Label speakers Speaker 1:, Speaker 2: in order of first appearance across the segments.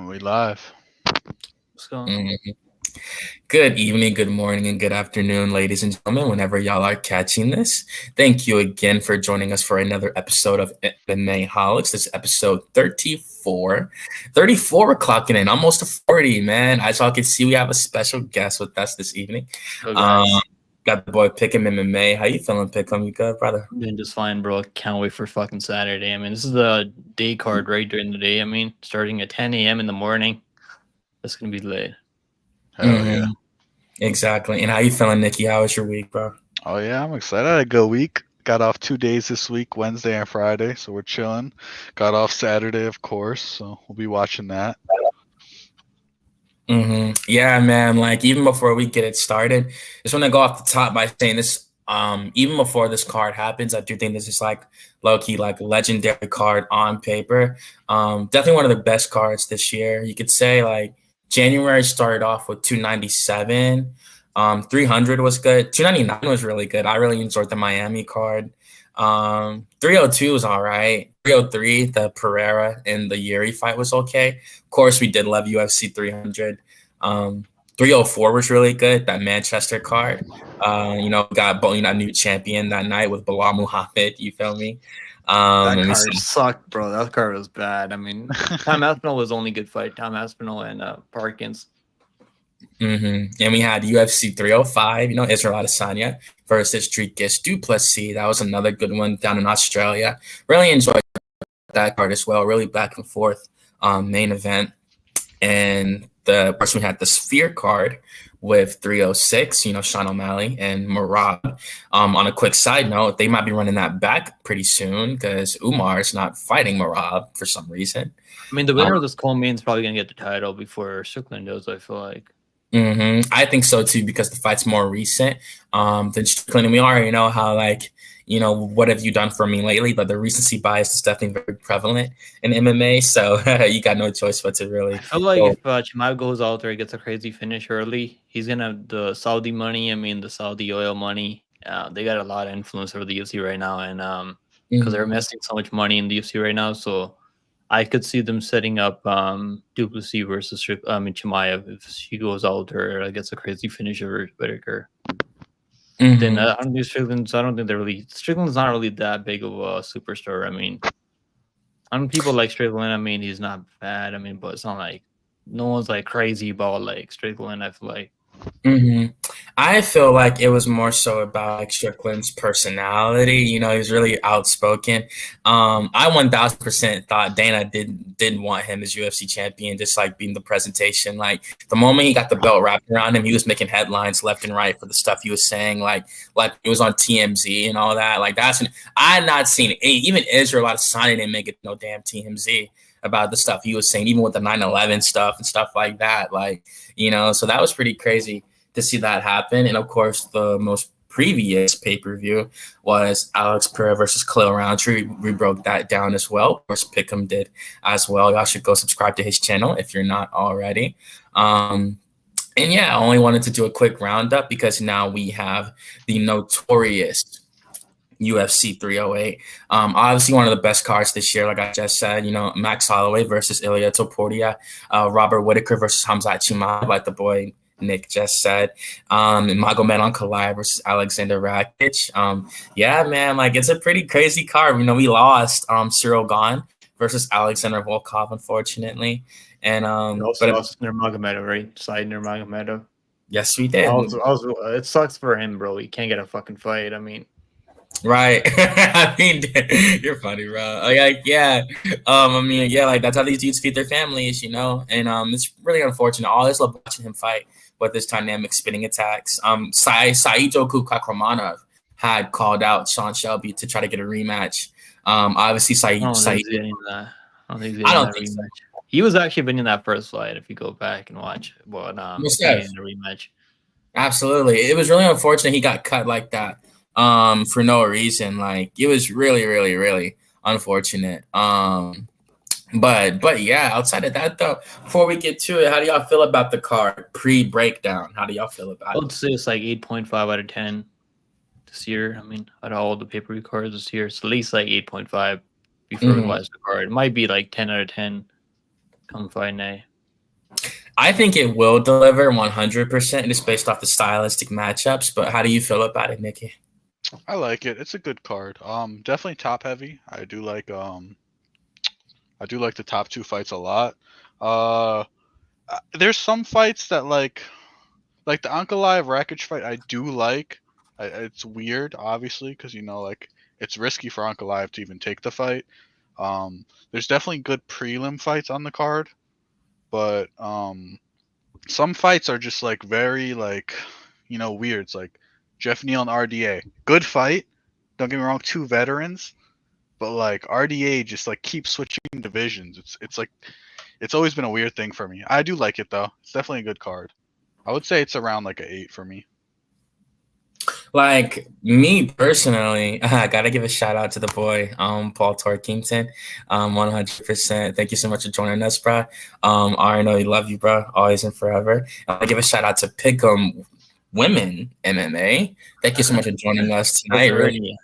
Speaker 1: We live.
Speaker 2: What's going on?
Speaker 3: Mhm. Good evening, good morning, and good afternoon, ladies and gentlemen, whenever y'all are catching this. Thank you again for joining us for another episode of MMAHOLICS. This is episode 34. 34, we're clocking in, almost to 40, man. As y'all can see, we have a special guest with us this evening.
Speaker 2: Yo, guys.
Speaker 3: Got the boy Pick'em MMA. How you feeling, Pick'em? You good, brother?
Speaker 2: I'm doing just fine, bro. Can't wait for fucking Saturday. I mean, this is the day card right during the day. I mean, starting at 10 a.m. in the morning. That's going to be late.
Speaker 1: Hell yeah.
Speaker 3: Exactly. And how you feeling, Nicky? How was your week, bro?
Speaker 1: Oh yeah, I'm excited. I had a good week. Got off 2 days this week, Wednesday and Friday, so we're chilling. Got off Saturday, of course, so we'll be watching that.
Speaker 3: Yeah, man. Like even before we get it started, just want to go off the top by saying this. Even before this card happens, I do think this is like low key, like a legendary card on paper. Definitely one of the best cards this year. You could say like January started off with 297. 300 was good. 299 was really good. I really enjoyed the Miami card. 302 was all right. 303, the Pereira and the Yuri fight was okay. Of course, we did love UFC 300. 304 was really good. That Manchester card. Got a new champion that night with Bilal Muhammad. You feel me?
Speaker 2: That card sucked, bro. That card was bad. I mean, Tom Aspinall was only good fight. Tom Aspinall and Parkins.
Speaker 3: And we had UFC 305, Israel Adesanya versus Dricus Du Plessis. That was another good one down in Australia. Really enjoyed that card as well. Really back and forth main event. And the person we had the Sphere card with 306, Sean O'Malley and Murad. On a quick side note, they might be running that back pretty soon because Umar is not fighting Murad for some reason.
Speaker 2: I mean, the winner of this co-main is probably going to get the title before Strickland does, I feel like.
Speaker 3: I think so too because the fight's more recent than Strickland. And we already know how, what have you done for me lately? But the recency bias is definitely very prevalent in MMA. So you got no choice but to really.
Speaker 2: I feel like if Chimaev goes out there, gets a crazy finish early, he's gonna have the Saudi money. I mean, the Saudi oil money. They got a lot of influence over the UFC right now, and because they're investing so much money in the UFC right now, so I could see them setting up Du Plessis versus Chimaev if she goes out there, gets a crazy finish over Whitaker. Then I don't think Strickland's not really that big of a superstar. I mean, people like Strickland. I mean, he's not bad. I mean, but it's not like no one's like crazy about like Strickland. I feel like.
Speaker 3: I feel like it was more so about like Strickland's personality. He's really outspoken. I 1000% thought Dana didn't want him as UFC champion, just like being the presentation. Like the moment he got the belt wrapped around him, he was making headlines left and right for the stuff he was saying. Like it was on TMZ and all that. Like that's I had not seen it. Even Israel Adesanya didn't make it no damn TMZ about the stuff he was saying, even with the 9/11 stuff and stuff like that. So that was pretty crazy to see that happen. And of course, the most previous pay-per-view was Alex Pereira versus Khalil Roundtree. We broke that down as well. Of course, Pick'em did as well. Y'all should go subscribe to his channel if you're not already. And yeah, I only wanted to do a quick roundup because now we have the notorious UFC 308. Obviously one of the best cards this year, like I just said, Max Holloway versus Ilia Topuria, Robert Whitaker versus Khamzat Chimaev, like the boy Nick just said, and Magomed Ankalaev versus Alexander Rakic. Yeah, man, like it's a pretty crazy card. We lost Cyril Gane versus Alexander Volkov, unfortunately. And
Speaker 2: also lost Nurmagomedov, right? Side Nurmagomedov.
Speaker 3: Yes, we did.
Speaker 2: It sucks for him, bro. He can't get a fucking fight. I mean,
Speaker 3: right. I mean, you're funny, bro. Like that's how these dudes feed their families, and it's really unfortunate. All this love watching him fight with his dynamic spinning attacks. Saito Kakramanov had called out Sean Shelby to try to get a rematch. Obviously,
Speaker 2: I don't think he's getting so. He was actually winning that first fight if you go back and watch. But the rematch.
Speaker 3: Absolutely. It was really unfortunate he got cut like that. For no reason. Like it was really, really, really unfortunate. But yeah, outside of that though, before we get to it, how do y'all feel about the card pre-breakdown? How do y'all feel about it?
Speaker 2: I would say it's like 8.5 out of 10 this year. I mean, out of all the pay-per-view cards this year, it's at least like 8.5 before we watch the card. It might be like 10 out of 10 come fight Nay.
Speaker 3: I think it will deliver 100% just based off the stylistic matchups. But how do you feel about it, Nicky?
Speaker 1: I like it. It's a good card. Definitely top heavy. I do like the top two fights a lot. There's some fights that like the Ankalaev Rakic fight I do like. It's weird, obviously, because like it's risky for Ankalaev to even take the fight. There's definitely good prelim fights on the card, but some fights are just like very like weird. It's like Jeff Neal and RDA, good fight. Don't get me wrong, two veterans, but like RDA just like keeps switching divisions. It's like it's always been a weird thing for me. I do like it though. It's definitely a good card. I would say it's around like an 8 for me.
Speaker 3: Like me personally, I gotta give a shout out to the boy, Paul Torkington, 100%. Thank you so much for joining us, bro. I know you love you, bro, always and forever. I want to give a shout out to Pick'em Women MMA. Thank you so much for joining us tonight.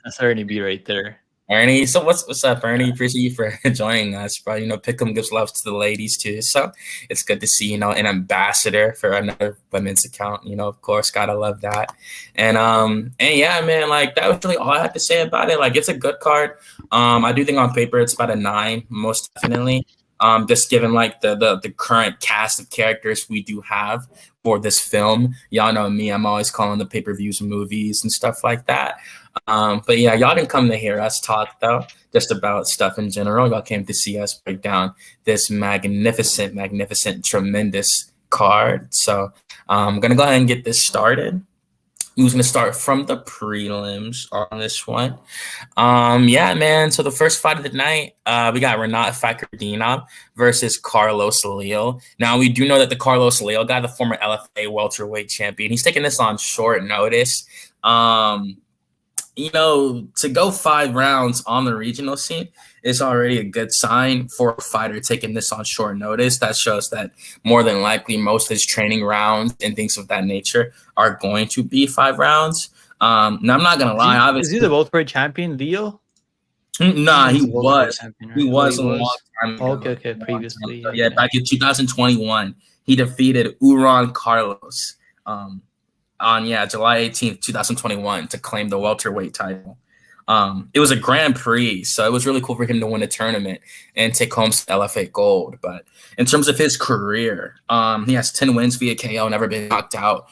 Speaker 2: That's Ernie B right there.
Speaker 3: Ernie, so what's up, Ernie? Appreciate you for joining us, bro. Pick'em gives love to the ladies too, so it's good to see an ambassador for another women's account. Of course, gotta love that. And yeah, man, like that was really all I had to say about it. Like it's a good card. I do think on paper it's about a 9, most definitely. Just given like the current cast of characters we do have for this film. Y'all know me, I'm always calling the pay-per-views movies and stuff like that. But yeah, y'all didn't come to hear us talk though, just about stuff in general. Y'all came to see us break down this magnificent, tremendous card. So I'm gonna go ahead and get this started. Who's gonna start from the prelims on this one? Yeah, man. So the first fight of the night, we got Renat Fakhretdinov versus Carlos Leal. Now we do know that the Carlos Leal guy, the former LFA welterweight champion, he's taking this on short notice. To go 5 rounds on the regional scene is already a good sign for a fighter taking this on short notice. That shows that more than likely most of his training rounds and things of that nature are going to be 5 rounds. Now, I'm not going to lie.
Speaker 2: Obviously, is he the welterweight champion, Leo?
Speaker 3: Nah, he was.
Speaker 2: Champion, right?
Speaker 3: He was a long time ago.
Speaker 2: Okay, previously.
Speaker 3: Yeah, back in 2021, he defeated Uran Carlos. On July 18th, 2021 to claim the welterweight title. It was a Grand Prix, so it was really cool for him to win a tournament and take home LFA gold. But in terms of his career, he has 10 wins via KO, never been knocked out.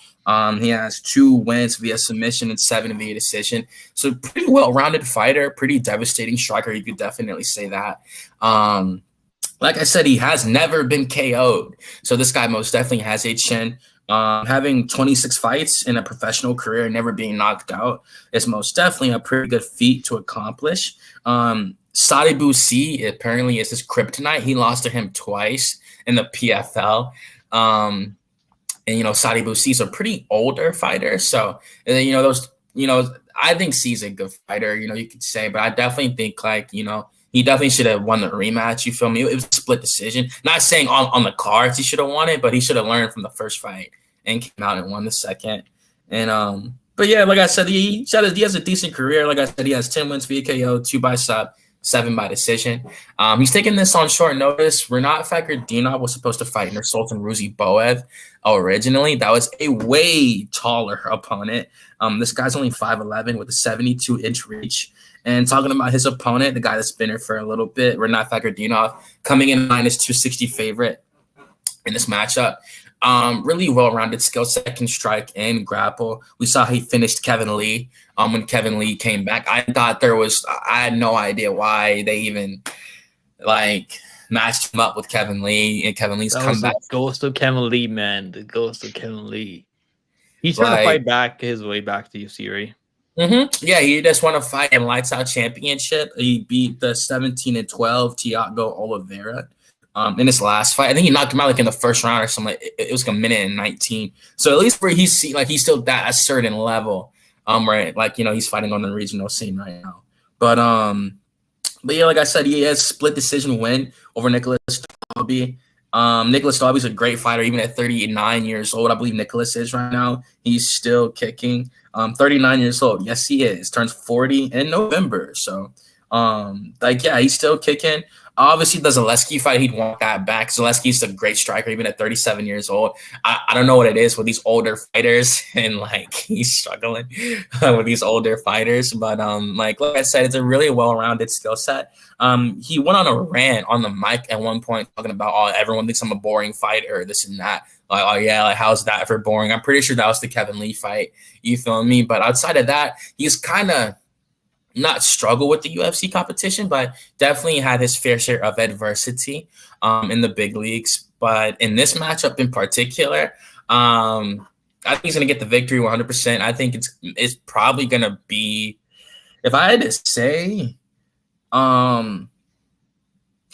Speaker 3: He has 2 wins via submission and 7 via decision. So pretty well-rounded fighter, pretty devastating striker. You could definitely say that. Like I said, he has never been KO'd. So this guy most definitely has a chin. Having 26 fights in a professional career and never being knocked out is most definitely a pretty good feat to accomplish. Sadibou C apparently is his kryptonite. He lost to him twice in the PFL. And Sadibou C is a pretty older fighter. So, I think C's a good fighter, you could say, but I definitely think he definitely should have won the rematch. You feel me? It was a split decision. Not saying on the cards he should have won it, but he should have learned from the first fight and came out and won the second. And but yeah, like I said, he has a decent career. Like I said, he has 10 wins via KO, 2 by sub, 7 by decision. He's taking this on short notice. Renat Fakhretdinov was supposed to fight Nursultan Ruziboev originally. That was a way taller opponent. This guy's only 5'11" with a 72-inch reach. And talking about his opponent, the guy that's been here for a little bit, Renat Fakhretdinov, coming in -260 favorite in this matchup. Really well-rounded skill set, can strike and grapple. We saw he finished Kevin Lee when Kevin Lee came back. I had no idea why they even matched him up with Kevin Lee, and Kevin Lee's comeback.
Speaker 2: The ghost of Kevin Lee, man. The ghost of Kevin Lee. He's trying to fight back his way back to UFC, right?
Speaker 3: Mm-hmm. Yeah, he just won a fight in Lights Out Championship. He beat the 17-12 Thiago Oliveira in his last fight. I think he knocked him out in the first round or something. It was like a minute and 19. So at least where he's still at a certain level, right? He's fighting on the regional scene right now. But yeah, like I said, he has split decision win over Nicholas Dalby. Nicholas Dalby's a great fighter, even at 39 years old. I believe Nicholas is right now. He's still kicking. 39 years old. Yes, he is. Turns 40 in November. So, he's still kicking. Obviously, the Zaleski fight, he'd want that back. Zaleski's a great striker, even at 37 years old. I don't know what it is with these older fighters, and like he's struggling with these older fighters. But like I said, it's a really well-rounded skill set. He went on a rant on the mic at one point talking about, oh, everyone thinks I'm a boring fighter, this and that. Like, oh yeah, like how's that for boring? I'm pretty sure that was the Kevin Lee fight. You feel me? But outside of that, he's kind of not struggle with the UFC competition, but definitely had his fair share of adversity in the big leagues. But in this matchup in particular, I think he's going to get the victory 100%. I think it's probably going to be, if I had to say,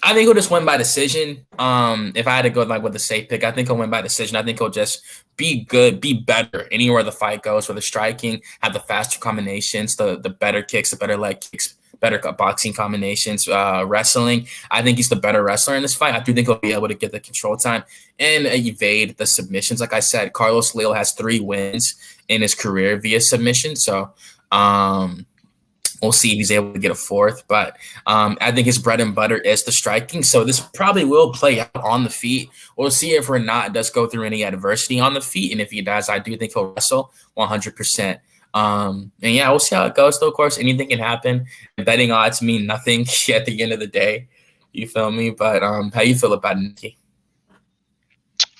Speaker 3: I think he'll just win by decision. If I had to go like with a safe pick, I think he'll win by decision. I think he'll just be good, be better anywhere the fight goes, for the striking, have the faster combinations, the better kicks, the better leg kicks, better boxing combinations, wrestling. I think he's the better wrestler in this fight. I do think he'll be able to get the control time and evade the submissions. Like I said, Carlos Leal has 3 wins in his career via submission. So, we'll see if he's able to get a 4th, but I think his bread and butter is the striking. So this probably will play out on the feet. We'll see if Renat does go through any adversity on the feet, and if he does, I do think he'll wrestle 100%. And yeah, we'll see how it goes. Though, of course, anything can happen. Betting odds mean nothing at the end of the day. You feel me? But how you feel about Nicky?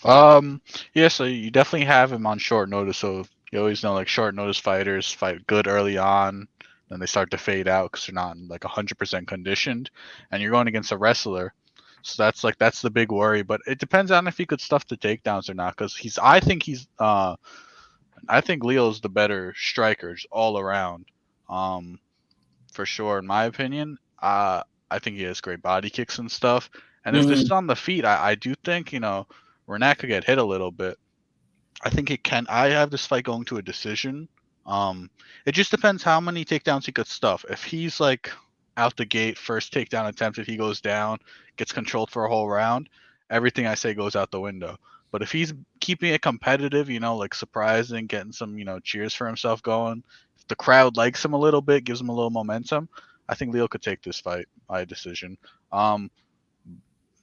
Speaker 1: Yeah, so you definitely have him on short notice. So you always know like short notice fighters fight good early on. Then they start to fade out because they're not like 100% conditioned, and you're going against a wrestler, so that's the big worry. But it depends on if he could stuff the takedowns or not, because I think Leo's the better strikers all around, for sure in my opinion. I think he has great body kicks and stuff, and if this is on the feet, I do think Renat could get hit a little bit. I think it can. I have this fight going to a decision. It just depends how many takedowns he could stuff. If he's like out the gate, first takedown attempt, if he goes down, gets controlled for a whole round, everything I say goes out the window. But if he's keeping it competitive, like surprising, getting some, cheers for himself going, if the crowd likes him a little bit, gives him a little momentum, I think Leo could take this fight by decision.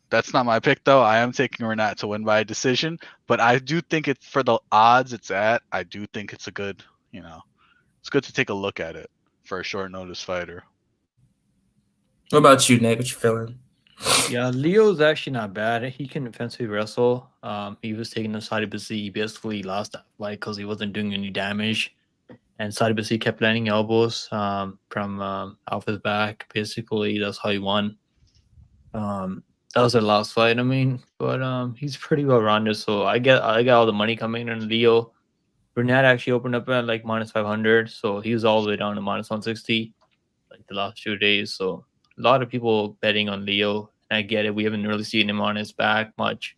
Speaker 1: That's not my pick though. I am taking Renat to win by a decision, but I do think it's for the odds it's at. I do think it's a good. It's good to take a look at it for a short notice fighter.
Speaker 3: What about you, Nick? What you feeling?
Speaker 2: Yeah, Leo's actually not bad. He can offensively wrestle. He was taking the Saudi Basi. He basically lost that fight because he wasn't doing any damage. And Saudi Basi kept landing elbows from off his back. Basically, that's how he won. That was their last fight, but he's pretty well rounded. So I got all the money coming in on Leo. Burnett actually opened up at like minus 500, so he was all the way down to minus 160 like the last 2 days. So a lot of people betting on Leo, and I get it. We haven't really seen him on his back much,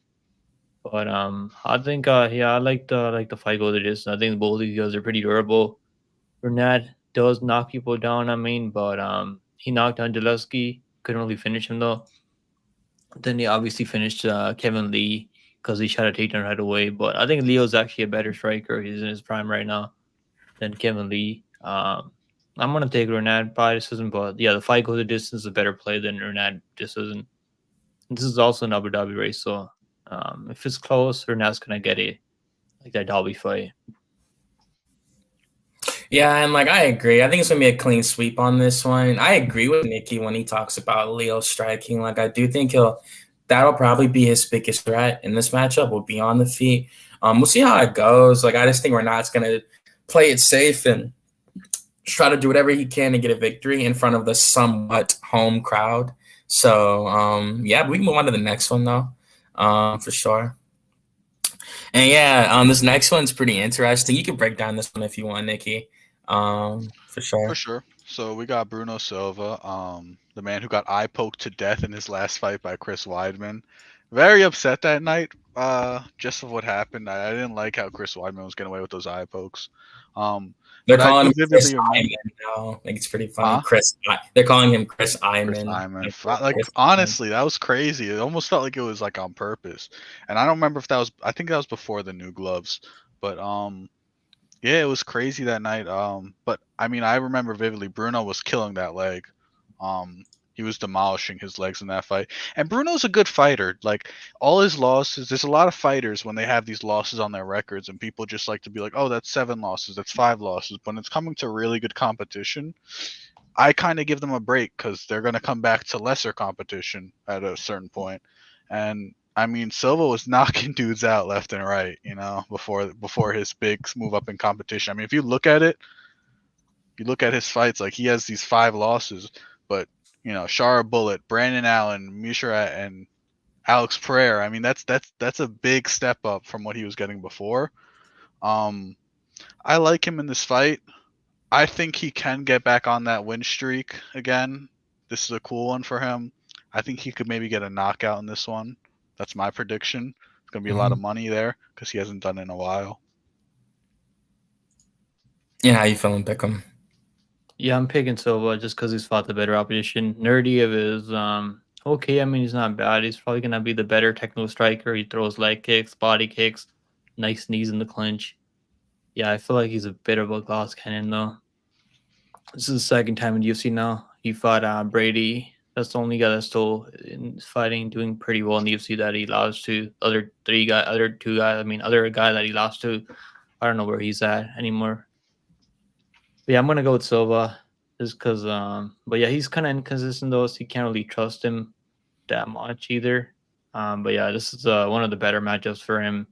Speaker 2: but I think I like the fight goal it is. I think both of these guys are pretty durable. Burnett does knock people down, but he knocked down Zaleski. Couldn't really finish him though. Then he obviously finished Kevin Lee because he shot a takedown right away. But I think Leo's actually a better striker. He's in his prime right now than Kevin Lee. I'm going to take Renat by decision, but yeah, the fight goes the distance is a better play than Renat decision. This is also an Abu Dhabi race, so if it's close, Renat's going to get it, like that Dhabi fight.
Speaker 3: Yeah, and I agree. I think it's gonna be a clean sweep on this one. I agree with Nicky when he talks about Leo striking. I do think that'll probably be his biggest threat in this matchup. Will be on the feet. We'll see how it goes. I just think Renat's gonna play it safe and try to do whatever he can to get a victory in front of the somewhat home crowd. So yeah, we can move on to the next one though, for sure. And yeah, this next one's pretty interesting. You can break down this one if you want, Nicky. For sure.
Speaker 1: For sure. So we got Bruno Silva, the man who got eye poked to death in his last fight by Chris Weidman. Very upset that night, just of what happened. I didn't like how Chris Weidman was getting away with those eye pokes.
Speaker 3: They're calling him Chris Iman now. I think it's pretty funny.
Speaker 1: Huh?
Speaker 3: They're calling him Chris Iman.
Speaker 1: Chris Iman. Honestly, that was crazy. It almost felt like it was on purpose. And I don't remember if that was. I think that was before the new gloves. But yeah, it was crazy that night. But I remember vividly. Bruno was killing that leg. He was demolishing his legs in that fight. And Bruno's a good fighter. Like, all his losses, there's a lot of fighters when they have these losses on their records, and people just like to be like, oh, that's 7 losses, that's 5 losses. But when it's coming to really good competition, I kind of give them a break because they're going to come back to lesser competition at a certain point. And I mean, Silva was knocking dudes out left and right, you know, before his big move up in competition. I mean, if you look at it, you look at his fights, like, he has these 5 losses, but, you know, Shara Bullet, Brandon Allen, Mishra, and Alex Pereira. I mean, that's a big step up from what he was getting before. I like him in this fight. I think he can get back on that win streak again. This is a cool one for him. I think he could maybe get a knockout in this one. That's my prediction. It's going to be a lot of money there because he hasn't done it in a while.
Speaker 3: Yeah, how you feeling, Beckham?
Speaker 2: Yeah, I'm picking Silva just because he's fought the better opposition. Nerdiev is okay. I mean, he's not bad. He's probably going to be the better technical striker. He throws leg kicks, body kicks, nice knees in the clinch. Yeah, I feel like he's a bit of a glass cannon, though. This is the second time in UFC now. He fought Brady. That's the only guy that's still in fighting, doing pretty well in the UFC that he lost to. Other guy that he lost to, I don't know where he's at anymore. But yeah, I'm gonna go with Silva just because. But yeah, he's kind of inconsistent though, so you can't really trust him that much either. But yeah, this is one of the better matchups for him.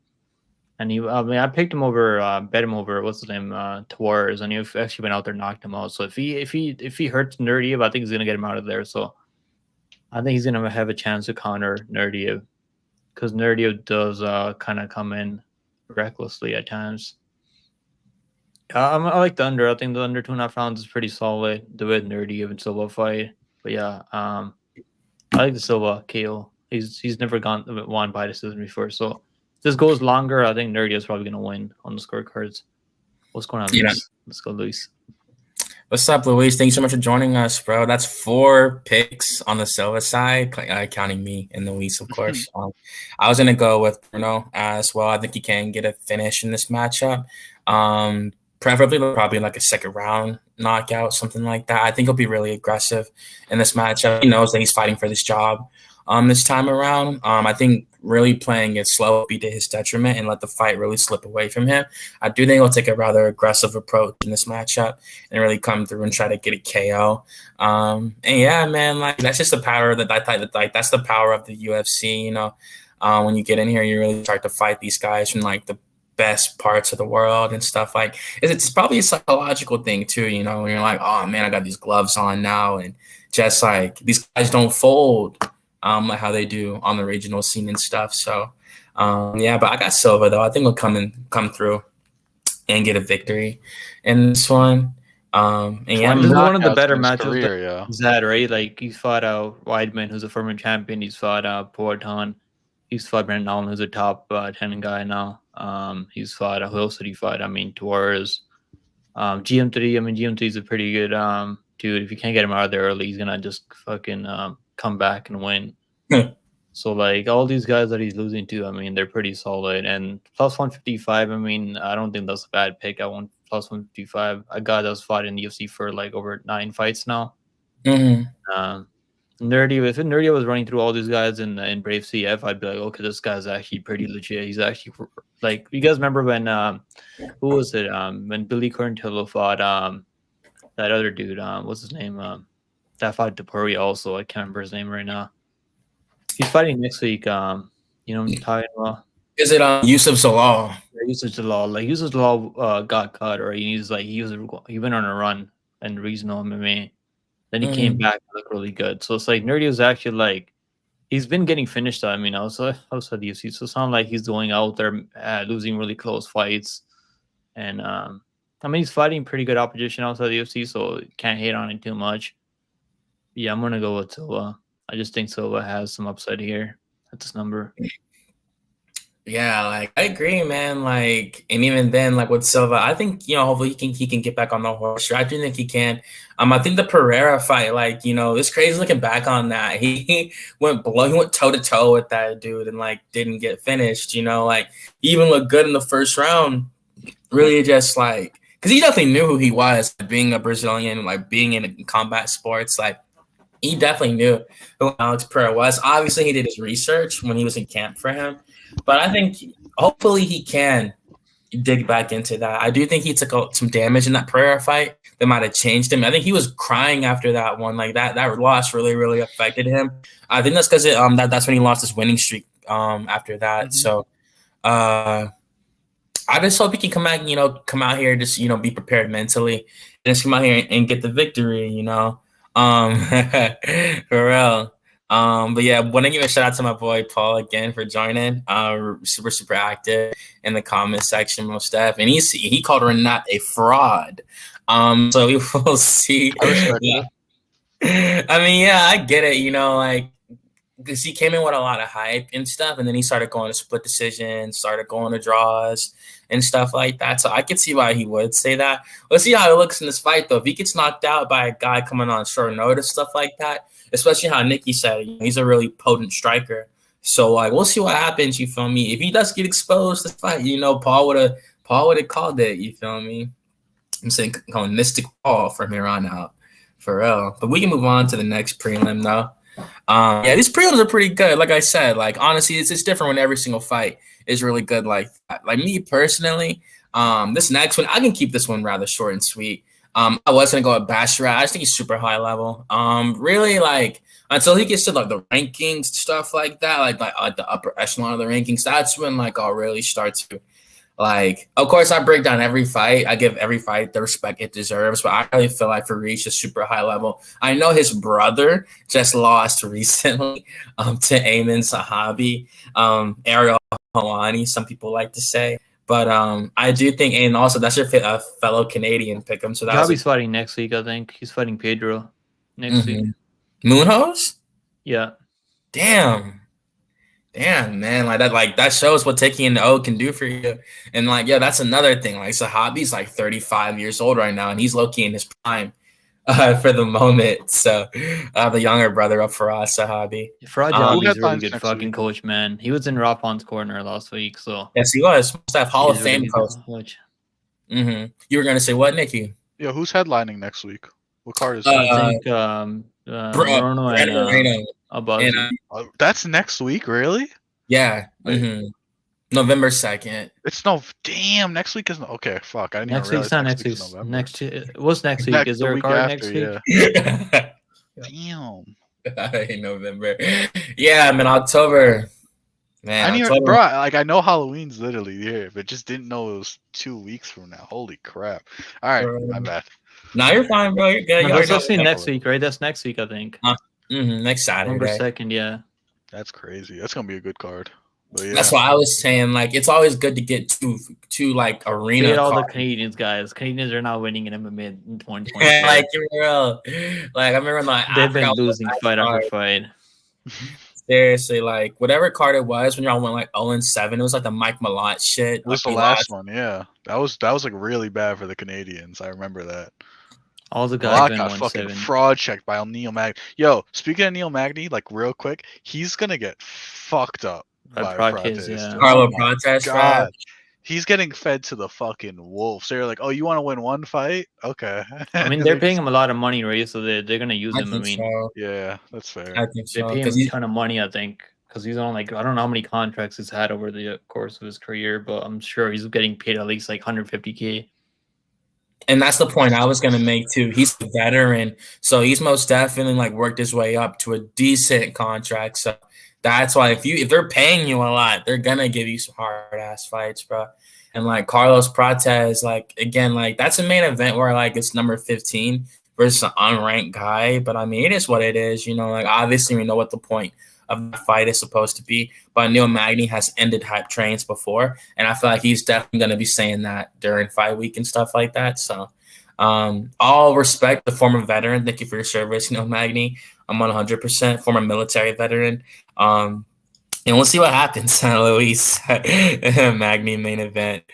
Speaker 2: And I picked him over, bet him over, what's his name, Tavares, and he actually went out there and knocked him out. So if he hurts Nerdiev, I think he's gonna get him out of there. So I think he's gonna have a chance to counter Nerdiev because Nerdiev does kind of come in recklessly at times. I like the under. I think the under 2.5 rounds is pretty solid. The way Nerdiev and Silva fight, but yeah, I like the Silva KO. He's never won by decision before, so. This goes longer. I think Nerdy is probably going to win on the scorecards. What's going on, Luis? Let's go, Luis.
Speaker 3: What's up, Luis? Thanks so much for joining us, bro. That's 4 picks on the Silva side, counting me and Luis, of course. I was going to go with Bruno as well. I think he can get a finish in this matchup. Preferably probably like a second round knockout, something like that. I think he'll be really aggressive in this matchup. He knows that he's fighting for this job this time around. I think really playing it slow will be to his detriment and let the fight really slip away from him. I do think he'll take a rather aggressive approach in this matchup and really come through and try to get a KO. And yeah, man, like that's just the power that that's the power of the UFC. You know, when you get in here, you really start to fight these guys from like the best parts of the world and stuff. Like it's probably a psychological thing too. You know, when you're like, oh man, I got these gloves on now, and just like these guys don't fold. Like how they do on the regional scene and stuff. So, yeah, but I got Silva though. I think we'll come through and get a victory in this one. And yeah,
Speaker 2: this is one of the better matchups
Speaker 1: career,
Speaker 2: he's had, right? Like he's fought Weidman, who's a former champion. He's fought Poatan. He's fought Brandon Allen, who's a top 10 guy now. He's fought who else did he fight? I mean, Tavares, GM3. I mean, GM3 is a pretty good dude. If you can't get him out of there early, he's gonna just fucking come back and win. So like all these guys that he's losing to, I mean, they're pretty solid. And plus 155, I mean, I don't think that's a bad pick. I want plus 155. A guy that's fought in the UFC for like over 9 fights now. Nerdy, if Nerdy was running through all these guys in Brave CF, I'd be like, okay, this guy's actually pretty legit. He's actually like, you guys remember when who was it? When Billy Corntillo fought that other dude, what's his name? That fought Topuria also. I can't remember his name right now. He's fighting next week. You know what I'm talking about?
Speaker 3: Is it Yusuf Zalal?
Speaker 2: Yeah, Yusuf Zalal. Like Yusuf Zalal got cut, or he went on a run in regional MMA. Then he came back and looked really good. So it's like Nerdy was actually like he's been getting finished. I mean, outside the UFC. So it's not like he's going out there losing really close fights. And I mean, he's fighting pretty good opposition outside the UFC, so can't hate on it too much. Yeah, I'm gonna go with Silva. I just think Silva has some upside here at this number.
Speaker 3: Yeah, like I agree, man. Like, and even then, like with Silva, I think hopefully he can get back on the horse. I do think he can. I think the Pereira fight, like it's crazy looking back on that. He went toe to toe with that dude and like didn't get finished. Like he even looked good in the first round. Really, just like because he definitely knew who he was, being a Brazilian, like being in combat sports, like. he definitely knew who Alex Pereira was. Obviously, he did his research when he was in camp for him, but I think hopefully he can dig back into that. I do think he took some damage in that Pereira fight that might have changed him. I think he was crying after that one. Like that loss really affected him. I think that's because that's when he lost his winning streak after that. So I just hope he can come out here, just be prepared mentally, and just come out here and get the victory. For real. But yeah, want to give a shout out to my boy Paul again for joining. Super active in the comment section, most stuff, and he called Renat a fraud. So we will see.
Speaker 1: I respect it.
Speaker 3: I mean, yeah, I get it. Like, because he came in with a lot of hype and stuff, and then he started going to split decisions, started going to draws and stuff like that. So I could see why he would say that. Let's see how it looks in this fight, though. If he gets knocked out by a guy coming on short notice, stuff like that, especially how Nicky said, he's a really potent striker. So like, we'll see what happens. You feel me? If he does get exposed this fight, Paul would have called it. You feel me? I'm saying calling Mystic Paul from here on out, for real. But we can move on to the next prelim though. Yeah, these prelims are pretty good. Like I said, like honestly, it's different when every single fight is really good. Like me personally, this next one I can keep this one rather short and sweet. I was gonna go with Basharat. I just think he's super high level. Really like until he gets to like the rankings stuff like that, like the upper echelon of the rankings. That's when like I'll really start to. Like, of course, I break down every fight. I give every fight the respect it deserves, but I really feel like Fareesh is super high level. I know his brother just lost recently to Ayman Sahabi, Ariel Helwani, some people like to say. But I do think, and also that's your fellow Canadian pick him. So
Speaker 2: Sahabi's fighting next week, I think. He's fighting Pedro next week.
Speaker 3: Moonhose?
Speaker 2: Yeah.
Speaker 3: Damn, man, like that shows what taking an O can do for you. And like, yeah, that's another thing. Like Sahabi's like 35 years old right now, and he's low-key in his prime for the moment. So the younger brother of Faraz Sahabi.
Speaker 2: Faraz is a really good fucking coach, man. He was in Rafon's corner last week, so
Speaker 3: yes, he was. Must have Hall of Fame coach. You were gonna say what, Nicky?
Speaker 1: Yeah, who's headlining next week? What card is
Speaker 2: I think Bruno and
Speaker 1: that's next week, really?
Speaker 3: Yeah. November 2nd.
Speaker 1: It's next week is okay. Fuck, I didn't
Speaker 2: next week's not next week. What's next week? Is there a card next week?
Speaker 1: Yeah. Damn.
Speaker 3: In November. Yeah, I'm in October. Man,
Speaker 1: bro, like I know Halloween's literally here, but just didn't know it was 2 weeks from now. Holy crap! All right, my bad.
Speaker 3: No, you're fine, bro. You're good.
Speaker 2: That's actually next week, right? That's next week, I think.
Speaker 3: Next Saturday.
Speaker 2: November 2nd, yeah.
Speaker 1: That's crazy. That's gonna be a good card. But yeah.
Speaker 3: That's why I was saying, like, it's always good to get two like arena.
Speaker 2: Get all the Canadians, guys. Canadians are not winning in MMA in 2020.
Speaker 3: Like, you're real. Like, I remember like
Speaker 2: they've been losing fight after fight.
Speaker 3: Seriously, like whatever card it was when y'all went like 0-7, it was like the Mike Malott shit.
Speaker 1: It was the last one, yeah. That was like really bad for the Canadians. I remember that.
Speaker 2: All the guys
Speaker 1: got fucking fraud checked by Neil Magny. Yo, speaking of Neil Magny, like real quick, he's gonna get fucked up by Prates.
Speaker 2: Yeah.
Speaker 3: Carlo Prates, God.
Speaker 1: He's getting fed to the fucking wolves. So you're like, oh, you want to win one fight? Okay.
Speaker 2: I mean, they're paying him a lot of money, right? So they're gonna use him. I mean,
Speaker 3: so.
Speaker 1: Yeah, that's fair.
Speaker 3: I think so.
Speaker 2: They pay him a ton of money, I think, because he's on like I don't know how many contracts he's had over the course of his career, but I'm sure he's getting paid at least like 150K.
Speaker 3: And that's the point I was gonna make too. He's a veteran, so he's most definitely like worked his way up to a decent contract. So that's why if they're paying you a lot, they're gonna give you some hard ass fights, bro. And like Carlos Prates, like again, like that's a main event where like it's number 15 versus an unranked guy. But I mean, it is what it is, Like obviously we know what the point of the fight is supposed to be. But Neil Magny has ended hype trains before, and I feel like he's definitely gonna be saying that during fight week and stuff like that. So all respect the former veteran. Thank you for your service, Neil Magny. I'm 100% former military veteran. And we'll see what happens, Luis. Magny main event.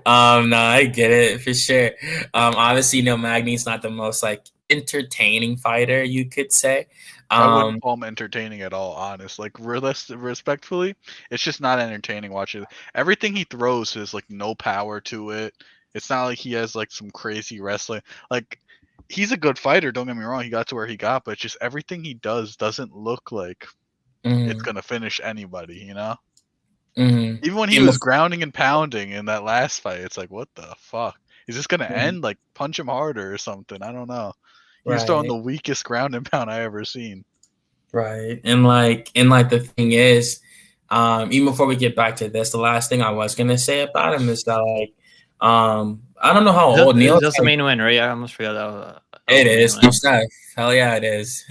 Speaker 3: No, I get it for sure. Obviously, Neil Magny's not the most like entertaining fighter, you could say.
Speaker 1: I wouldn't call him entertaining at all, honest. Like respectfully, it's just not entertaining watching. Everything he throws is like no power to it. It's not like he has like some crazy wrestling. Like he's a good fighter. Don't get me wrong. He got to where he got, but just everything he does doesn't look like it's gonna finish anybody. You know. Even when he was grounding and pounding in that last fight, it's like, what the fuck? Is this gonna end? Like, punch him harder or something? I don't know. He was throwing the weakest ground and pound I ever seen.
Speaker 3: Right, and the thing is, even before we get back to this, the last thing I was gonna say about him is that I don't know how old Neil.
Speaker 2: That's the main win, right? I almost forgot that.
Speaker 3: It is. Hell yeah, it is.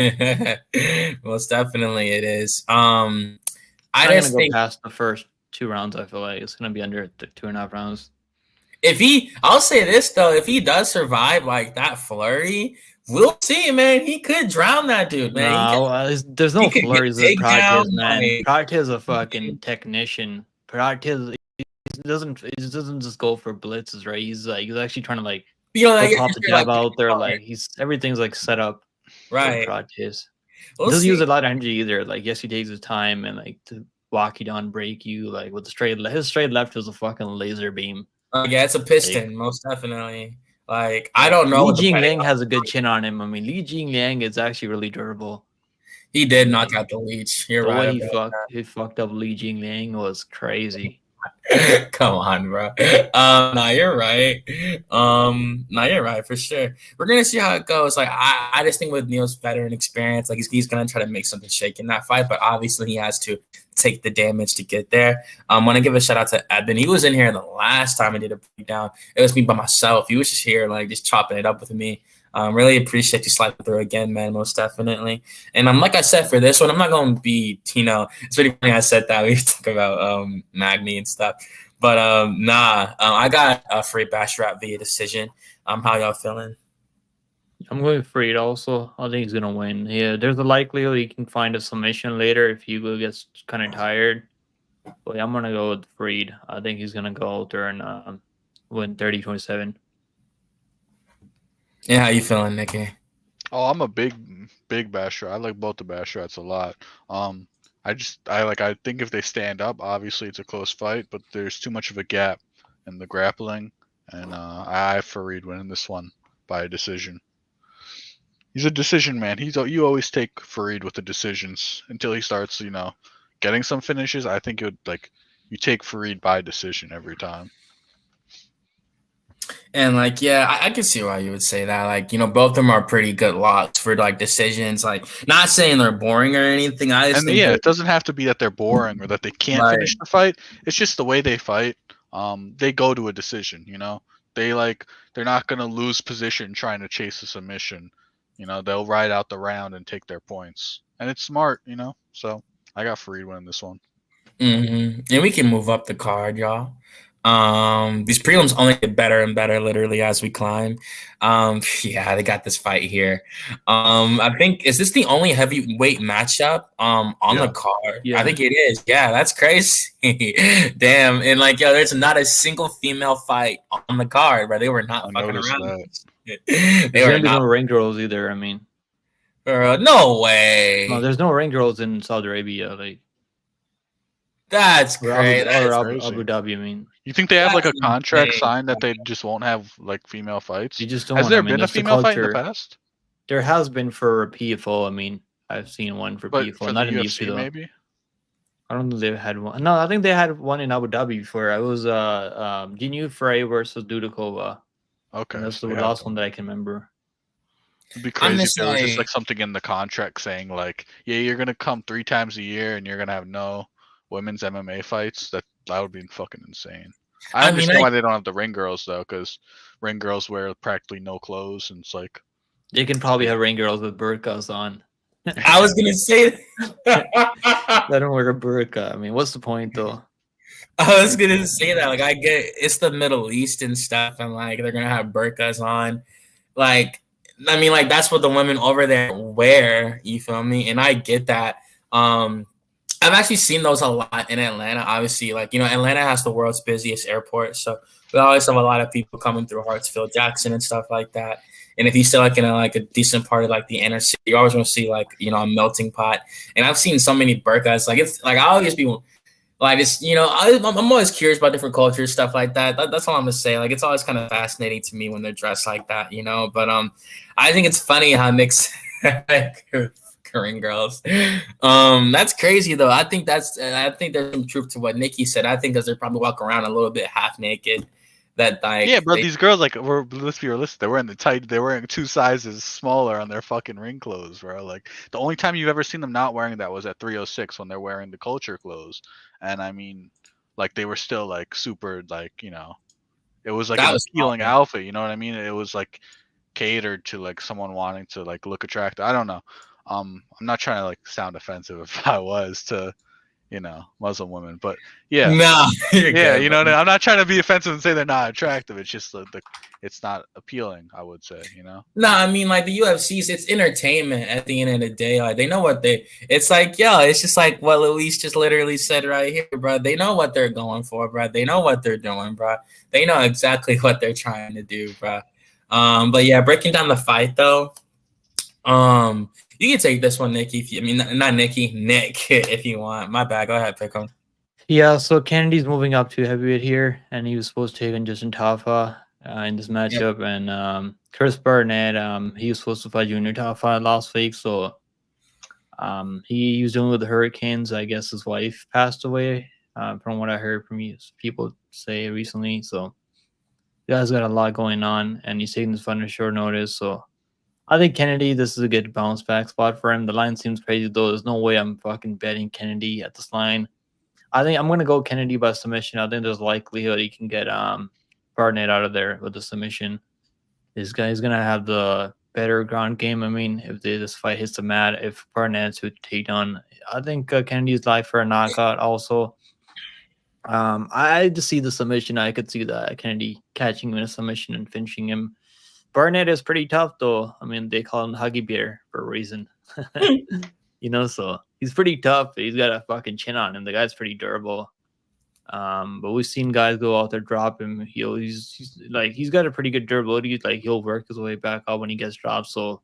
Speaker 3: Most definitely, it is. I just
Speaker 2: think past the first 2 rounds. I feel like it's gonna be under 2.5 rounds.
Speaker 3: I'll say this though, if he does survive like that flurry, we'll see, man. He could drown that dude, man.
Speaker 2: No, there's no flurries in Practice, man. Practice is a fucking technician. Practice doesn't just go for blitzes, right? He's actually trying to pop the jab out there. Everything's set up.
Speaker 3: Right.
Speaker 2: Practice. He doesn't use a lot of energy either. Yes, he takes his time and to walk you down, break you with the straight left. His straight left is a fucking laser beam.
Speaker 3: Yeah, it's a piston, most definitely. I don't know.
Speaker 2: Li Jingliang has a good chin on him. I mean, Li Jingliang is actually really durable.
Speaker 3: He did knock out the leech. You're right.
Speaker 2: He fucked up Li Jingliang was crazy.
Speaker 3: Come on, bro. No, you're right. No, you're right for sure. We're gonna see how it goes. I just think with Neil's veteran experience, he's gonna try to make something shake in that fight, but obviously he has to take the damage to get there. I want to give a shout out to Eben. He was in here the last time I did a breakdown. It was me by myself. He was just here, just chopping it up with me. Really appreciate you sliding through again, man, most definitely. And like I said, for this one, I'm not going to be, it's really funny I said that. We talk about Magni and stuff. But I got a free bash rap via decision. How y'all feeling?
Speaker 2: I'm going Freed also. I think he's going to win. Yeah, there's a likelihood he can find a submission later if Hugo gets kind of tired. But I'm going to go with Freed. I think he's going to go out there and win 30-27.
Speaker 3: Yeah, how you feeling, Nicky?
Speaker 1: Oh, I'm a big basher. I like both the bashrats a lot. I think if they stand up, obviously it's a close fight, but there's too much of a gap in the grappling, and I have Fareed winning this one by a decision. He's a decision man. You always take Fareed with the decisions until he starts, getting some finishes. I think it would you take Fareed by decision every time.
Speaker 3: And yeah, I can see why you would say that. Both of them are pretty good locks for decisions. Not saying they're boring or anything.
Speaker 1: It doesn't have to be that they're boring or that they can't finish the fight. It's just the way they fight. They go to a decision. They're not gonna lose position trying to chase a submission. They'll ride out the round and take their points, and it's smart. So I got Fareed winning this one.
Speaker 3: And we can move up the card, y'all. These prelims only get better and better literally as we climb. Yeah, they got this fight here. I think, is this the only heavyweight matchup on the card? Yeah. I think it is. Yeah, that's crazy. Damn. And there's not a single female fight on the card, bro. They were not fucking around.
Speaker 2: There's no ring girls either. I mean,
Speaker 3: no way.
Speaker 2: No, there's no ring girls in Saudi Arabia.
Speaker 3: That's great.
Speaker 2: Or Abu Dhabi. I mean,
Speaker 1: you think they have a contract signed that they just won't have female fights?
Speaker 2: You just don't.
Speaker 1: Has there been a female fight in the past?
Speaker 2: There has been for PFO. I mean, I've seen one for PFO,
Speaker 1: for
Speaker 2: not
Speaker 1: in
Speaker 2: the
Speaker 1: UFC
Speaker 2: though.
Speaker 1: Maybe.
Speaker 2: I don't think they've had one. No, I think they had one in Abu Dhabi before. It was Ginu Frey versus Dudakova.
Speaker 1: Okay,
Speaker 2: and that's the last one that I can remember.
Speaker 1: It'd be crazy if there was just something in the contract saying yeah, you're gonna come 3 times a year and you're gonna have no women's MMA fights. That would be fucking insane. I understand why they don't have the ring girls though, because ring girls wear practically no clothes, and it's
Speaker 2: they can probably have ring girls with burqas on.
Speaker 3: I was gonna say
Speaker 2: that. They don't wear a burqa. I mean, what's the point though?
Speaker 3: I was gonna say that. I get it's the Middle East and stuff, and they're gonna have burqas on. That's what the women over there wear. You feel me? And I get that. I've actually seen those a lot in Atlanta. Obviously, Atlanta has the world's busiest airport, so we always have a lot of people coming through Hartsfield Jackson and stuff like that. And if you still in a decent part of the inner city, you always want to see a melting pot. And I've seen so many burqas. It's I always be Like, it's, you know, I'm always curious about different cultures, stuff like that. That's all I'm gonna say. Like, it's always kind of fascinating to me when they're dressed like that, you know. But I think it's funny how Nick's Korean girls. That's crazy though. I think there's some truth to what Nicky said. I think because they're probably walking around a little bit half naked. That like
Speaker 1: Yeah, bro, these girls like let's be realistic. They're wearing 2 sizes smaller on their fucking ring clothes, bro. Like the only time you've ever seen them not wearing that was at 306 when they're wearing the culture clothes. And I mean, like they were still like super like, you know, it was like an appealing outfit, you know what I mean? It was like catered to like someone wanting to like look attractive. I don't know. I'm not trying to like sound offensive if I was to, you know, Muslim women, but yeah,
Speaker 3: no,
Speaker 1: yeah, you know, I'm not trying to be offensive and say they're not attractive. It's just it's not appealing, I would say, you know.
Speaker 3: No, I mean, like the UFC's, it's entertainment at the end of the day. Like they know what it's like, yo, it's just like what Luis just literally said right here, bro. They know what they're going for, bro. They know what they're doing, bro. They know exactly what they're trying to do, bro. But yeah, breaking down the fight though. You can take this one, Nicky. If you, I mean, not Nicky, Nick, if you want. My bad. Go ahead, pick him.
Speaker 2: Yeah, so Kennedy's moving up to heavyweight here, and he was supposed to take on Justin Tafa in this matchup. Yep. And Chris Burnett, he was supposed to fight Junior Tafa last week, so he was dealing with the hurricanes. I guess his wife passed away, from what I heard from people say recently. So the guy's got a lot going on, and he's taking this fight on short notice. So I think Kennedy, this is a good bounce back spot for him. The line seems crazy though. There's no way I'm fucking betting Kennedy at this line. I think I'm gonna go Kennedy by submission. I think there's likelihood he can get Barnett out of there with the submission. This guy's gonna have the better ground game. I mean, if this fight hits the mat, if Barnett's to take down, I think Kennedy's live for a knockout. Also, I just see the submission. I could see that Kennedy catching him in a submission and finishing him. Barnett is pretty tough though. I mean, they call him Huggy Bear for a reason. You know, so he's pretty tough. He's got a fucking chin on him. The guy's pretty durable. But we've seen guys go out there, drop him. He's got a pretty good durability. Like he'll work his way back up when he gets dropped. So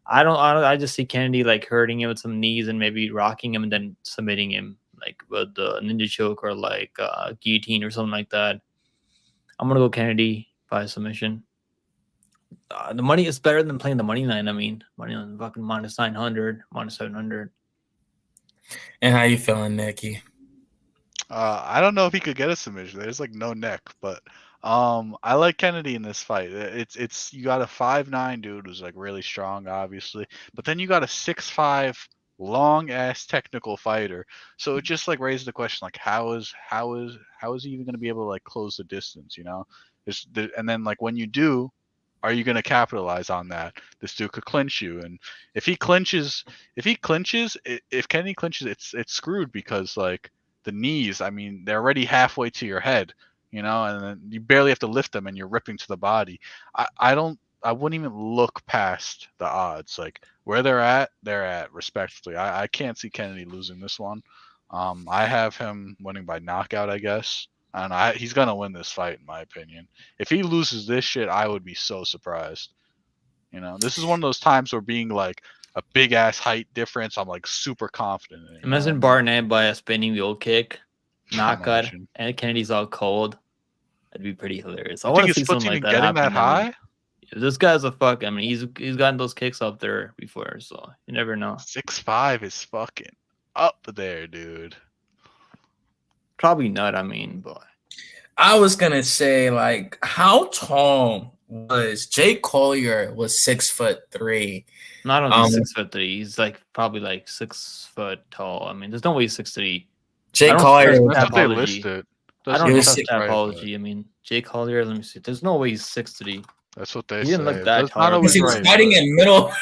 Speaker 2: I just see Kennedy like hurting him with some knees and maybe rocking him and then submitting him like with the ninja choke or like guillotine or something like that. I'm gonna go Kennedy by submission. The money is better than playing the money line. I mean, money line fucking minus 900, minus 700.
Speaker 3: And how you feeling, Nicky?
Speaker 1: I don't know if he could get a submission. There's like no neck, but I like Kennedy in this fight. It's you got a 5'9" dude who's like really strong, obviously, but then you got a 6'5" long ass technical fighter. So it just like raised the question, like how is he even going to be able to like close the distance? You know, and then like when you do, are you going to capitalize on that? This dude could clinch you, and if Kennedy clinches, it's screwed because like the knees, I mean, they're already halfway to your head, you know, and then you barely have to lift them, and you're ripping to the body. I wouldn't even look past the odds, like where they're at respectively. I can't see Kennedy losing this one. I have him winning by knockout, I guess. And he's going to win this fight, in my opinion. If he loses this shit, I would be so surprised. You know, this is one of those times where being like a big-ass height difference, I'm like super confident in it.
Speaker 2: Imagine Barnett by a spinning wheel kick, knockout, and Kennedy's all cold. That'd be pretty hilarious. I want to see something like that happen.
Speaker 1: That high?
Speaker 2: This guy's a fuck. I mean, he's gotten those kicks up there before, so you never know.
Speaker 1: 6'5" is fucking up there, dude.
Speaker 2: Probably not, I mean, but
Speaker 3: I was gonna say, like, how tall was Jake Collier? Was 6'3".
Speaker 2: Not only 6'3". He's like probably like 6 foot tall. I mean, there's no way he's 6'3".
Speaker 3: Jake Collier.
Speaker 1: That's what they listed.
Speaker 2: I don't trust that apology. I mean, Jake Collier. Let me see. There's no way he's 6'3".
Speaker 1: That's what they
Speaker 2: he
Speaker 1: say.
Speaker 2: Didn't look that
Speaker 3: tall. Because he was fighting in middleweight.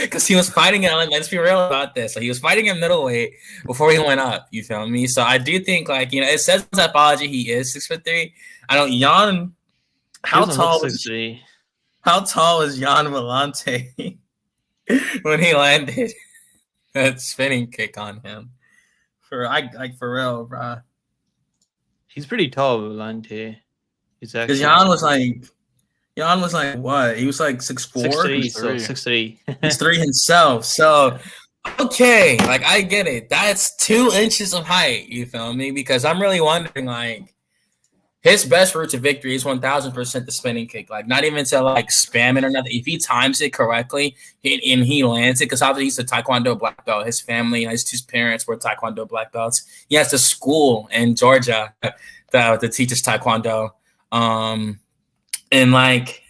Speaker 3: Because he was fighting in, let's be real about this. So he was fighting in middleweight before he went up. You feel me? So I do think, like, you know, it says in his apology he is 6'3". I don't. Jan, how tall was Jan Vellante when he landed that spinning kick on him? For real, bro.
Speaker 2: He's pretty tall, Vellante. He's actually
Speaker 3: because Jan was like what? He was like 6'4",
Speaker 2: 6'3", so 6'3".
Speaker 3: He's 3 himself. So Okay, like I get it. That's 2 inches of height. You feel me? Because I'm really wondering, like, his best route to victory is 1000% the spinning kick. Like, not even to like spam it or nothing. If he times it correctly and he lands it, because obviously he's a Taekwondo black belt. His family, his parents were Taekwondo black belts. He has a school in Georgia that teaches Taekwondo. And like,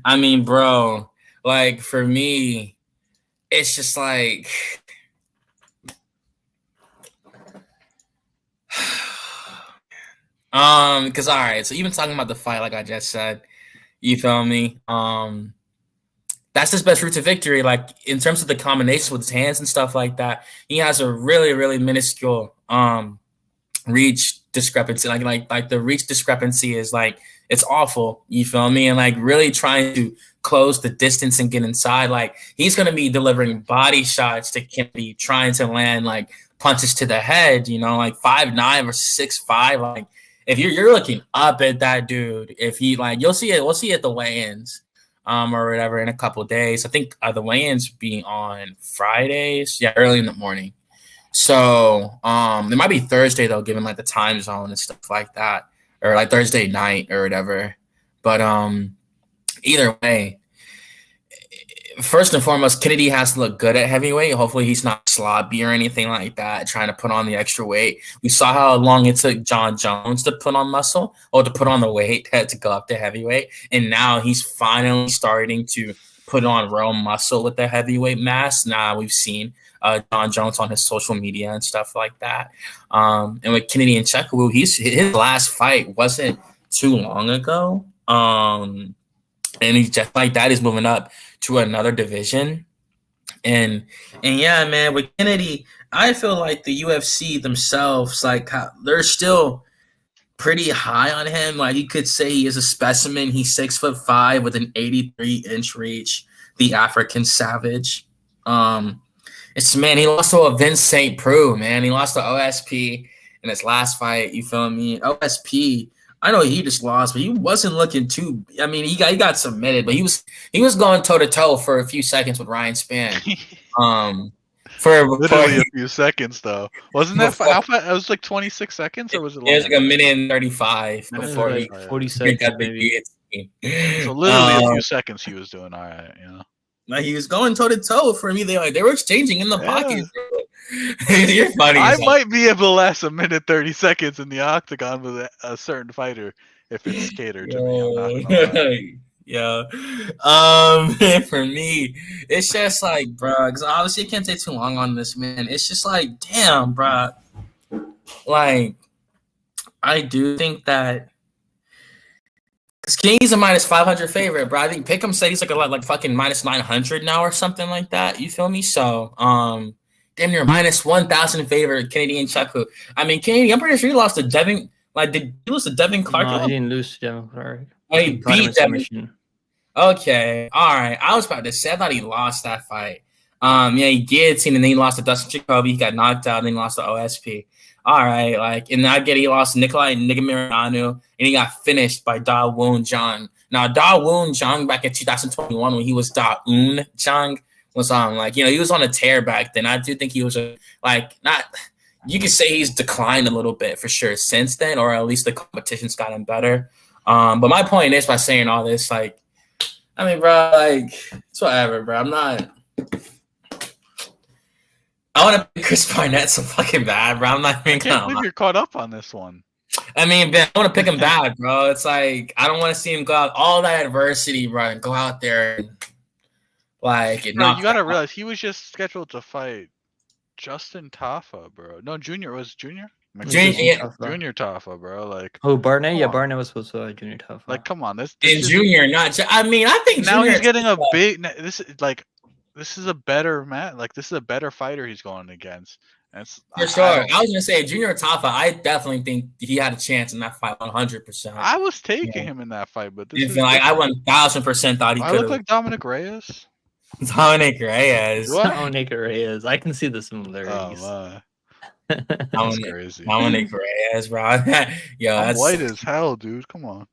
Speaker 3: I mean, bro, like for me, it's just like. Because all right, so even talking about the fight, like I just said, you feel me? That's his best route to victory. Like in terms of the combinations with his hands and stuff like that, he has a really, really minuscule reach discrepancy. Like the reach discrepancy is like it's awful. You feel me? And like really trying to close the distance and get inside. Like he's gonna be delivering body shots to Kennedy, trying to land like punches to the head. You know, like 5'9" or 6'5". Like if you're looking up at that dude, if he like we'll see it at the weigh-ins. Or whatever in a couple days. I think the weigh-ins be on Fridays. Yeah, early in the morning. So it might be Thursday though, given like the time zone and stuff like that, or like Thursday night or whatever. But either way, first and foremost, Kennedy has to look good at heavyweight. Hopefully he's not sloppy or anything like that, trying to put on the extra weight. We saw how long it took John Jones to put on muscle or to put on the weight to go up to heavyweight. And now he's finally starting to put on real muscle with the heavyweight mass. Now we've seen John Jones on his social media and stuff like that. And with Kennedy and Checkawoo, his last fight wasn't too long ago. And he's just like that. He's moving up to another division. And yeah, man, with Kennedy, I feel like the UFC themselves, like they're still pretty high on him. Like you could say he is a specimen. He's 6'5" with an 83-inch reach, the African savage. He lost to a Vince St. Preux, man. He lost to OSP in his last fight. You feel me? OSP, I know he just lost, but he wasn't looking too. I mean, he got submitted, but he was going toe to toe for a few seconds with Ryan Spann. For
Speaker 1: literally a few seconds though. Wasn't that how fast? It was like 26 seconds, or was it?
Speaker 3: It was like a minute and 35 before
Speaker 2: like 40 seconds maybe.
Speaker 1: So literally a few seconds he was doing all right, you know.
Speaker 3: Like he was going toe to toe for me. They were exchanging in the pocket. You're funny.
Speaker 1: I might be able to last a minute 30 seconds in the octagon with a certain fighter if it's catered to me. I'm not gonna lie.
Speaker 3: Yeah. For me, it's just like, bro, because obviously it can't take too long on this, man. It's just like, damn, bro. Like, I do think that because King's a minus 500 favorite, bro. I think Pick'em said he's like fucking minus 900 now or something like that. You feel me? So, damn near minus 1,000 favorite Canadian Chuckle. I mean, Kennedy, I'm pretty sure he lost to Devin. Like, did he lose to Devin Clark?
Speaker 2: No, he didn't lose to Devin Clark.
Speaker 3: Oh, he beat Devin. Okay, all right. I was about to say I thought he lost that fight. Yeah, he guillotined and then he lost to Dustin Jacoby. He got knocked out and then he lost to OSP. All right, like, and I get he lost to Nikolai Nigamirananu and he got finished by Da Woon Jung. Now, Da Woon Jung back in 2021 when he was Da Un Jung was on, like, you know, he was on a tear back then. I do think he was you could say he's declined a little bit for sure since then, or at least the competition's gotten better. But my point is by saying all this, like, I mean, bro, like, it's whatever, bro. I'm not. I want to pick Chris Barnett so fucking bad, bro. I'm not even
Speaker 1: gonna. I can't believe you're caught up on this one.
Speaker 3: I mean, Ben, I want to pick him bad, bro. It's like I don't want to see him go out all that adversity, bro, and go out there and like.
Speaker 1: Bro, you gotta realize he was just scheduled to fight Justin Tafa, bro. No, Junior. Junior Tafa, bro. Like,
Speaker 2: oh, Barnett? Yeah, Barnett was supposed to Junior Tafa.
Speaker 1: Like, come on, this
Speaker 3: Junior, not. I mean, I think
Speaker 1: now
Speaker 3: Junior
Speaker 1: he's getting a big. This is a better match. Like, this is a better fighter he's going against.
Speaker 3: For sure. I was gonna say Junior Tafa. I definitely think he had a chance in that fight, 100%.
Speaker 1: I was taking him in that fight, but this is
Speaker 3: like I 1,000% thought he could.
Speaker 1: I look like Dominic Reyes.
Speaker 3: Dominic Reyes.
Speaker 2: What? Dominic Reyes. I can see the similarities.
Speaker 1: Oh, that's crazy.
Speaker 3: Dominic Reyes, bro. Yo,
Speaker 1: I'm white as hell, dude. Come on.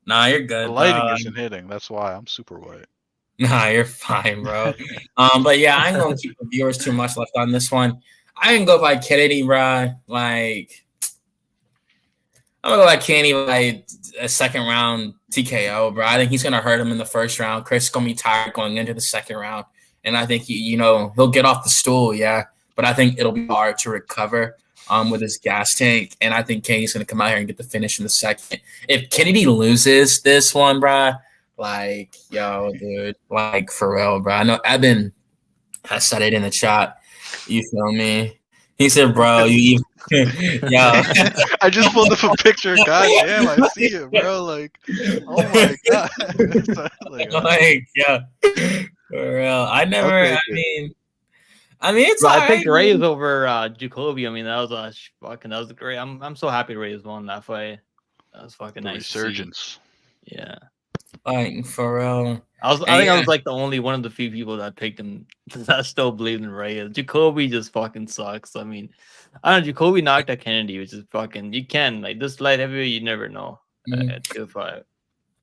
Speaker 3: Nah, you're good.
Speaker 1: The lighting isn't hitting. That's why I'm super white.
Speaker 3: Nah, you're fine, bro. But yeah, I ain't gonna keep the viewers too much left on this one. I can go by Kennedy, bro. Like, I'm gonna go by Kennedy like a second round TKO, bro. I think he's gonna hurt him in the first round. Chris is gonna be tired going into the second round, and I think he'll get off the stool, yeah. But I think it'll be hard to recover with his gas tank, and I think Kennedy's gonna come out here and get the finish in the second. If Kennedy loses this one, bro, like, yo, dude, like for real, bro. I know Eben has said it in the chat. You feel me? He said, bro, yo.
Speaker 1: I just pulled up a picture. God damn, I see it, bro. Like, oh my god.
Speaker 3: Yeah, for real. It's
Speaker 2: Bro,
Speaker 3: all
Speaker 2: I picked
Speaker 3: right.
Speaker 2: Reyes over Jacoby. I mean, that was great. I'm so happy Reyes won that fight. That was fucking
Speaker 1: The
Speaker 2: nice.
Speaker 1: resurgence.
Speaker 2: To see. Yeah.
Speaker 3: Like, for real.
Speaker 2: I think I was like the only one of the few people that picked him that still believed in Reyes. Jacoby just fucking sucks. I mean, I don't know, Jacoby knocked out Kennedy, which is fucking, you can, like, this light heavyweight, you never know. It's a good fight.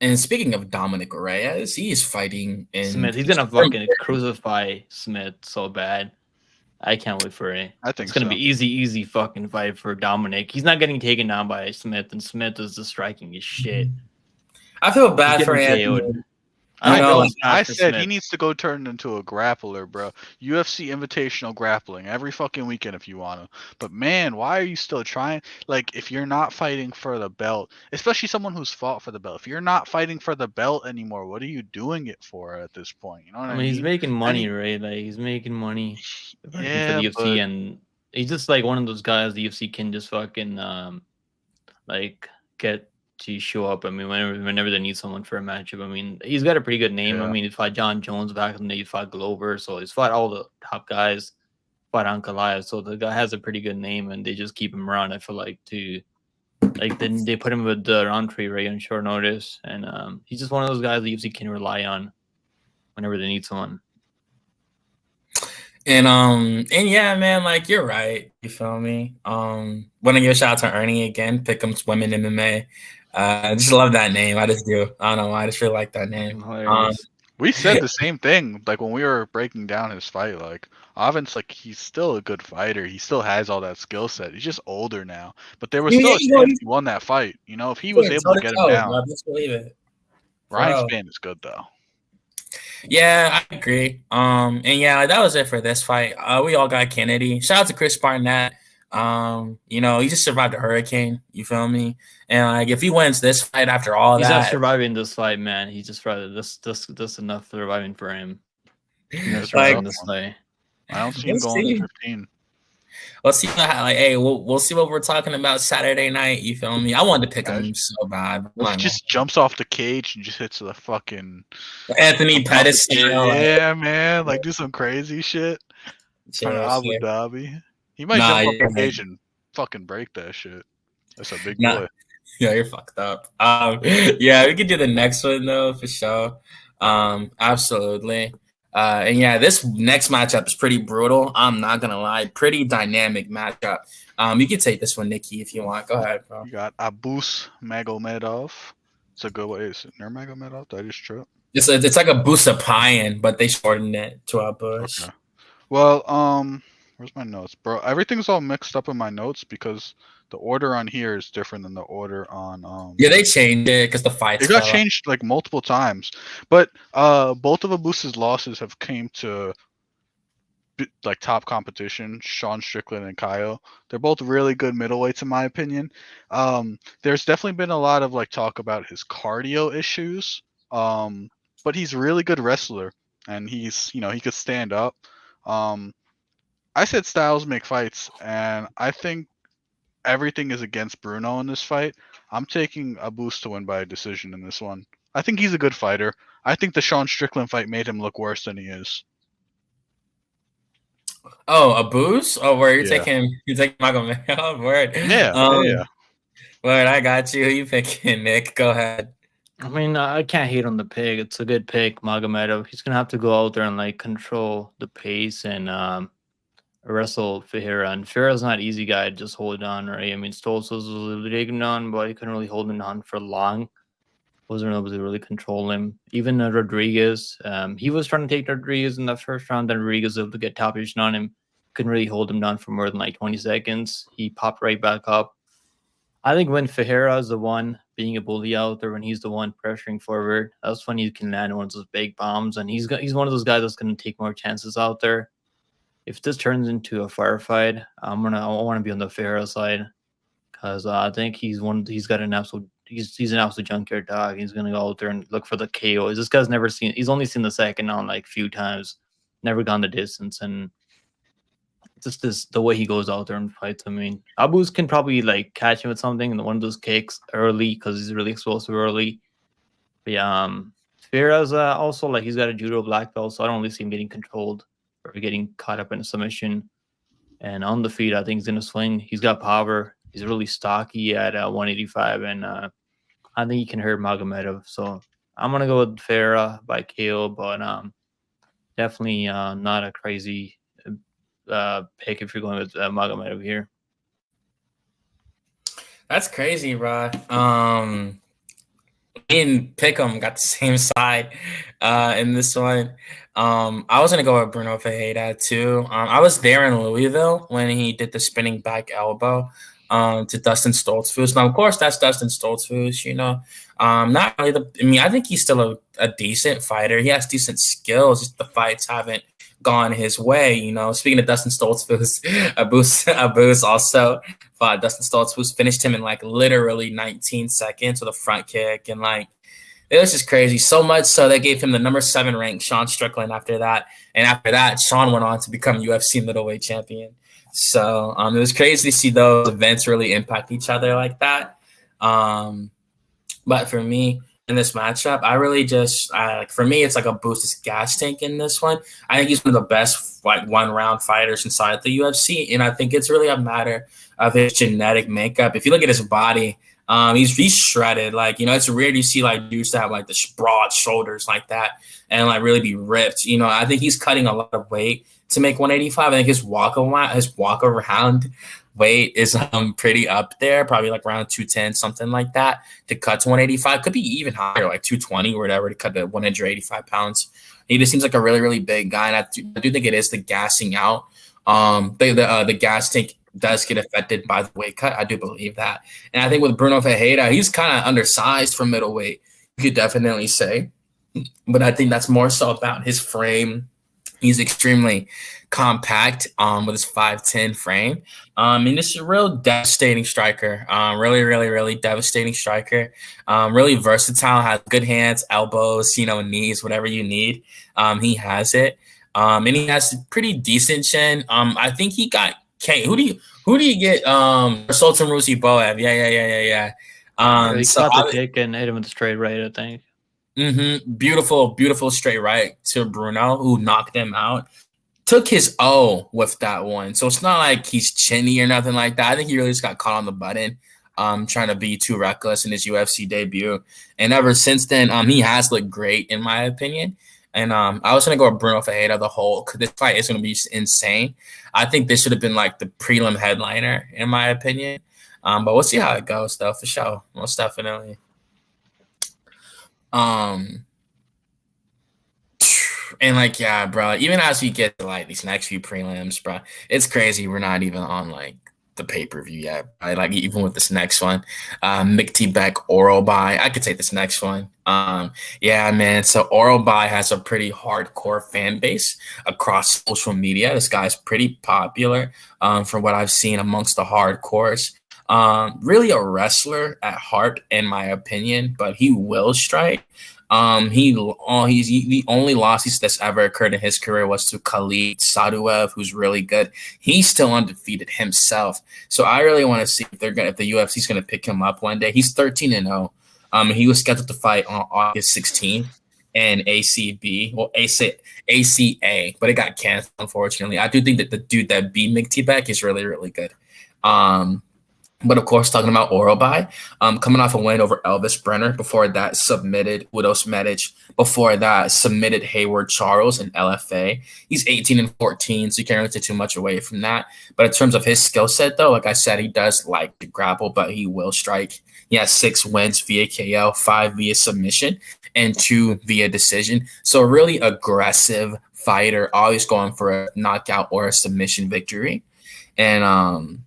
Speaker 3: And speaking of Dominic Reyes, he is fighting in
Speaker 2: Smith. He's gonna fucking crucify Smith so bad. I can't wait for it.
Speaker 1: I think
Speaker 2: it's gonna be easy fucking fight for Dominic. He's not getting taken down by Smith, and Smith is just striking his shit.
Speaker 3: I feel bad for Antwane.
Speaker 1: I said he needs to go turn into a grappler, bro. UFC invitational grappling every fucking weekend if you want to. But man, why are you still trying? Like, if you're not fighting for the belt, especially someone who's fought for the belt, if you're not fighting for the belt anymore, what are you doing it for at this point? You know what I mean?
Speaker 2: He's making money, right? Like, he's making money for the UFC, and he's just like one of those guys the UFC can just fucking like get to show up. I mean, whenever they need someone for a matchup. I mean, he's got a pretty good name. I mean, he fought John Jones back in the day, he fought Glover, so he's fought all the top guys, fought Ankalaev, so the guy has a pretty good name, and they just keep him around, I feel like, then they put him with the Roundtree, right, on short notice, and he's just one of those guys the UFC can rely on whenever they need someone.
Speaker 3: And yeah, man, like, you're right. You feel me? Want to give a shout out to Ernie again, Pick'em's Women MMA. I just love that name. I just do. I don't know why. I just really like that name.
Speaker 1: We said the same thing, like when we were breaking down his fight. Like, Ovin's, like, he's still a good fighter. He still has all that skill set. He's just older now. But there was still a chance he won that fight. You know, if he was able to get him down.
Speaker 3: Let's believe it.
Speaker 1: Ryan Spann is good though.
Speaker 3: Yeah, I agree. And yeah, that was it for this fight. We all got Kennedy. Shout out to Chris Barnett. He just survived a hurricane. You feel me? And like, if he wins this fight after all
Speaker 2: he's
Speaker 3: that,
Speaker 2: not surviving this fight, man. He just rather this enough surviving for him. This fight.
Speaker 1: I don't see him going to 15.
Speaker 3: Let's see. We'll see what we're talking about Saturday night. You feel me? I wanted to pick him so bad.
Speaker 1: He just jumps off the cage and just hits the fucking
Speaker 3: Anthony Pettis.
Speaker 1: Yeah, man. Like, do some crazy shit. Abu Dhabi. He might jump off the cage and fucking break that shit. That's a big boy.
Speaker 3: Yeah, you're fucked up. Yeah, we could do the next one though for sure. Absolutely. And yeah, this next matchup is pretty brutal. I'm not gonna lie, pretty dynamic matchup. You can take this one, Nicky, if you want. Go ahead, bro.
Speaker 1: You got Abus Magomedov. It's a good way. Is it Nurmagomedov? Did I just trip?
Speaker 3: It's like a Busapayan, but they shortened it to Abus.
Speaker 1: Okay. Well, where's my notes, bro? Everything's all mixed up in my notes because the order on here is different than the order on
Speaker 3: Yeah, they changed it because the fights.
Speaker 1: It got changed like multiple times, but both of Abus's losses have came to like top competition. Sean Strickland and Kyle, they're both really good middleweights in my opinion. There's definitely been a lot of like talk about his cardio issues, but he's a really good wrestler, and he's he could stand up. I said styles make fights, and I think everything is against Bruno in this fight. I'm taking Abus to win by a decision in this one. I think he's a good fighter. I think the Sean Strickland fight made him look worse than he is.
Speaker 3: Oh, Abus? Oh, where you're taking Magomedov? Word.
Speaker 1: Yeah.
Speaker 3: Word, I got you. Who you picking, Nick? Go ahead.
Speaker 2: I mean, I can't hate on the pick. It's a good pick, Magomedov. He's gonna have to go out there and like control the pace and wrestle Ferreira. And Ferreira's not an easy guy to just hold on, right? I mean, Stoltz's was taking him down, but he couldn't really hold him on for long. wasn't able to really control him. Even Rodriguez, he was trying to take Rodriguez in the first round. Then Rodriguez was able to get top position on him. Couldn't really hold him down for more than like 20 seconds. He popped right back up. I think when Ferreira is the one being a bully out there, when he's the one pressuring forward, that's when he can land one of those big bombs. And he's one of those guys that's going to take more chances out there. If this turns into a firefight, I want to be on the Ferreira side, because I think he's got an absolute he's an absolute junkyard dog. He's gonna go out there and look for the KO. This guy's never seen. He's only seen the second on like few times, never gone the distance, and just the way he goes out there and fights. I mean, Abus can probably like catch him with something and one of those kicks early because he's really explosive early. But yeah, Ferreira's also like he's got a judo black belt, so I don't really see him getting controlled or getting caught up in a submission. And on the feet, I think he's gonna swing. He's got power. He's really stocky at 185, and I think he can hurt Magomedov. So I'm gonna go with Ferreira by KO, but definitely not a crazy pick if you're going with Magomedov here.
Speaker 3: That's crazy, bro. Me and Pick'em got the same side in this one. I was gonna go with Bruno Ferreira too. I was there in Louisville when he did the spinning back elbow to Dustin Stoltzfus. Now, of course, that's Dustin Stoltzfus. You know, not really I think he's still a decent fighter. He has decent skills. Just the fights haven't gone his way. You know, speaking of Dustin Stoltzfus, Abus also fought Dustin Stoltzfus, finished him in like literally 19 seconds with a front kick, and like it was just crazy. So much so they gave him the number 7 ranked Sean Strickland after that, and after that, Sean went on to become UFC middleweight champion. So it was crazy to see those events really impact each other like that. But for me, in this matchup, I really just for me, it's like a boosted gas tank in this one. I think he's one of the best like 1-round fighters inside the UFC, and I think it's really a matter of his genetic makeup. If you look at his body, he's shredded. Like, you know, it's rare to see like dudes that have like the broad shoulders like that and like really be ripped. You know, I think he's cutting a lot of weight to make 185. I think his walk around weight is pretty up there, probably like around 210, something like that, to cut to 185. Could be even higher, like 220 or whatever, to cut to 185 pounds. He just seems like a really, really big guy, and I do think it is the gassing out. The gas tank does get affected by the weight cut. I do believe that. And I think with Bruno Ferreira, he's kind of undersized for middleweight, you could definitely say. But I think that's more so about his frame. He's extremely compact with his 5'10" frame. And this is a real devastating striker. Really, really, really devastating striker. Really versatile, has good hands, elbows, you know, knees, whatever you need. He has it. And he has a pretty decent chin. I think he got who do you get? Sultan Rusi Boev. Yeah.
Speaker 2: He
Speaker 3: so
Speaker 2: caught the kick and hit him with the straight right, I think.
Speaker 3: Beautiful straight right to Bruno, who knocked him out. Took his O with that one. So it's not like he's chinny or nothing like that. I think he really just got caught on the button, trying to be too reckless in his UFC debut. And ever since then, he has looked great, in my opinion. And I was going to go with Bruno Ferreira the whole, because this fight is going to be insane. I think this should have been like the prelim headliner, in my opinion. But we'll see how it goes, though, for sure. Most definitely. And like, yeah, bro, even as we get to like these next few prelims, bro, it's crazy we're not even on like the pay-per-view yet. Right? Like, even with this next one, Mick Beck oral buy, I could take this next one. Yeah, man. So oral buy has a pretty hardcore fan base across social media. This guy's pretty popular, from what I've seen amongst the hardcores. Really a wrestler at heart, in my opinion, but he will strike. The only losses that's ever occurred in his career was to Khalid Saduev, who's really good. He's still undefeated himself. So I really want to see if the UFC's going to pick him up one day. He's 13-0. He was scheduled to fight on August 16th in ACA, but it got canceled, unfortunately. I do think that the dude that beat Mick Beck is really, really good. But of course, talking about Oralby, coming off a win over Elvis Brenner. Before that, submitted Widows Medic. Before that, submitted Hayward Charles in LFA. He's 18-14, so you can't really take too much away from that. But in terms of his skill set, though, like I said, he does like to grapple, but he will strike. He has 6 wins via KO, 5 via submission, and 2 via decision. So a really aggressive fighter, always going for a knockout or a submission victory. And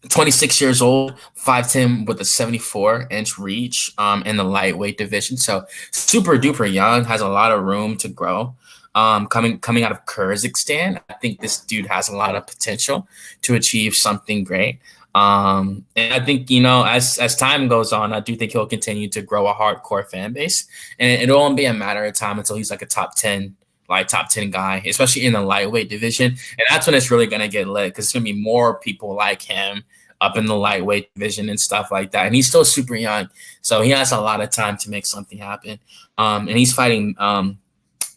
Speaker 3: 26 years old, 5'10" with a 74-inch reach in the lightweight division. So super duper young, has a lot of room to grow. Coming out of Kyrgyzstan, I think this dude has a lot of potential to achieve something great. And I think, you know, as time goes on, I do think he'll continue to grow a hardcore fan base, and it'll only be a matter of time until he's like a top 10 guy, especially in the lightweight division. And that's when it's really going to get lit, because it's going to be more people like him up in the lightweight division and stuff like that. And he's still super young, so he has a lot of time to make something happen. And he's fighting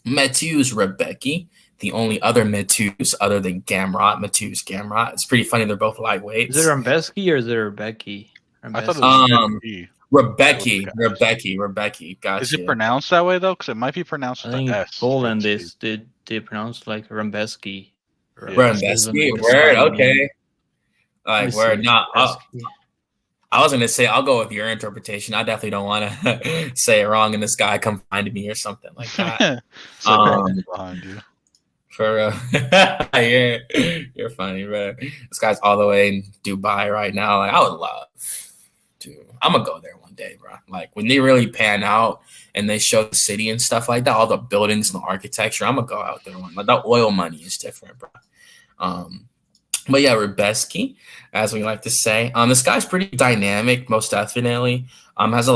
Speaker 3: Mateusz Rebecki, the only other Mateusz other than Mateusz Gamrot. It's pretty funny. They're both lightweights.
Speaker 2: Is it Rebecki or is it Rebecki?
Speaker 1: I thought it was
Speaker 3: Rebecki. Gotcha.
Speaker 1: Is it pronounced that way though? Because it might be pronounced with an S.
Speaker 2: Poland they pronounce like Rebecki.
Speaker 3: Rebecki. Word. Okay. Like word. Not. I was gonna say I'll go with your interpretation. I definitely don't want to say it wrong, and this guy come find me or something like that.
Speaker 1: Behind you.
Speaker 3: For you're funny, bro. This guy's all the way in Dubai right now. Like I would love to. I'm gonna go there one day, bro. Like when they really pan out and they show the city and stuff like that, all the buildings and the architecture. I'm gonna go out there one. Like the oil money is different, bro. But yeah, Rebecki, as we like to say. This guy's pretty dynamic, most definitely. Has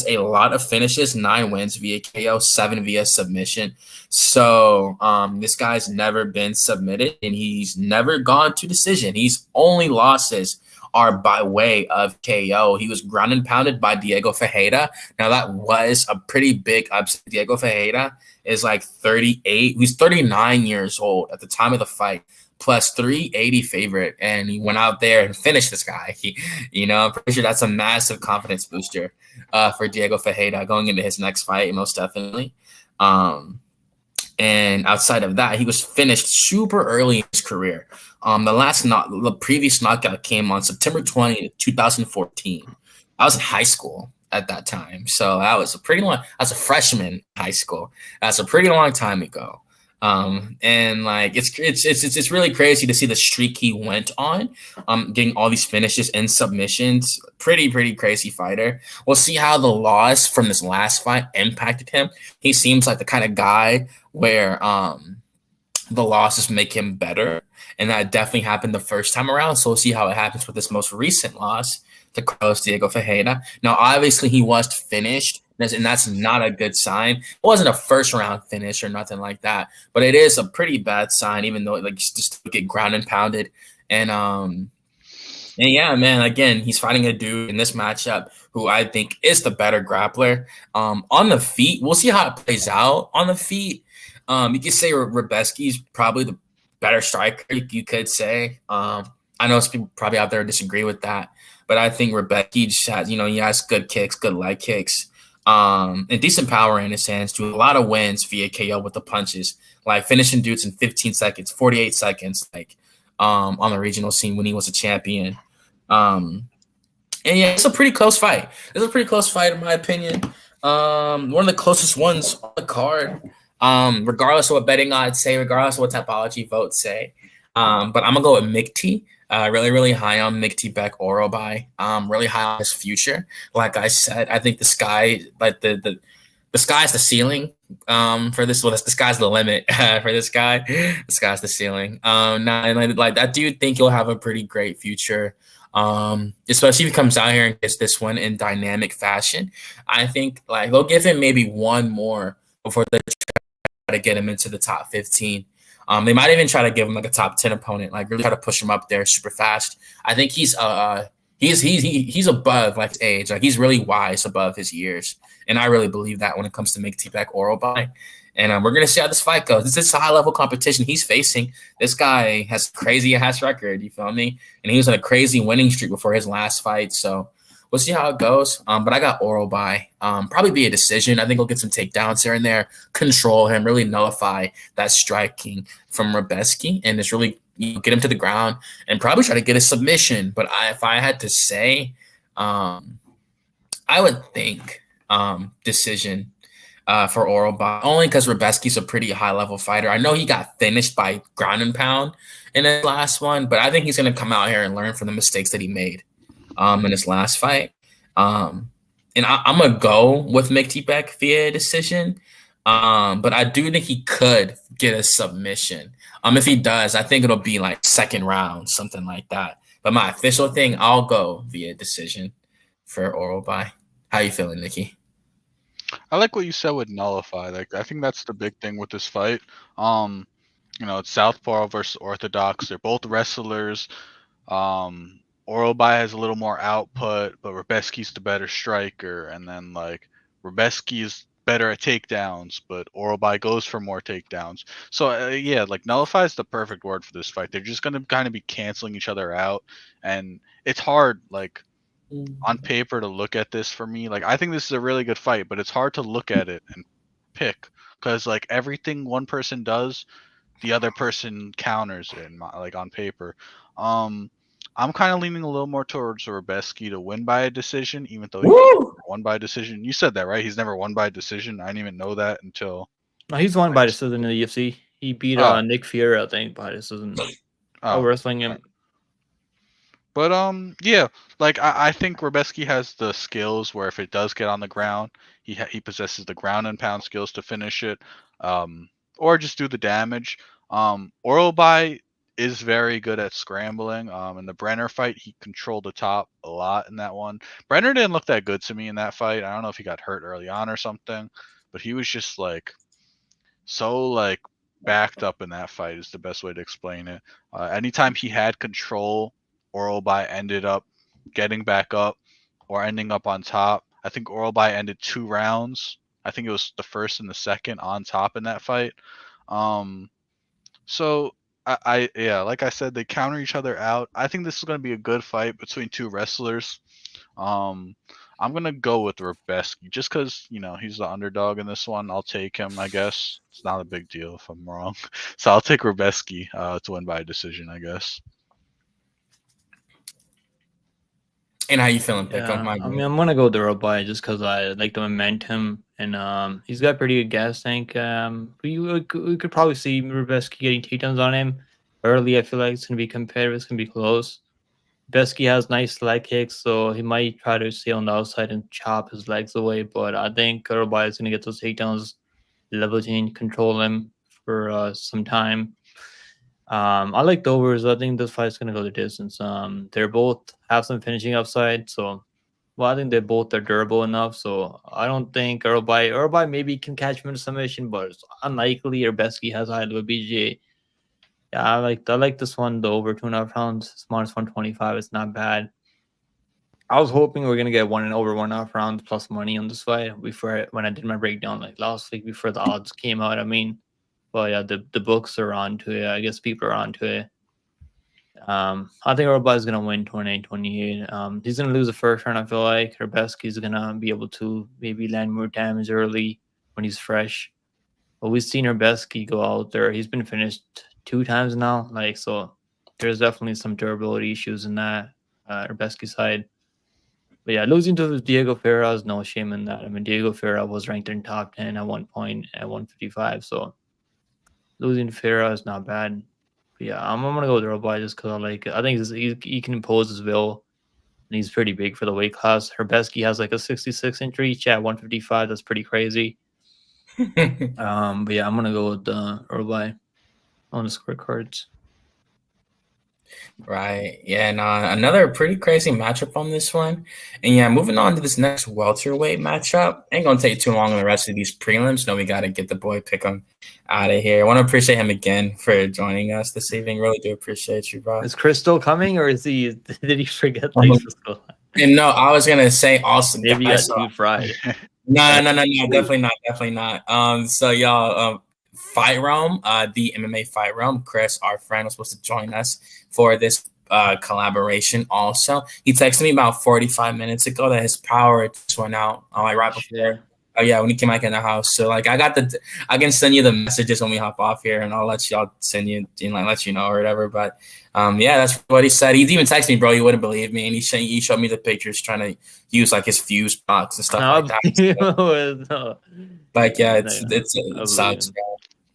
Speaker 3: a lot of finishes, 9 wins via KO, 7 via submission. So this guy's never been submitted, and he's never gone to decision. His only losses are by way of KO. He was ground and pounded by Diego Ferreira. Now that was a pretty big upset. Diego Ferreira is like 38. He's 39 years old at the time of the fight, plus 380 favorite, and he went out there and finished this guy. I'm pretty sure that's a massive confidence booster for Diego Ferreira going into his next fight, most definitely. And outside of that, he was finished super early in his career. The previous knockout came on September 20, 2014. I was in high school at that time, so that was I was a freshman in high school. That's a pretty long time ago. And like it's really crazy to see the streak he went on, getting all these finishes and submissions. Pretty crazy fighter. We'll see how the loss from this last fight impacted him. He seems like the kind of guy where the losses make him better, and that definitely happened the first time around. So we'll see how it happens with this most recent loss to Carlos Diego Ferreira. Now, obviously, he was finished, and that's not a good sign. It wasn't a first-round finish or nothing like that, but it is a pretty bad sign, even though like just get ground and pounded. And yeah, man, again, he's fighting a dude in this matchup who I think is the better grappler. On the feet, we'll see how it plays out. On the feet, you could say Rebecki's probably the better striker, you could say. I know some people probably out there disagree with that, but I think Rebecki just has, he has good kicks, good leg kicks, and decent power in his hands too. A lot of wins via KO with the punches, like finishing dudes in 15 seconds, 48 seconds, like on the regional scene when he was a champion. And yeah, it's a pretty close fight. It's a pretty close fight in my opinion. One of the closest ones on the card. Regardless of what betting odds say, regardless of what Tapology votes say. But I'm gonna go with Nicky. Really high on Nicky Beck Orobai. Really high on his future. Like I said, I think the sky, like the sky's the ceiling for this. Well, the sky's the limit for this guy. The sky's the ceiling. Like I do think he'll have a pretty great future. Especially if he comes out here and gets this one in dynamic fashion. I think like they'll give him maybe one more before they try to get him into the top 15. They might even try to give him like a top 10 opponent, like really try to push him up there super fast. I think he's above like his age, like he's really wise above his years, and I really believe that when it comes to Nicky Beck Orobai. And we're gonna see how this fight goes. This is a high level competition he's facing. This guy has crazy ass record, you feel me? And he was on a crazy winning streak before his last fight, so we'll see how it goes. But I got Orobai. Probably be a decision. I think he'll get some takedowns here and there, control him, really nullify that striking from Rebecki, and just really get him to the ground and probably try to get a submission. But if I had to say, I would think decision for Orlby, only because Rebeski's a pretty high level fighter. I know he got finished by ground and pound in his last one, but I think he's going to come out here and learn from the mistakes that he made in his last fight. And I'm going to go with Mick Beck via decision. But I do think he could get a submission. If he does, I think it'll be like second round, something like that. But my official thing, I'll go via decision for Orlby. How you feeling, Nicky?
Speaker 1: I like what you said with nullify. Like, I think that's the big thing with this fight. It's southpaw versus orthodox. They're both wrestlers. Orlby has a little more output, but Rebeski's the better striker. And then like Rebeski is better at takedowns, but Orlby goes for more takedowns. So like nullify is the perfect word for this fight. They're just gonna kind of be canceling each other out, and it's hard like on paper to look at this for me. Like I think this is a really good fight, but it's hard to look at it and pick because like everything one person does, the other person counters it. Like on paper, I'm kind of leaning a little more towards Rebeski to win by a decision, even though he won by a decision. You said that, right? He's never won by a decision. I didn't even know that until.
Speaker 2: No, he's won by decision in the UFC. He beat Nick Fury, I think, by decision. Wrestling him.
Speaker 1: But yeah, like I think Rebeski has the skills where if it does get on the ground, he possesses the ground and pound skills to finish it, or just do the damage. Orlby is very good at scrambling. In the Brenner fight, he controlled the top a lot in that one. Brenner didn't look that good to me in that fight. I don't know if he got hurt early on or something, but he was just like so like backed up in that fight is the best way to explain it. Anytime he had control, Orlby ended up getting back up or ending up on top. I think Orlby ended 2 rounds. I think it was the first and the second on top in that fight. So I like I said, they counter each other out. I think this is going to be a good fight between 2 wrestlers. I'm going to go with Rebeski just because, he's the underdog in this one. I'll take him, I guess. It's not a big deal if I'm wrong. So I'll take Rebeski to win by a decision, I guess.
Speaker 3: And how you feeling, Pick?
Speaker 2: I'm gonna go with the Orlby just because I like the momentum, and he's got pretty good gas tank. We could probably see Rebeski getting takedowns on him early. I feel like it's gonna be competitive. It's gonna be close. Rebeski has nice leg kicks, so he might try to stay on the outside and chop his legs away. But I think Orlby is gonna get those takedowns, level change, control him for some time. I like the overs. I think this fight's gonna go the distance. They're both have some finishing upside, so I think they both are durable enough. So I don't think Orlby maybe can catch him in a submission, but it's unlikely. Rebeski has high level BJ. Yeah, I like this one. The over 2.5 rounds. It's minus 125. It's not bad. I was hoping we are gonna get 1.5 rounds plus money on this fight when I did my breakdown like last week before the odds came out. I mean. Well, yeah, the books are onto it. I guess people are onto it. I think Orlby is going to win 28-28. He's going to lose the first round, I feel like. Rebeski is going to be able to maybe land more damage early when he's fresh. But we've seen Rebeski go out there. He's been finished 2 times now. So there's definitely some durability issues in that Rebeski side. But yeah, losing to Diego Ferreira is no shame in that. I mean, Diego Ferreira was ranked in top 10 at one point at 155, so losing to Ferreira is not bad. But yeah, I'm gonna go with Orlby just because I think he can impose his will, and he's pretty big for the weight class. Rebeski has like a 66-inch reach at 155. That's pretty crazy. But yeah, I'm gonna go with Orlby on the scorecards.
Speaker 3: Right. Yeah, and another pretty crazy matchup on this one. And yeah, moving on to this next welterweight matchup. Ain't gonna take too long on the rest of these prelims. No, we gotta get the boy Pick'em out of here. I want to appreciate him again for joining us this evening. Really do appreciate you, bro.
Speaker 2: Is Crystal coming, or did he forget Crystal?
Speaker 3: And no, I was gonna say also
Speaker 2: maybe you got too fried.
Speaker 3: No, definitely not. So y'all, Fight Realm, the MMA Fight Realm. Chris, our friend, was supposed to join us for this collaboration. Also, he texted me about 45 minutes ago that his power just went out. Right before Oh yeah, when he came back in the house. So like I can send you the messages when we hop off here, and I'll send you and like let you know or whatever. But yeah, that's what he said. He's even texted me, bro. You wouldn't believe me, and he showed me the pictures trying to use like his fuse box and stuff like that. So, like yeah, it sucks.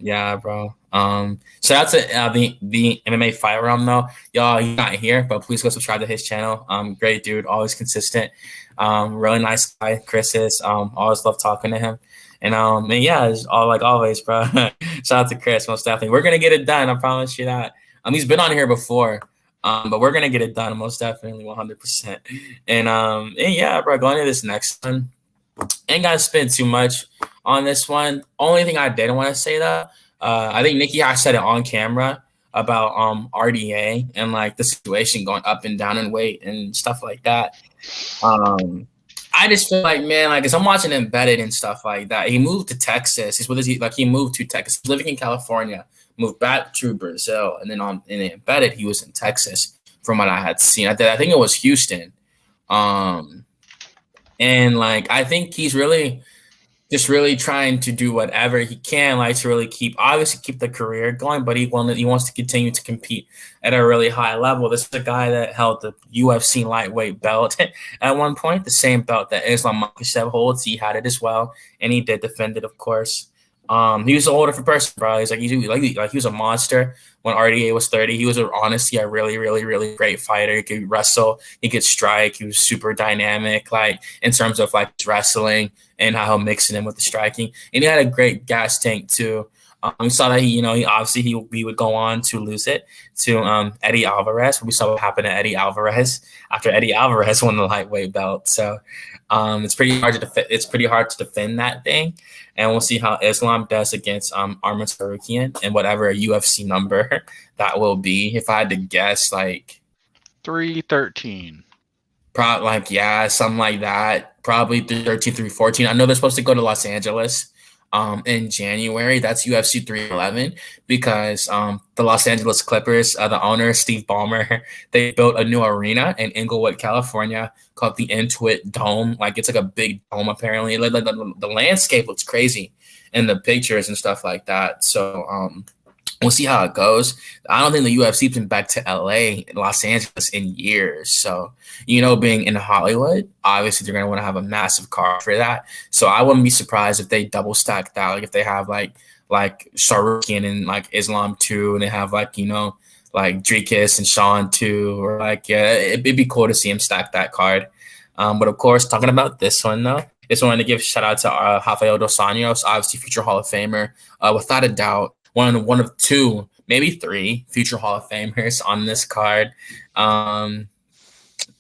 Speaker 3: Yeah, bro. Shout out to the MMA Fight Realm though. Y'all, he's not here, but please go subscribe to his channel. Great dude, always consistent. Really nice guy. Chris is. Always love talking to him. And yeah, it's all like always, bro. Shout out to Chris, most definitely. We're gonna get it done. I promise you that. He's been on here before. But we're gonna get it done, most definitely, 100%. And yeah, bro, going to this next one. Ain't gotta spend too much on this one. Only thing I didn't want to say though, I think Nicky I said it on camera about RDA and like the situation going up and down in weight and stuff like that. I just feel like, man, like as I'm watching Embedded and stuff like that, he moved to Texas. He moved to Texas, living in California, moved back to Brazil, and then in Embedded he was in Texas. From what I had seen, I think it was Houston. And like I think he's really trying to do whatever he can, like to really keep the career going, but he wants to continue to compete at a really high level. This is a guy that held the UFC lightweight belt at one point, the same belt that Islam Makhachev holds. He had it as well, and he did defend it, of course. He was a whole different person, bro. He's like he was a monster when RDA was 30. He was honestly a really, really, really great fighter. He could wrestle, he could strike. He was super dynamic, like in terms of like wrestling and how he'll mix it in with the striking. And he had a great gas tank too. We saw that he would go on to lose it to Eddie Alvarez. We saw what happened to Eddie Alvarez after Eddie Alvarez won the lightweight belt. So it's pretty hard to defend that thing, and we'll see how Islam does against Arman Tsarukyan and whatever UFC number that will be. If I had to guess, like
Speaker 1: 313.
Speaker 3: Probably something like that. Probably 313, 314. I know they're supposed to go to Los Angeles in January. That's UFC 311 because the Los Angeles Clippers, the owner Steve Ballmer, they built a new arena in Inglewood, California called the Antwane Dome. Like it's like a big dome apparently. Like the landscape looks crazy in the pictures and stuff like that. So we'll see how it goes. I don't think the UFC's been back to LA, Los Angeles in years. So, being in Hollywood, obviously they're going to want to have a massive card for that. So I wouldn't be surprised if they double stack that. Like if they have like Tsarukyan and like Islam 2, and they have like Dricus and Sean 2, or it'd be cool to see him stack that card. But of course, talking about this one though, just wanted to give a shout out to Rafael Dos Anjos, obviously future Hall of Famer, without a doubt. One of two, maybe three future Hall of Famers on this card.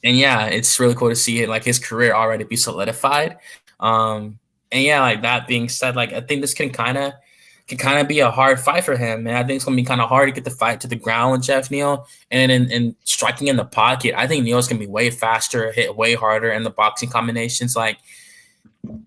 Speaker 3: And yeah, it's really cool to see it, like his career already be solidified. And yeah, like that being said, like I think this can kind of be a hard fight for him. And I think it's gonna be kind of hard to get the fight to the ground with Jeff Neal. And in striking in the pocket, I think Neal's gonna be way faster, hit way harder in the boxing combinations, like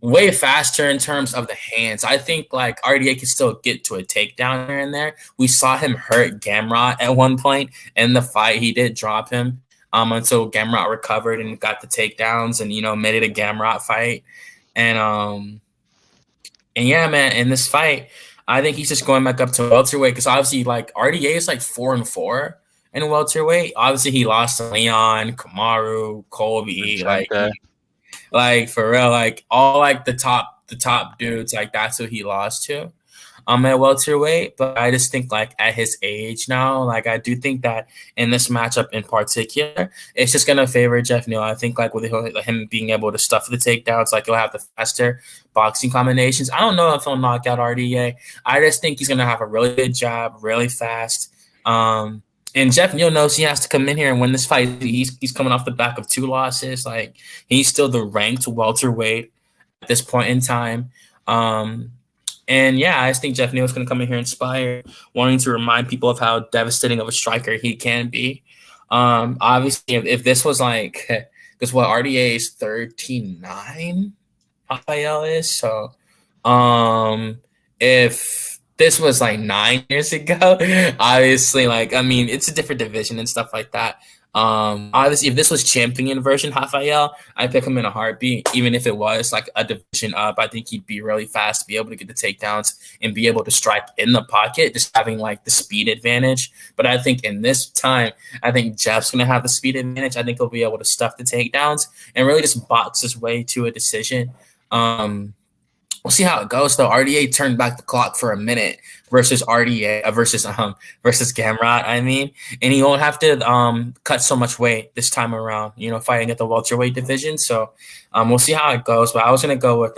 Speaker 3: way faster in terms of the hands. I think like RDA can still get to a takedown here and there. We saw him hurt Gamrot at one point in the fight. He did drop him until Gamrot recovered and got the takedowns and made it a Gamrot fight. And yeah, man, in this fight, I think he's just going back up to welterweight because obviously like RDA is like 4-4 in welterweight. Obviously he lost to Leon, Kamaru, Colby, like for real, like all like the top dudes, like that's who he lost to at welterweight. But I just think like at his age now, like I do think that in this matchup in particular, it's just gonna favor Jeff Neal. I think like with him being able to stuff the takedowns, like he'll have the faster boxing combinations. I don't know if he'll knock out RDA. I just think he's gonna have a really good jab, really fast. And Jeff Neal knows he has to come in here and win this fight. He's coming off the back of 2 losses. Like he's still the ranked welterweight at this point in time. And yeah, I just think Jeff Neal is going to come in here inspired, wanting to remind people of how devastating of a striker he can be. Obviously, if this was like, because what RDA is 39, Rafael is. So, if this was like 9 years ago, obviously, like, I mean, it's a different division and stuff like that. Obviously, if this was champion version Rafael, I'd pick him in a heartbeat. Even if it was like a division up, I think he'd be really fast, be able to get the takedowns and be able to strike in the pocket, just having like the speed advantage. But I think in this time, I think Jeff's gonna have the speed advantage. I think he'll be able to stuff the takedowns and really just box his way to a decision. We'll see how it goes though. RDA turned back the clock for a minute versus versus Gamrot. I mean, and he won't have to cut so much weight this time around. Fighting at the welterweight division. So we'll see how it goes. But I was gonna go with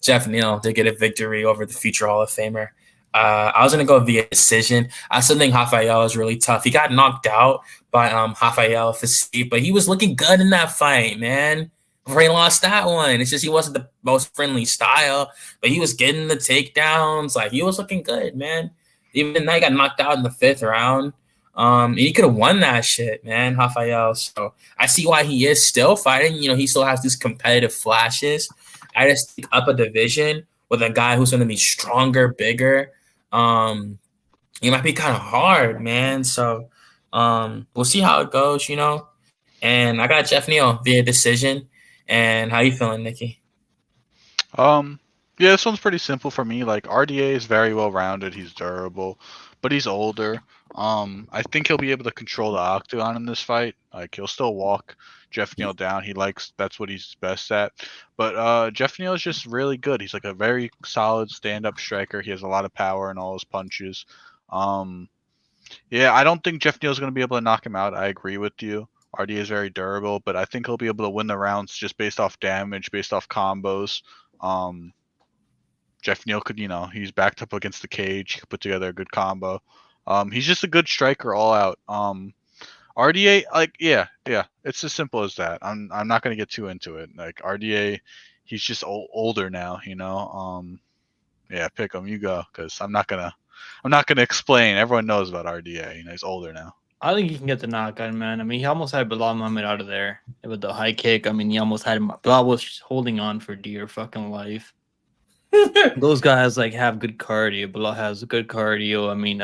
Speaker 3: Jeff Neal to get a victory over the future Hall of Famer. I was gonna go via decision. I still think Rafael is really tough. He got knocked out by Rafael Fassi, but he was looking good in that fight, man. Before he lost that one, it's just he wasn't the most friendly style, but he was getting the takedowns. Like, he was looking good, man. Even though he got knocked out in the 5th round, he could have won that shit, man, Rafael. So I see why he is still fighting. He still has these competitive flashes. I just think up a division with a guy who's going to be stronger, bigger, it might be kind of hard, man. So we'll see how it goes, And I got Jeff Neal via decision. And how you feeling, Nicky?
Speaker 1: Yeah, this one's pretty simple for me. Like, RDA is very well rounded. He's durable, but he's older. I think he'll be able to control the octagon in this fight. Like, he'll still walk Jeff Neal down. That's what he's best at. But Jeff Neal is just really good. He's like a very solid stand-up striker. He has a lot of power in all his punches. Yeah, I don't think Jeff Neal is going to be able to knock him out. I agree with you. RDA is very durable, but I think he'll be able to win the rounds just based off damage, based off combos. Jeff Neal could, he's backed up against the cage. He could put together a good combo. He's just a good striker all out. RDA, like, yeah, it's as simple as that. I'm not going to get too into it. Like, RDA, he's just older now, Yeah, pick him. You go, because I'm not gonna explain. Everyone knows about RDA. He's older now.
Speaker 2: I think he can get the knockout, man. I mean, he almost had Bilal Muhammad out of there with the high kick. I mean, he almost had him. Bilal was holding on for dear fucking life. Those guys have good cardio. Bilal has good cardio. I mean,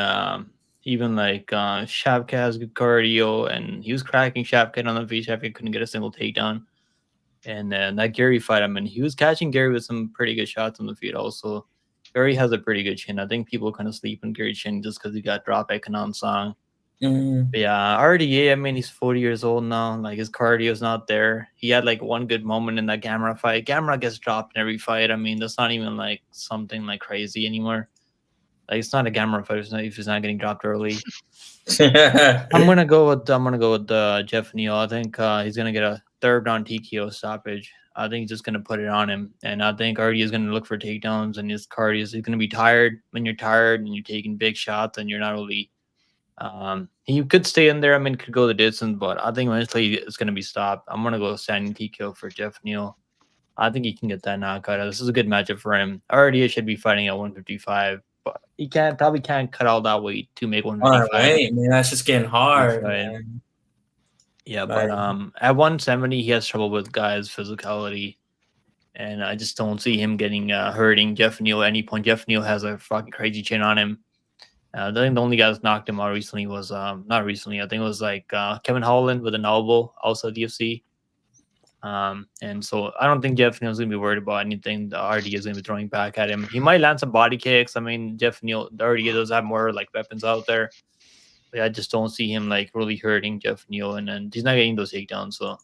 Speaker 2: even Shavkat has good cardio, and he was cracking Shavkat on the feet. Shavkat couldn't get a single takedown. And then that Gary fight, I mean, he was catching Gary with some pretty good shots on the feet. Also, Gary has a pretty good chin. I think people kind of sleep on Gary's chin just because he got dropped by Kanan Song. But yeah, RDA, I mean, he's 40 years old now. Like, his cardio's not there. He had one good moment in that Gamrot fight. Gamrot gets dropped in every fight. I mean, that's not even something crazy anymore. Like, it's not a Gamrot fight if he's not getting dropped early. I'm gonna go with Jeff Neal. I think he's gonna get a 3rd round TKO stoppage. I think he's just gonna put it on him, and I think RDA is gonna look for takedowns, and his cardio is gonna be tired. When you're tired and you're taking big shots and you're not really he could stay in there. I mean, could go the distance, but I think eventually it's going to be stopped. I'm going to go standing TKO for Jeff Neal. I think he can get that knockout. This is a good matchup for him. RDA should be fighting at 155, but he probably can't cut all that weight to make 155.
Speaker 3: All right, man, that's just getting hard.
Speaker 2: Yeah, but at 170, he has trouble with guys' physicality, and I just don't see him getting hurting Jeff Neal at any point. Jeff Neal has a fucking crazy chin on him. I think the only guy that's knocked him out recently was not recently. I think it was Kevin Holland with an elbow, also DFC. And so I don't think Jeff Neal's gonna be worried about anything. The RDA is gonna be throwing back at him. He might land some body kicks. I mean, Jeff Neal, the RDA does have more weapons out there. But I just don't see him really hurting Jeff Neal, and then he's not getting those takedowns. So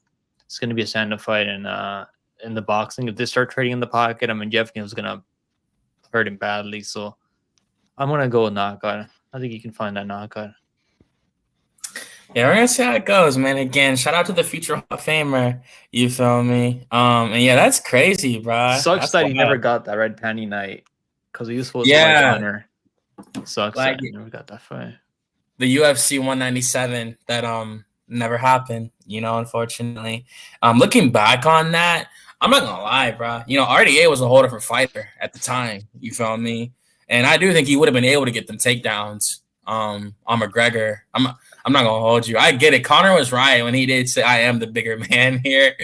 Speaker 2: it's gonna be a stand-up fight. And in the boxing, if they start trading in the pocket, I mean, Jeff Neal's gonna hurt him badly. So I'm gonna go with knockout. I think you can find that knockout.
Speaker 3: Yeah, we're gonna see how it goes, man. Again, shout out to the future Hall of Famer. You feel me? And yeah, that's crazy, bro.
Speaker 2: Sucks that he never got that red panty night because he was supposed to fight Honor. Sucks that he never got that fight.
Speaker 3: The UFC 197 that never happened. Unfortunately. Looking back on that, I'm not gonna lie, bro. RDA was a whole different fighter at the time. You feel me? And I do think he would have been able to get them takedowns on McGregor. I'm not gonna hold you. I get it. Connor was right when he did say I am the bigger man here.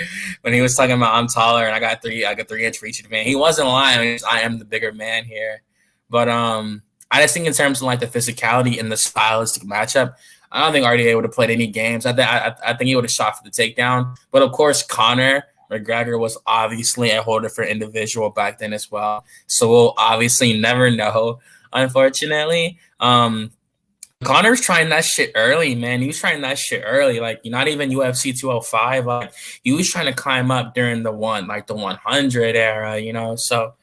Speaker 3: When he was talking about I'm taller and I got 3-inch reach advantage. He wasn't lying. I am the bigger man here. But I just think in terms of the physicality and the stylistic matchup, I don't think RDA would have played any games. I think he would have shot for the takedown. But of course, Conor McGregor was obviously a whole different individual back then as well. So we'll obviously never know, unfortunately. Conor was trying that shit early, man. He was trying that shit early. Like, not even UFC 205. Like, he was trying to climb up during the 100 era, you know? So,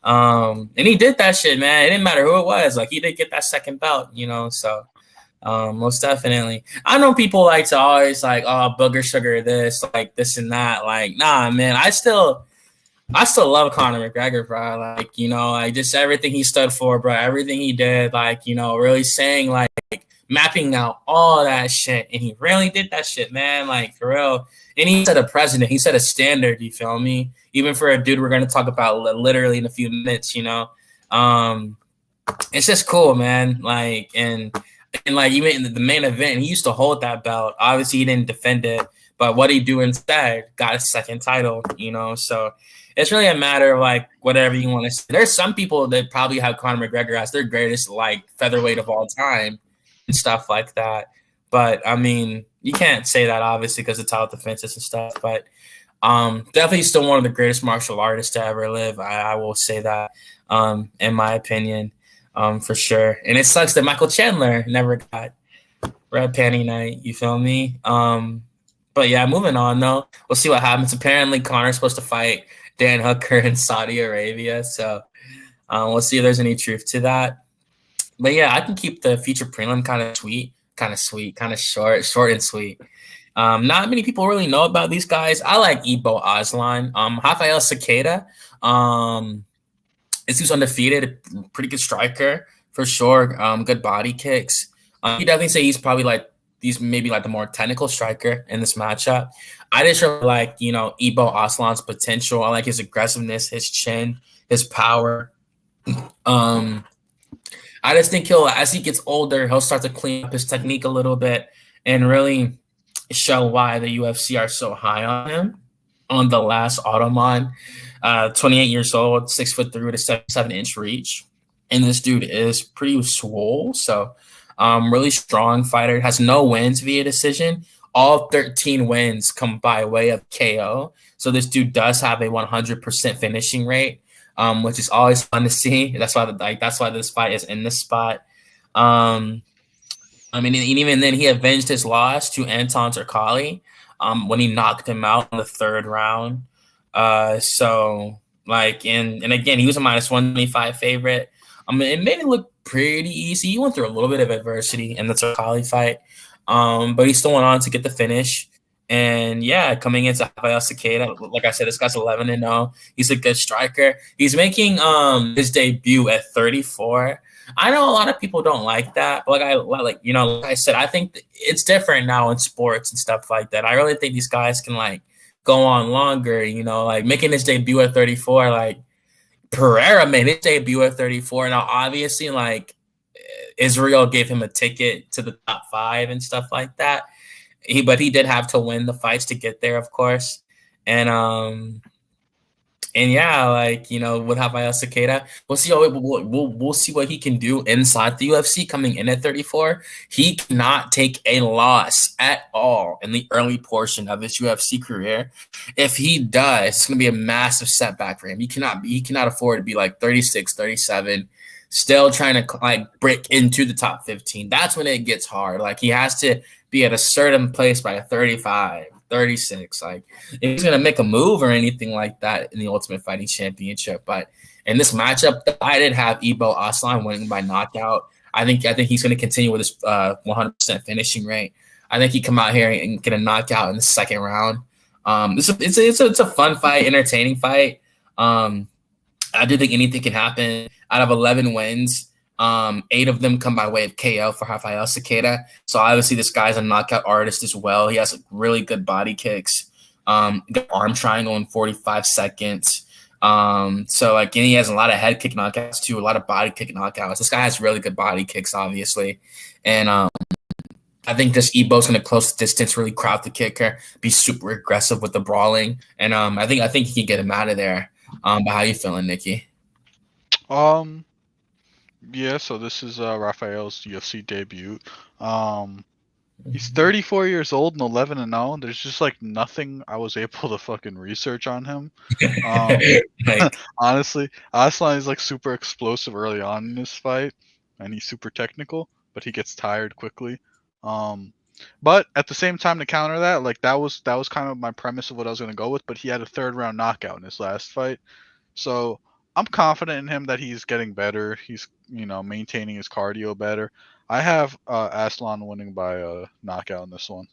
Speaker 3: and he did that shit, man. It didn't matter who it was. Like, he did get that second belt, you know? So, most definitely. I know people like to always like, oh, booger sugar this, like this and that. Like, nah, man, I still love Conor McGregor, bro. Like, you know, like just everything he stood for, bro. Everything he did, like, you know, really saying like mapping out all that shit. And he really did that shit, man. Like, for real. And he set a precedent. He set a standard, you feel me? Even for a dude we're going to talk about literally in a few minutes, you know? It's just cool, man. Like, and like even in the main event, he used to hold that belt. Obviously, he didn't defend it, but what he do instead got a second title, you know? So it's really a matter of like whatever you want to say. There's some people that probably have Conor McGregor as their greatest like featherweight of all time and stuff like that. But I mean, you can't say that obviously because of title defenses and stuff. But definitely still one of the greatest martial artists to ever live. I will say that, in my opinion, for sure. And it sucks that Michael Chandler never got Red Panty Night. You feel me? But yeah, moving on though. We'll see what happens. Apparently, Conor's supposed to fight Dan Hooker in Saudi Arabia. So we'll see if there's any truth to that. But yeah, I can keep the feature prelim kind of sweet, kind of short and sweet. Not many people really know about these guys. I like Ibo Aslan. Rafael Cicada. He's undefeated, pretty good striker for sure. Good body kicks. You definitely say he's probably like maybe like the more technical striker in this matchup. I just really like, you know, Ibo Aslan's potential. I like his aggressiveness, his chin, his power. I just think as he gets older, he'll start to clean up his technique a little bit and really show why the UFC are so high on him. On the last Ottoman, 28 years old, 6'3" with a 77-inch reach. And this dude is pretty swole. So really strong fighter, has no wins via decision. All 13 wins come by way of KO. So this dude does have a 100% finishing rate, which is always fun to see. That's why this fight is in this spot. I mean, and even then, he avenged his loss to Anton Turkali when he knocked him out in the third round. So like, and again, he was a -125 favorite. It made it look pretty easy. He went through a little bit of adversity in the Turkali fight, but he still went on to get the finish. And yeah, coming into Rafael Cicada, like I said, this guy's 11-0. He's a good striker. He's making his debut at 34. I know a lot of people don't like that, but like I said, I think it's different now in sports and stuff like that. I really think these guys can like go on longer. You know, like making his debut at 34, like Pereira made his debut at 34. Now, obviously, like Israel gave him a ticket to the top 5 and stuff like that. But he did have to win the fights to get there, of course. And yeah, like, you know, with Rafael Cicada, we'll see what he can do inside the UFC coming in at 34. He cannot take a loss at all in the early portion of his UFC career. If he does, it's going to be a massive setback for him. He cannot afford to be like 36, 37, still trying to like break into the top 15. That's when it gets hard. Like, he has to be at a certain place by 35, 36. Like, if he's going to make a move or anything like that in the Ultimate Fighting Championship. But in this matchup, I did have Ibo Aslan winning by knockout. I think he's going to continue with his 100% finishing rate. I think he come out here and get a knockout in the second round. It's a fun fight, entertaining fight. I do think anything can happen. Out of 11 wins, 8 of them come by way of KO for Rafael Cicada. So obviously this guy's a knockout artist as well. He has really good body kicks, good arm triangle in 45 seconds. So like, and he has a lot of head kick knockouts too, a lot of body kick knockouts. This guy has really good body kicks, obviously. And I think this Ibo's going to close the distance, really crowd the kicker, be super aggressive with the brawling. And I think he can get him out of there. But how you feeling, Nicky?
Speaker 1: Yeah, so this is Rafael's UFC debut. He's 34 years old and 11-0. There's just like nothing I was able to fucking research on him.
Speaker 3: Like,
Speaker 1: Honestly, Aslan is like super explosive early on in this fight, and he's super technical, but he gets tired quickly. But at the same time, to counter that, like that was kind of my premise of what I was gonna go with. But he had a 3rd-round knockout in his last fight, so I'm confident in him that he's getting better. He's maintaining his cardio better. I have Aslan winning by a knockout in this one.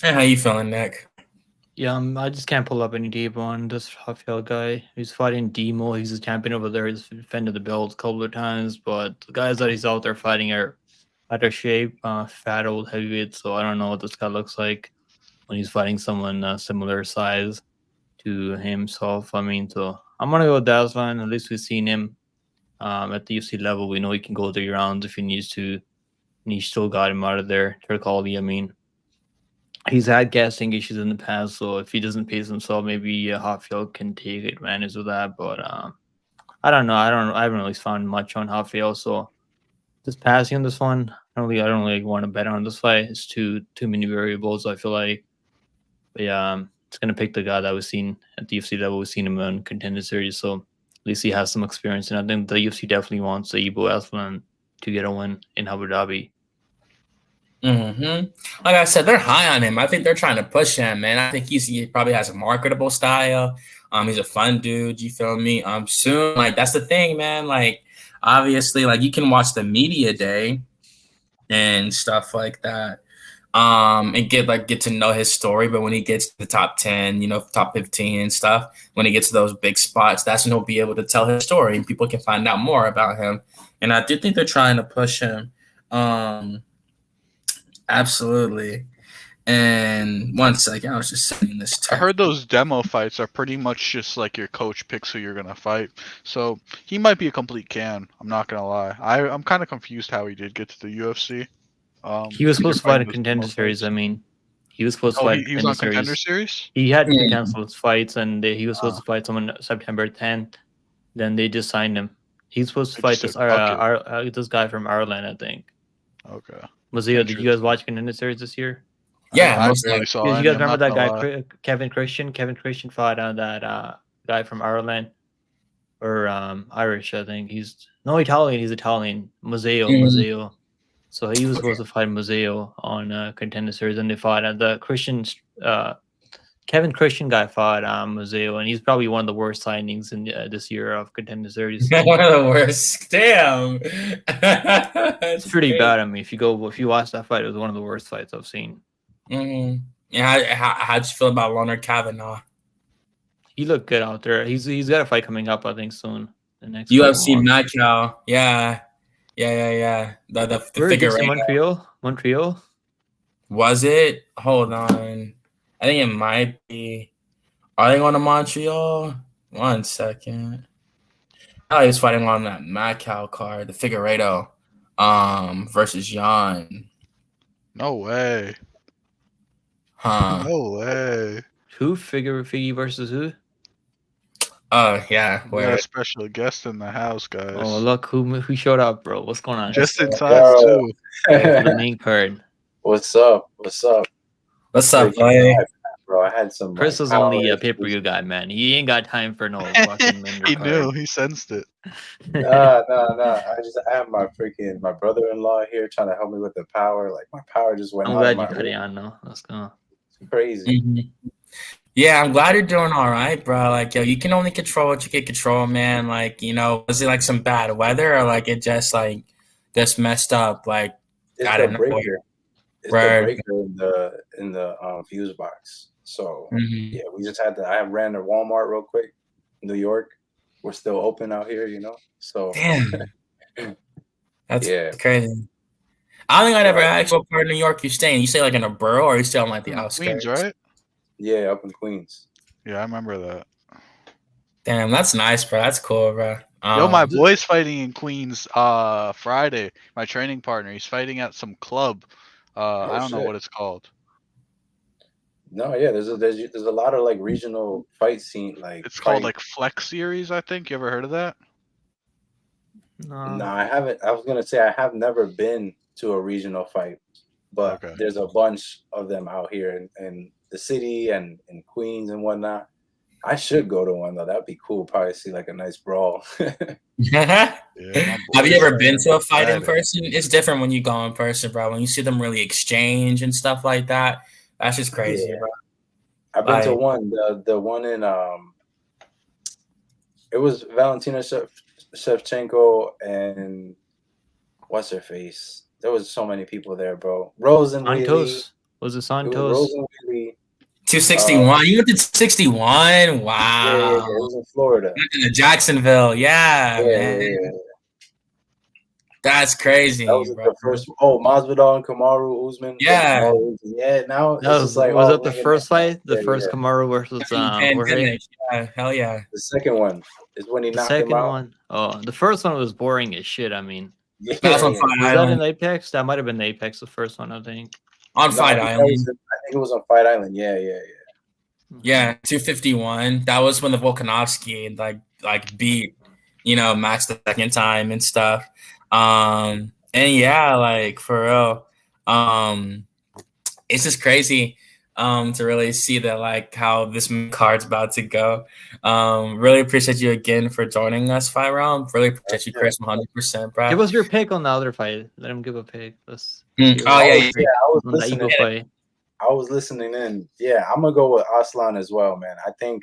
Speaker 3: hey, how you feeling, Nick?
Speaker 2: Yeah, I just can't pull up any data on this Rafael guy. He's fighting Demo. He's a champion over there. He's defended the belt a couple of times, but the guys that he's out there fighting are out of shape, fat old heavyweights. So I don't know what this guy looks like when he's fighting someone similar size to himself. I mean, so I'm gonna go with Aslan. At least we've seen him at the UFC level. We know he can go 3 rounds if he needs to, and he still got him out of there. Turkali, I mean, he's had gassing issues in the past, so if he doesn't pace himself, maybe Hotfield can take advantage of that. But I don't know. I haven't really found much on Hotfield, so just passing on this one. I don't really want to bet on this fight. It's too many variables, I feel like. But yeah, it's gonna pick the guy that we've seen at the UFC level. We've seen him in Contender Series, so at least he has some experience. And I think the UFC definitely wants Ibo Aslan to get a win in Abu Dhabi.
Speaker 3: Like I said, they're high on him. I think they're trying to push him, man. I think he probably has a marketable style. He's a fun dude. You feel me? Soon, like that's the thing, man. Like obviously, like you can watch the media day and stuff like that. And get to know his story. But when he gets to the top 10, top 15 and stuff, when he gets to those big spots, that's when he'll be able to tell his story and people can find out more about him. And I do think they're trying to push him. Absolutely. And one second, I was just sending this text.
Speaker 1: I heard those demo fights are pretty much just like your coach picks who you're gonna fight. So he might be a complete can. I'm not gonna lie. I'm kind of confused how he did get to the UFC.
Speaker 2: He was supposed to fight a
Speaker 1: those
Speaker 2: Contender
Speaker 1: demo
Speaker 2: Series.
Speaker 1: fights.
Speaker 2: I mean, he was supposed to
Speaker 1: Oh,
Speaker 2: fight
Speaker 1: he was on Contender Series.
Speaker 2: He had to
Speaker 3: Mm.
Speaker 2: cancel his fights, and he was supposed to fight someone September 10th. Then they just signed him. He's supposed to
Speaker 1: They
Speaker 2: fight
Speaker 1: just
Speaker 2: this
Speaker 1: said,
Speaker 2: this guy from Ireland, I think.
Speaker 1: Okay.
Speaker 2: Mazio, did you guys watch Contender Series this year?
Speaker 3: Yeah,
Speaker 1: I
Speaker 3: most
Speaker 1: barely
Speaker 3: likely.
Speaker 1: saw
Speaker 2: You
Speaker 1: any,
Speaker 2: guys
Speaker 1: I'm
Speaker 2: remember
Speaker 1: not
Speaker 2: that
Speaker 1: gonna
Speaker 2: guy,
Speaker 1: lie.
Speaker 2: Kevin Christian? Kevin Christian fought that guy from Ireland or Irish, I think. He's Italian. He's Italian. Museo. So he was supposed to fight Museo on Contender Series, and they fought the Kevin Christian guy fought Museo, and he's probably one of the worst signings in this year of Contender Series.
Speaker 3: One of the worst. Damn.
Speaker 2: It's pretty bad. I mean, if you watch that fight, it was one of the worst fights I've seen.
Speaker 3: And how'd you feel about Leonard Kavanaugh?
Speaker 2: He looked good out there. He's got a fight coming up, I think, soon. The next
Speaker 3: UFC Macau. Yeah. The figure
Speaker 2: right. Montreal.
Speaker 3: Was it? Hold on. I think it might be. Are they going to Montreal? 1 second. Oh, he was fighting on that Macau card, the Figueiredo, versus Jan.
Speaker 1: No way.
Speaker 3: Huh.
Speaker 1: No way.
Speaker 2: Who? Figgy versus who?
Speaker 3: Oh, yeah.
Speaker 1: We got a special guest in the house, guys.
Speaker 2: Oh, look who showed up, bro. What's going on?
Speaker 1: Just in time, too.
Speaker 2: The main card.
Speaker 4: What's up,
Speaker 3: buddy?
Speaker 4: Bro, I had some.
Speaker 2: Chris was only a pay-per-view guy, man. He ain't got time for no fucking Linder
Speaker 1: He
Speaker 2: card.
Speaker 1: knew. He sensed it.
Speaker 4: No. I have my brother-in-law here trying to help me with the power. Like my power just went
Speaker 2: I'm
Speaker 4: out.
Speaker 2: glad you got it on, though. Let's go.
Speaker 4: It's crazy.
Speaker 3: Mm-hmm. Yeah, I'm glad you're doing all right, bro. Like, yo, you can only control what you can control, man. Like, was it like some bad weather or like it just messed up? Like,
Speaker 4: It's
Speaker 3: I
Speaker 4: the
Speaker 3: don't know.
Speaker 4: breaker. It's the breaker in the fuse box. So yeah, we just had to. I ran to Walmart real quick, New York. We're still open out here, So
Speaker 3: damn, that's crazy. I don't think I'd ever asked what part of New York you stay in. You stay like in a borough, or you stay on like the outskirts?
Speaker 1: Queens, right?
Speaker 4: Yeah, up in Queens.
Speaker 1: Yeah, I remember that.
Speaker 3: Damn, that's nice, bro. That's cool, bro.
Speaker 1: Yo, my boy's fighting in Queens Friday. My training partner, he's fighting at some club. I don't know what it's called.
Speaker 4: No, yeah, there's a lot of like regional fight scene, like
Speaker 1: it's called like Flex Series, I think. You ever heard of that?
Speaker 4: No, I haven't. I was gonna say I have never been to a regional fight, but there's a bunch of them out here in the city and in Queens and whatnot. I should go to one though. That'd be cool. Probably see like a nice brawl.
Speaker 3: Have you ever been to a fight in person? It's different when you go in person, bro. When you see them really exchange and stuff like that, that's just crazy, bro.
Speaker 4: I've been to one. The one in it was Valentina Shevchenko and what's her face. There was so many people there, bro. Rose and
Speaker 2: Santos. Was it Santos?
Speaker 4: Rose and Wheatley.
Speaker 3: 261. You went to 61? Wow.
Speaker 4: Yeah, it was in Florida.
Speaker 3: In Jacksonville. Yeah, man. Yeah. That's crazy.
Speaker 4: That was the first. Oh, Masvidal and Kamaru Usman.
Speaker 3: Yeah.
Speaker 4: Yeah, now
Speaker 2: that was like. Was that the first fight? The first Kamaru versus
Speaker 3: yeah, hell yeah.
Speaker 4: The second one is when he knocked him out.
Speaker 2: Oh, the first one was boring as shit. I mean,
Speaker 3: was that
Speaker 2: in Apex? That might have been Apex, the first one, I think.
Speaker 3: On Fight Island.
Speaker 4: I think it was on Fight Island. Yeah.
Speaker 3: Yeah, 251. That was when the Volkanovski like beat, Max the second time and stuff. And yeah, like for real. It's just crazy to really see that like how this card's about to go. Really appreciate you again for joining us, Fight Realm. Really appreciate you, Chris, 100%, bro.
Speaker 2: Give us your pick on the other fight. Let him give a pick.
Speaker 4: I was listening. I was listening in. Yeah, I'm gonna go with Aslan as well, man. I think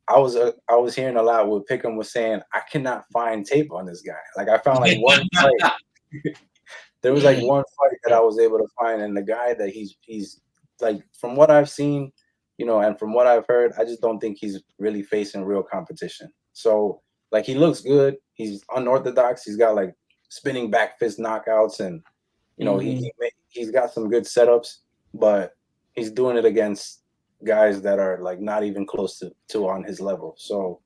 Speaker 4: I was hearing a lot what Pick'em was saying. I cannot find tape on this guy. Like I found like one fight. There was like one fight that I was able to find, and the guy that he's like from what I've seen, and from what I've heard, I just don't think he's really facing real competition. So like he looks good. He's unorthodox. He's got like spinning back fist knockouts, and he's got some good setups, but he's doing it against guys that are like not even close to on his level. So,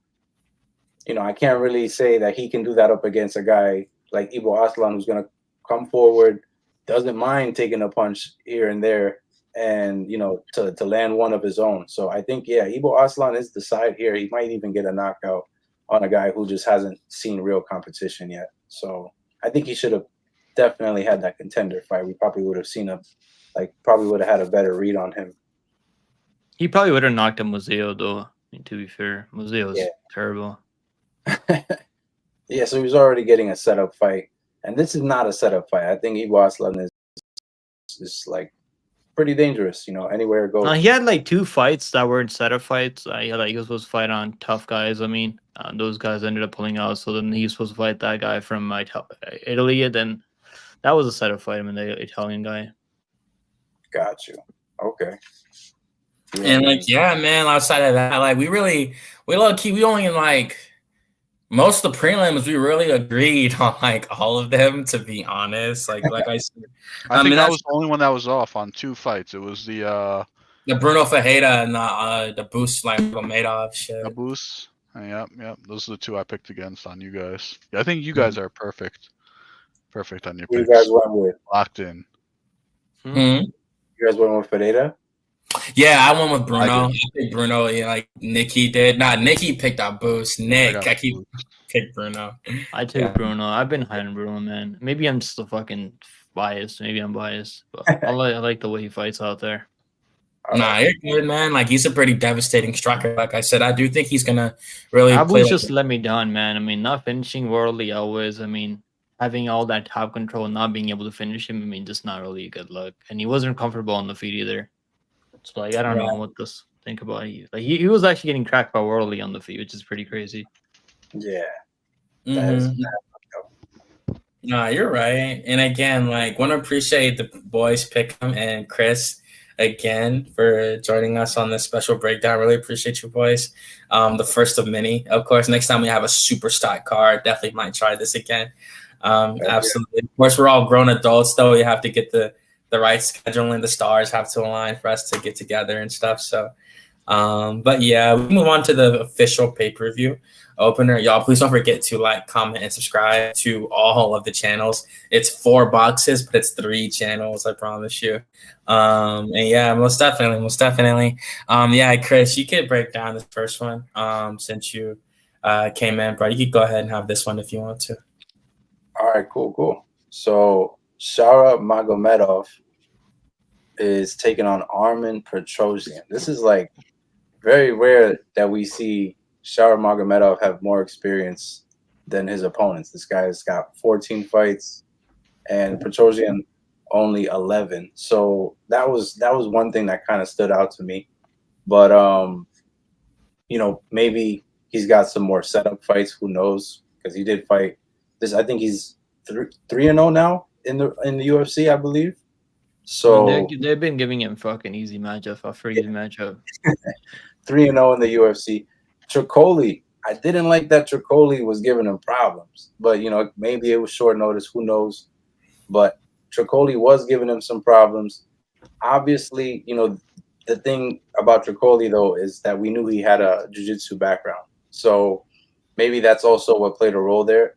Speaker 4: I can't really say that he can do that up against a guy like Ibo Aslan, who's going to come forward, doesn't mind taking a punch here and there, and, to land one of his own. So I think, Ibo Aslan is the side here. He might even get a knockout on a guy who just hasn't seen real competition yet. So I think he should have definitely had that contender fight. We probably would have seen probably would have had a better read on him.
Speaker 2: He probably would have knocked him Museo, though. I mean, to be fair, Museo's terrible.
Speaker 4: Yeah, so he was already getting a setup fight, and this is not a setup fight. I think Ibo Aslan is like pretty dangerous. Anywhere it goes.
Speaker 2: He had like 2 fights that weren't setup fights. He was supposed to fight on tough guys. I mean, those guys ended up pulling out. So then he was supposed to fight that guy from Italy, and then that was a setup fight. I mean, the Italian guy.
Speaker 4: Got you. Okay.
Speaker 3: And man, outside of that, like we low key, we only like most of the prelims, we really agreed on like all of them, to be honest. Like I said,
Speaker 1: I think that was the only one that was off on 2 fights. It was the
Speaker 3: Bruno Ferreira and the Boost like Madoff shit.
Speaker 1: The Boost. Yep. Those are the 2 I picked against on you guys. Yeah, I think you guys are perfect on your picks.
Speaker 4: You guys went with
Speaker 1: locked in.
Speaker 3: Mm-hmm.
Speaker 4: You guys went with Ferreira?
Speaker 3: Yeah, I went with Bruno. I picked Bruno, like Nicky did. Nicky picked up Boost. I picked Bruno.
Speaker 2: I took Bruno. I've been high on Bruno, man. Maybe I'm just fucking biased. Maybe I'm biased, but I like the way he fights out there.
Speaker 3: Nah, you're good, man. Like he's a pretty devastating striker. Like I said, I do think he's gonna really.
Speaker 2: Abu's just let me down, man. I mean, not finishing worldly always. I mean, having all that top control and not being able to finish him, I mean, just not really good luck. And he wasn't comfortable on the feet either. So like I don't know what to think about. He was actually getting cracked by Worley on the feet, which is pretty crazy.
Speaker 4: Yeah.
Speaker 3: No, you're right. And again, like want to appreciate the boys Pick'em and Chris again for joining us on this special breakdown. Really appreciate you boys. The first of many. Of course, next time we have a super stock card, definitely might try this again. Absolutely. Of course, we're all grown adults, though. We have to get the right scheduling. The stars have to align for us to get together and stuff. So, but yeah, we move on to the official pay-per-view opener. Y'all, please don't forget to like, comment, and subscribe to all of the channels. It's 4 boxes, but it's 3 channels, I promise you. And yeah, most definitely. Yeah, Chris, you could break down this first one since you came in, bro. You could go ahead and have this one if you want to.
Speaker 4: All right, cool. So Shara Magomedov is taking on Armen Petrosyan. This is like very rare that we see Shara Magomedov have more experience than his opponents. This guy's got 14 fights, and Petrosyan only 11. So that was one thing that kind of stood out to me. But you know, maybe he's got some more setup fights. Who knows? Because he did fight this. I think he's 3-0 now in the UFC, I believe. So
Speaker 2: they've been giving him fucking easy matchup after easy matchup.
Speaker 4: 3-0 in the UFC. Tricoli, I didn't like that Tricoli was giving him problems, but you know, maybe it was short notice. Who knows? But Tricoli was giving him some problems. Obviously, you know, the thing about Tricoli though is that we knew he had a jiu-jitsu background, so maybe that's also what played a role there.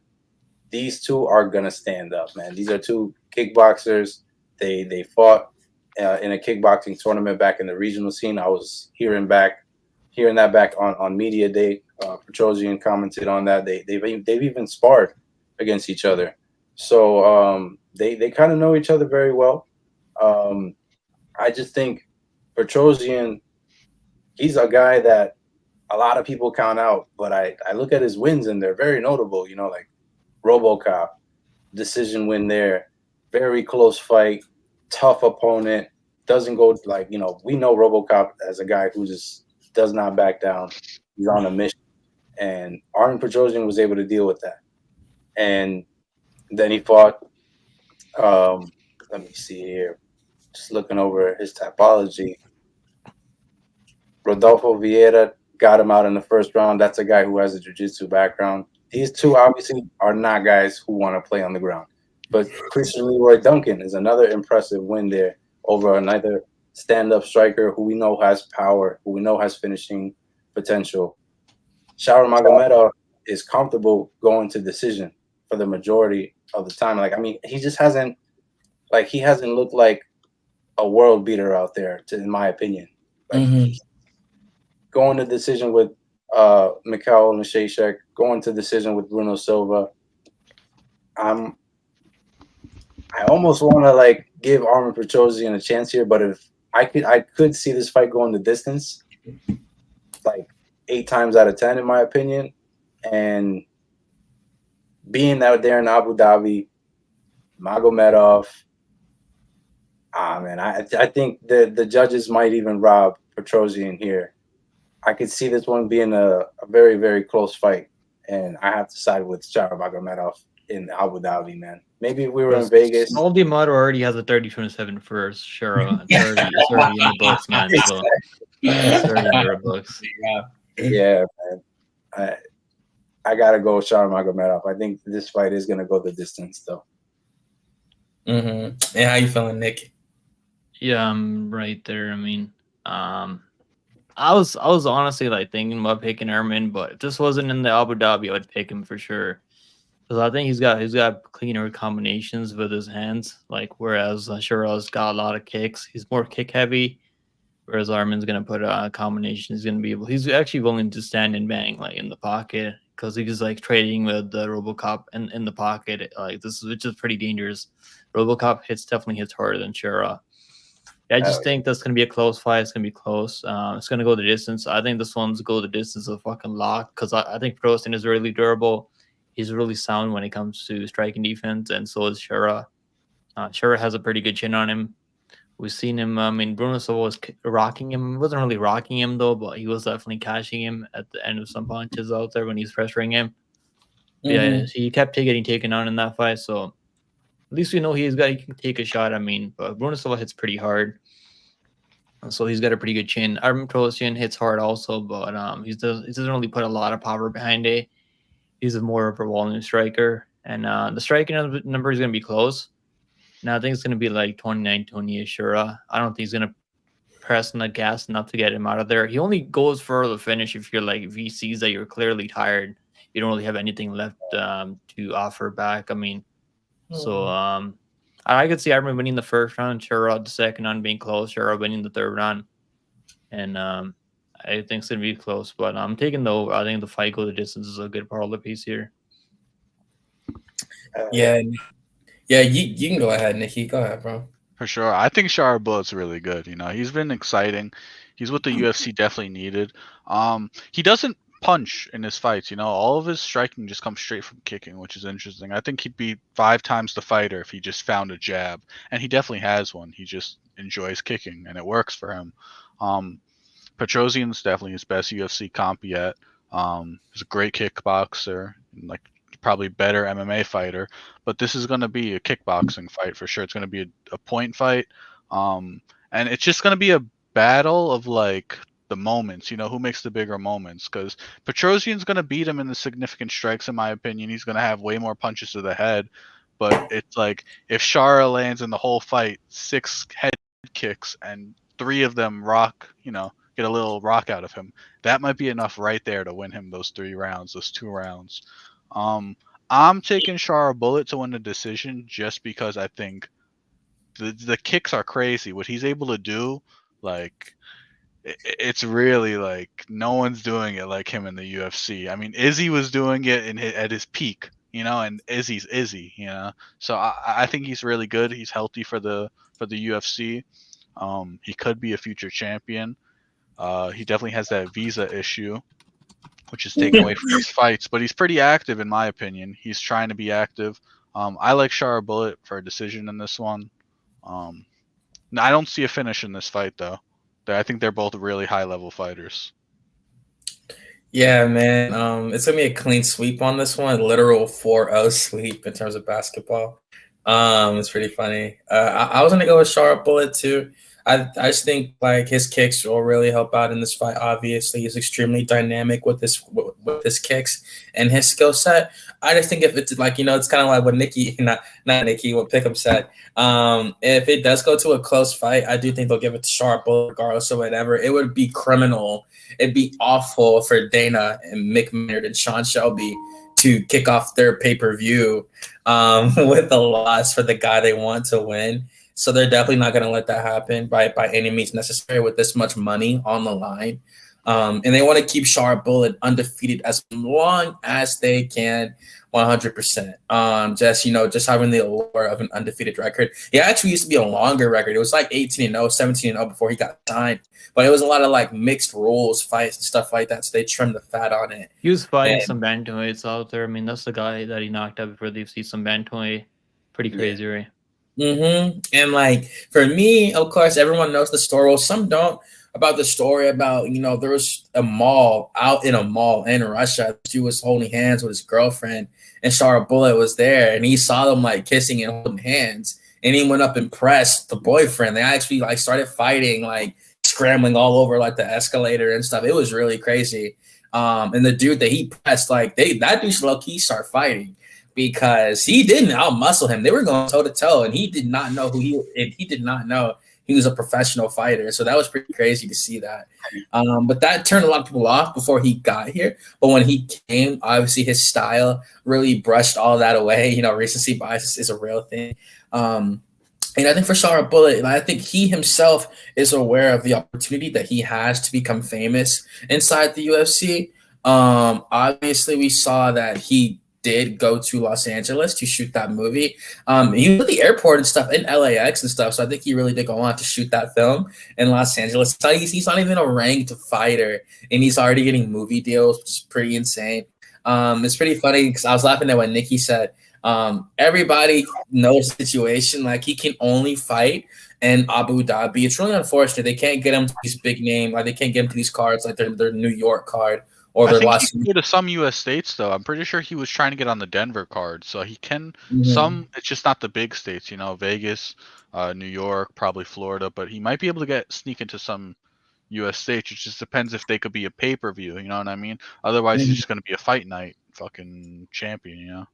Speaker 4: These two are gonna stand up, man. These are two kickboxers. They fought in a kickboxing tournament back in the regional scene. I was hearing that back on media day. Petrosyan commented on that. They've even sparred against each other, so they kind of know each other very well. I just think Petrosyan, he's a guy that a lot of people count out, but I look at his wins and they're very notable. You know, like RoboCop, decision win there, very close fight, tough opponent, doesn't go like, you know, we know RoboCop as a guy who just does not back down. He's on a mission, and Armen Petrosyan was able to deal with that. And then he fought. Let me see here. Just looking over his typology. Rodolfo Vieira got him out in the first round. That's a guy who has a jiu-jitsu background. These two obviously are not guys who want to play on the ground. But Christian Leroy Duncan is another impressive win there over another stand-up striker who we know has power, who we know has finishing potential. Shara Magomedov is comfortable going to decision for the majority of the time. Like, I mean, he just hasn't looked like a world beater out there, in my opinion. Like, going to decision with Mikhail Nisheshek, going to decision with Bruno Silva. I almost want to like give Armen Petrosyan a chance here, but if I could see this fight going the distance, like 8 times out of 10, in my opinion. And being out there in Abu Dhabi, Magomedov, man, I think the judges might even rob Petrosyan here. I could see this one being a very, very close fight, and I have to side with Shara Magomedov in Abu Dhabi, man. Maybe if we were in Vegas.
Speaker 2: Aldi Mato already has a 30-27 for Shara. It's already in the books, man. So it's already in the books.
Speaker 4: Yeah, man. I gotta go with Shara Magomedov. I think this fight is gonna go the distance, though.
Speaker 3: And how you feeling, Nick?
Speaker 2: Yeah, I'm right there. I mean, I was honestly like thinking about picking Armen, but if this wasn't in the Abu Dhabi, I would pick him for sure. Because I think he's got cleaner combinations with his hands. Like whereas Shara's got a lot of kicks, he's more kick heavy. Whereas Armen's gonna put a combination. He's actually willing to stand and bang like in the pocket because he's like trading with the RoboCop in the pocket. Like which is pretty dangerous. RoboCop definitely hits harder than Shara. I just think that's going to be a close fight. It's going to be close. It's going to go the distance. I think this one's go the distance of fucking lock because I think Petrosyan is really durable. He's really sound when it comes to striking defense, and so is Shara. Shara has a pretty good chin on him. We've seen him. I mean, Bruno Silva was rocking him. He wasn't really rocking him, though, but he was definitely catching him at the end of some punches out there when he's pressuring him. Yeah, he kept getting taken on in that fight, so at least we know he can take a shot. I mean, but Bruno Silva hits pretty hard, so he's got a pretty good chin. Armen Petrosyan hits hard also, but he doesn't really put a lot of power behind it. He's more of a volume striker, and the striking number is going to be close. Now I think it's going to be like 29-28 Shura. I don't think he's going to press on the gas enough to get him out of there. He only goes for the finish if he sees that you're clearly tired. You don't really have anything left to offer back. I mean. So I could see Armen winning the first round, Shara the second round being close, Shara winning the third round. And I think it's going to be close. But I'm taking I think the fight go the distance is a good part of the piece here.
Speaker 3: Yeah, Yeah, you can go ahead, Nicky. Go ahead, bro.
Speaker 1: For sure. I think Shara Bullet's really good. You know, he's been exciting. He's what the UFC definitely needed. He doesn't punch in his fights. You know, all of his striking just comes straight from kicking, which is interesting. I think he'd be 5 times the fighter if he just found a jab, and he definitely has one. He just enjoys kicking, and it works for him. Petrosian's definitely his best UFC comp yet. He's a great kickboxer, like probably better MMA fighter, but this is going to be a kickboxing fight for sure. It's going to be a point fight, and it's just going to be a battle of like the moments. You know, who makes the bigger moments? Because Petrosian's going to beat him in the significant strikes, in my opinion. He's going to have way more punches to the head, but it's like if Shara lands in the whole fight 6 head kicks and 3 of them rock, you know, get a little rock out of him, that might be enough right there to win him those 3 rounds, those 2 rounds. I'm taking Shara Bullet to win the decision just because I think the kicks are crazy. What he's able to do, like, it's really like no one's doing it like him in the UFC. I mean, Izzy was doing it at his peak, you know, and Izzy's Izzy, you know. So I think he's really good. He's healthy for the UFC. He could be a future champion. He definitely has that visa issue, which is taken away from his fights, but he's pretty active in my opinion. He's trying to be active. I like Shara Bullet for a decision in this one. I don't see a finish in this fight though. I think they're both really high level fighters.
Speaker 3: Yeah, man. It's gonna be a clean sweep on this one, a literal 4-0 sweep in terms of basketball. It's pretty funny. I was gonna go with Shara Bullet too. I just think like his kicks will really help out in this fight. Obviously, he's extremely dynamic with his kicks and his skill set. I just think if it's like, you know, it's kind of like what Nicky, not Nicky, what Pickham said. If it does go to a close fight, I do think they'll give it to Shara Bullet regardless of whatever. It would be criminal. It'd be awful for Dana and Mick Maynard and Sean Shelby to kick off their pay-per-view with a loss for the guy they want to win. So they're definitely not going to let that happen by any means necessary with this much money on the line. And they want to keep Shara Bullet undefeated as long as they can, 100%. Just having the allure of an undefeated record. He actually used to be a longer record. It was like 18-0, 17-0 before he got signed. But it was a lot of like mixed rules, fights, and stuff like that. So they trimmed the fat on it.
Speaker 2: He was fighting some bantamweights out there. I mean, that's the guy that he knocked out before the UFC, some bantamweight. Pretty crazy, right?
Speaker 3: And like for me, of course, everyone knows the story. Well, some don't, about the story about, you know, there was a mall in Russia. She was holding hands with his girlfriend, and Shara Bullet was there, and he saw them like kissing and holding hands, and he went up and pressed the boyfriend. They actually like started fighting, like scrambling all over like the escalator and stuff. It was really crazy. And the dude that he pressed, like that dude low key start fighting, because he didn't outmuscle him. They were going toe to toe, and he did not know he did not know he was a professional fighter. So that was pretty crazy to see that. But that turned a lot of people off before he got here. But when he came, obviously his style really brushed all that away. You know, recency bias is a real thing. And I think for Shara Bullet, I think he himself is aware of the opportunity that he has to become famous inside the UFC. Obviously, we saw that he did go to Los Angeles to shoot that movie. He was at the airport and stuff in LAX and stuff. So I think he really did go on to shoot that film in Los Angeles. So he's not even a ranked fighter, and he's already getting movie deals, which is pretty insane. It's pretty funny because I was laughing at what Nicky said. Everybody knows the situation. Like, he can only fight in Abu Dhabi. It's really unfortunate. They can't get him to these big name. Like, they can't get him to these cards like their New York card. Or
Speaker 1: I think he can go to some U.S. states, though. I'm pretty sure he was trying to get on the Denver card, so he can some. It's just not the big states, you know, Vegas, New York, probably Florida. But he might be able to sneak into some U.S. states. It just depends if they could be a pay-per-view. You know what I mean? Otherwise, he's just going to be a fight night fucking champion. You know.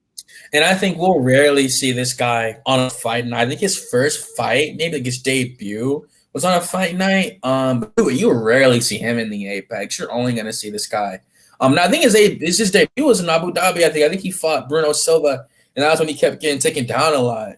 Speaker 3: And I think we'll rarely see this guy on a fight night. I think his first fight, maybe like his debut, was on a fight night. But you rarely see him in the Apex. You're only going to see this guy. Now I think his debut was in Abu Dhabi. I think he fought Bruno Silva, and that was when he kept getting taken down a lot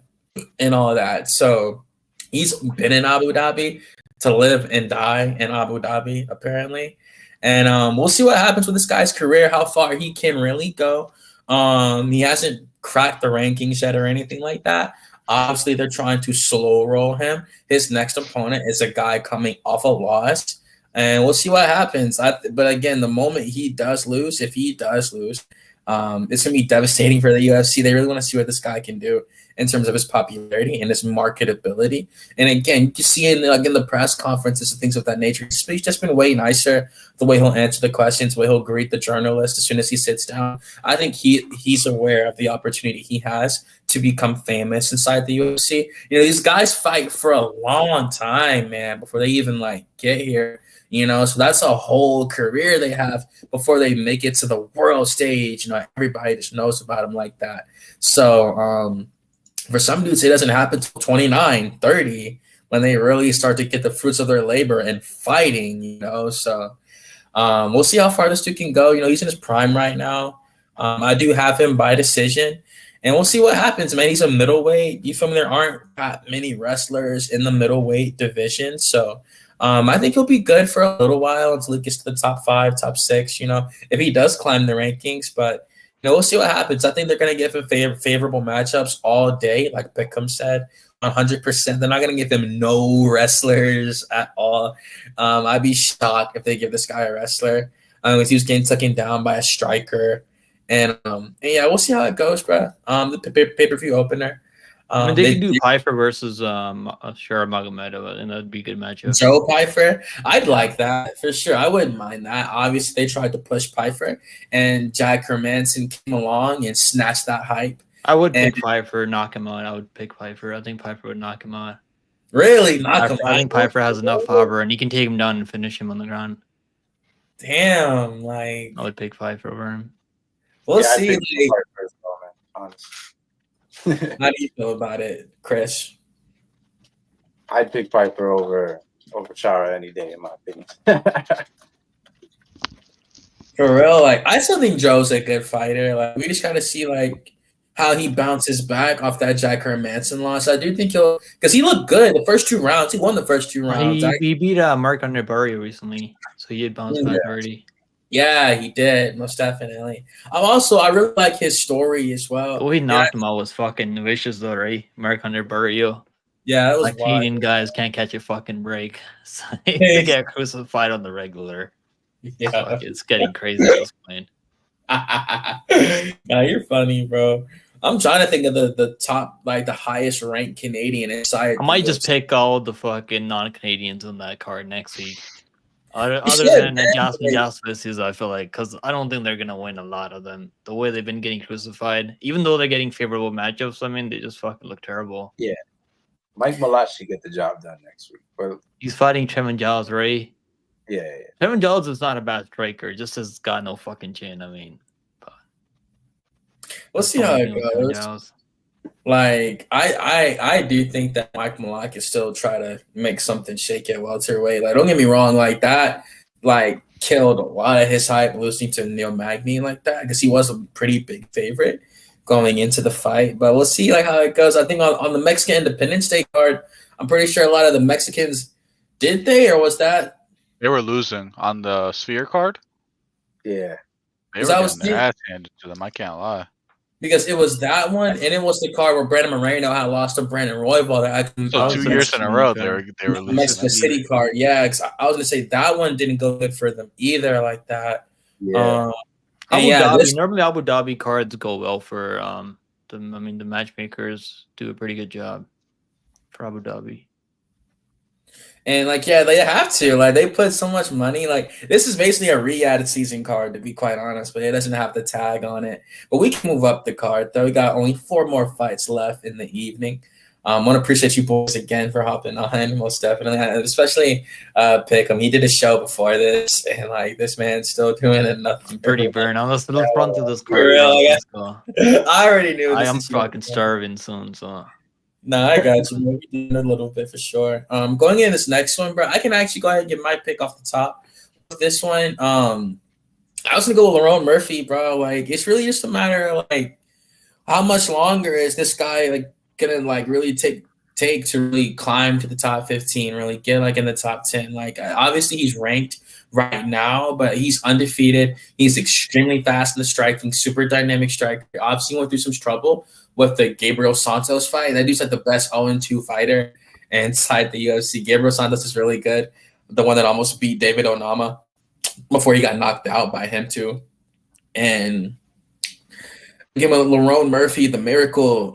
Speaker 3: and all that. So he's been in Abu Dhabi to live and die in Abu Dhabi, apparently. And we'll see what happens with this guy's career, how far he can really go. He hasn't cracked the rankings yet or anything like that. Obviously, they're trying to slow roll him. His next opponent is a guy coming off a loss, and we'll see what happens. But again, the moment he does lose, if he does lose, it's going to be devastating for the UFC. They really want to see what this guy can do in terms of his popularity and his marketability. And again, you can see in the press conferences and things of that nature, he's just been way nicer. The way he'll answer the questions, the way he'll greet the journalist as soon as he sits down. I think he's aware of the opportunity he has to become famous inside the UFC. You know, these guys fight for a long time, man, before they even get here. You know, so that's a whole career they have before they make it to the world stage. You know, everybody just knows about them like that. So for some dudes, it doesn't happen until 29, 30 when they really start to get the fruits of their labor and fighting, you know. So we'll see how far this dude can go. You know, he's in his prime right now. I do have him by decision. And we'll see what happens, man. He's a middleweight. You feel me? There aren't that many wrestlers in the middleweight division. So I think he'll be good for a little while until he gets to the top 5, top 6, you know, if he does climb the rankings. But, you know, we'll see what happens. I think they're going to give him favorable matchups all day, like Beckham said, 100%. They're not going to give him no wrestlers at all. I'd be shocked if they give this guy a wrestler. If he was getting taken down by a striker. And yeah, we'll see how it goes, bro. The pay-per-view opener.
Speaker 2: I mean, they could do Pfeiffer versus Shara Magomedov, and that'd be a good matchup.
Speaker 3: Joe Pfeiffer, I'd like that for sure. I wouldn't mind that. Obviously, they tried to push Pfeiffer, and Jack Hermanson came along and snatched that hype.
Speaker 2: I would pick Pfeiffer, knock him out. I would pick Pfeiffer. I think Pfeiffer would knock him out.
Speaker 3: Really? Knock him out?
Speaker 2: I think Pfeiffer has enough power, and he can take him down and finish him on the ground.
Speaker 3: Damn,
Speaker 2: I would pick Pfeiffer over him.
Speaker 3: We'll see. How do you feel about it, Chris?
Speaker 4: I'd pick Piper over Chara any day, in my opinion.
Speaker 3: For real, I still think Joe's a good fighter. We just gotta see how he bounces back off that Jack Hermanson loss. I do think because he looked good the first 2 rounds. He won the first 2 rounds.
Speaker 2: He beat Mark Underbury recently, so he had bounced back already.
Speaker 3: Yeah, he did, most definitely. I really like his story as well.
Speaker 2: The way he knocked him out was fucking vicious though, right? Mark Underbury.
Speaker 3: Yeah, that was
Speaker 2: Canadian guys can't catch a fucking break. So they get crucified on the regular. Yeah, it's getting crazy at this point.
Speaker 3: Nah, you're funny, bro. I'm trying to think of the top, the highest ranked Canadian inside.
Speaker 2: I might just pick all the fucking non-Canadians on that card next week. Other than Jasmine Jasper, I feel because I don't think they're gonna win a lot of them. The way they've been getting crucified, even though they're getting favorable matchups, I mean, they just fucking look terrible.
Speaker 4: Yeah, Mike Malott should get the job done next week. But
Speaker 2: he's fighting Trevin Giles, right?
Speaker 4: Yeah.
Speaker 2: Trevin Giles is not a bad striker, just has got no fucking chin. I mean,
Speaker 3: we'll see how it goes. I do think that Mike Malott can still try to make something shake at welterweight. Don't get me wrong, that killed a lot of his hype losing to Neil Magny that because he was a pretty big favorite going into the fight. But we'll see how it goes. I think on the Mexican Independence Day card, I'm pretty sure a lot of the Mexicans or was that
Speaker 1: they were losing on the Sphere card?
Speaker 4: Yeah,
Speaker 1: they were getting their ass handed to them. I can't lie.
Speaker 3: Because it was that one, and it was the card where Brandon Moreno had lost to Brandon Royval.
Speaker 1: So 2 years in a row, they were losing.
Speaker 3: Mexico City card, yeah. Cause I was gonna say that one didn't go good for them either, like that.
Speaker 4: Yeah.
Speaker 2: Normally Abu Dhabi cards go well for the matchmakers do a pretty good job for Abu Dhabi.
Speaker 3: And they have to. They put so much money. This is basically a Riyadh season card, to be quite honest, but it doesn't have the tag on it. But we can move up the card, though. We got only 4 more fights left in the evening. I want to appreciate you boys again for hopping on, most definitely. Especially Pickham. He did a show before this, and this man's still doing it. Nothing.
Speaker 2: Pretty burn. Let's run through this card.
Speaker 3: I already knew.
Speaker 2: I am fucking starving soon, so.
Speaker 3: No, I got you. Maybe a little bit for sure. Going in this next one, bro, I can actually go ahead and get my pick off the top. This one, I was gonna go with Lerone Murphy, bro. It's really just a matter of how much longer is this guy gonna really take to really climb to the top 15, really get in the top 10. Obviously he's ranked right now, but he's undefeated. He's extremely fast in the striking, super dynamic striker. Obviously went through some trouble with the Gabriel Santos fight. That dude's like the best 0-2 fighter inside the UFC. Gabriel Santos is really good. The one that almost beat David Onama before he got knocked out by him too. And give him Lerone Murphy, the Miracle.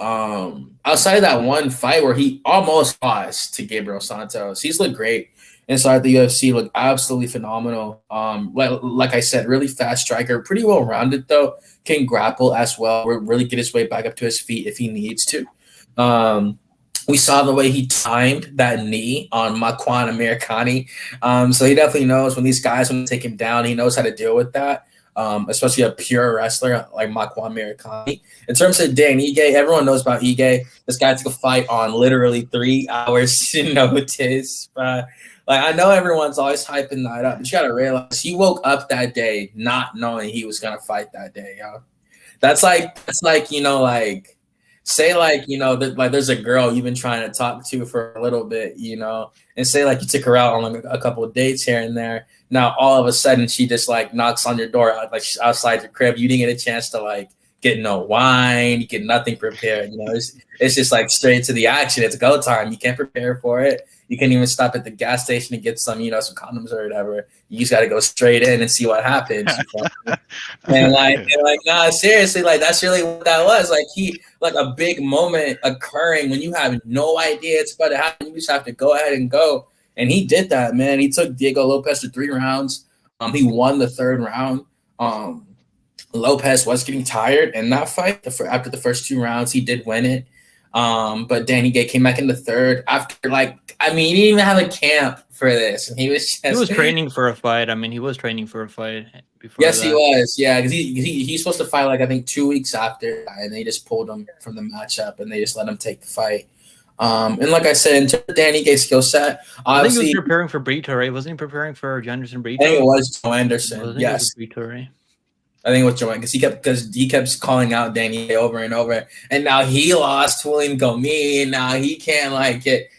Speaker 3: Outside of that one fight where he almost lost to Gabriel Santos, he's looked great inside the UFC. Looked absolutely phenomenal. Like I said, really fast striker, pretty well rounded though. Can grapple as well. Really get his way back up to his feet if he needs to. We saw the way he timed that knee on Antwane Americani. So he definitely knows when these guys want to take him down. He knows how to deal with that. Especially a pure wrestler like Antwane Americani. In terms of Dan Ige, everyone knows about Ige. This guy took a fight on literally 3 hours notice. Like I know everyone's always hyping that up, but you gotta realize he woke up that day not knowing he was gonna fight that day, yo. That's like say like there's a girl you've been trying to talk to for a little bit, and say like you took her out on like a couple of dates here and there. Now all of a sudden she just like knocks on your door like outside your crib. You didn't get a chance to like get no wine, you get nothing prepared. It's just like straight to the action. It's go time. You can't prepare for it. You can't even stop at the gas station to get some condoms or whatever. You just got to go straight in and see what happens. and nah, seriously, like that's really what that was. Like a big moment occurring when you have no idea it's about to happen. You just have to go ahead and go. And he did that, man. He took Diego Lopez to 3 rounds. He won the 3rd round. Lopez was getting tired in that fight. After the first 2 rounds, he did win it. But Danny Gay came back in the 3rd after he didn't even have a camp for this. And he was
Speaker 2: training for a fight. I mean, he was training for a fight before.
Speaker 3: Yes, that. He was. Yeah, because he's supposed to fight I think 2 weeks after, and they just pulled him from the matchup and they just let him take the fight. And like I said, in terms of Danny Gay's skill set,
Speaker 2: I think he was preparing for Brito, right? Wasn't he preparing for Janderson Brito?
Speaker 3: I think it was Joe Anderson. Yes.
Speaker 2: Brito, right?
Speaker 3: I think it was Joanne because he kept calling out Danny over and over, and now he lost to William Gomi. Now he can't get.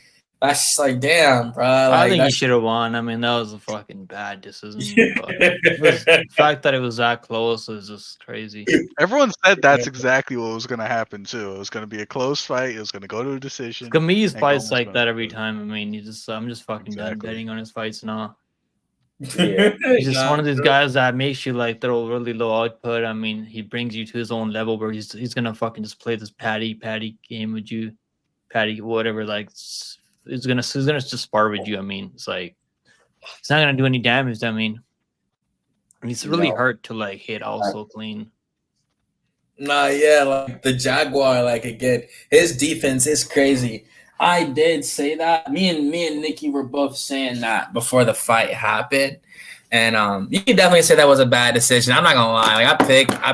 Speaker 3: That's just like damn, bro.
Speaker 2: I think he should have won. I mean, that was a fucking bad decision. The fact that it was that close is just crazy.
Speaker 1: Everyone said that's exactly what was going to happen too. It was going to be a close fight. It was going to go to a decision.
Speaker 2: Gomi's fights like that every time. I mean, I'm just fucking done betting on his fights now.
Speaker 4: Yeah,
Speaker 2: he's just one of these guys that makes you throw really low output. I mean, he brings you to his own level where he's gonna fucking just play this patty game with you, whatever. He's gonna just spar with you. I mean, it's like it's not gonna do any damage. I mean, it's really hard to hit also clean.
Speaker 3: Nah, yeah, the Jaguar, again, his defense is crazy. I did say that. Me and Nicky were both saying that before the fight happened, and you can definitely say that was a bad decision. I'm not gonna lie. I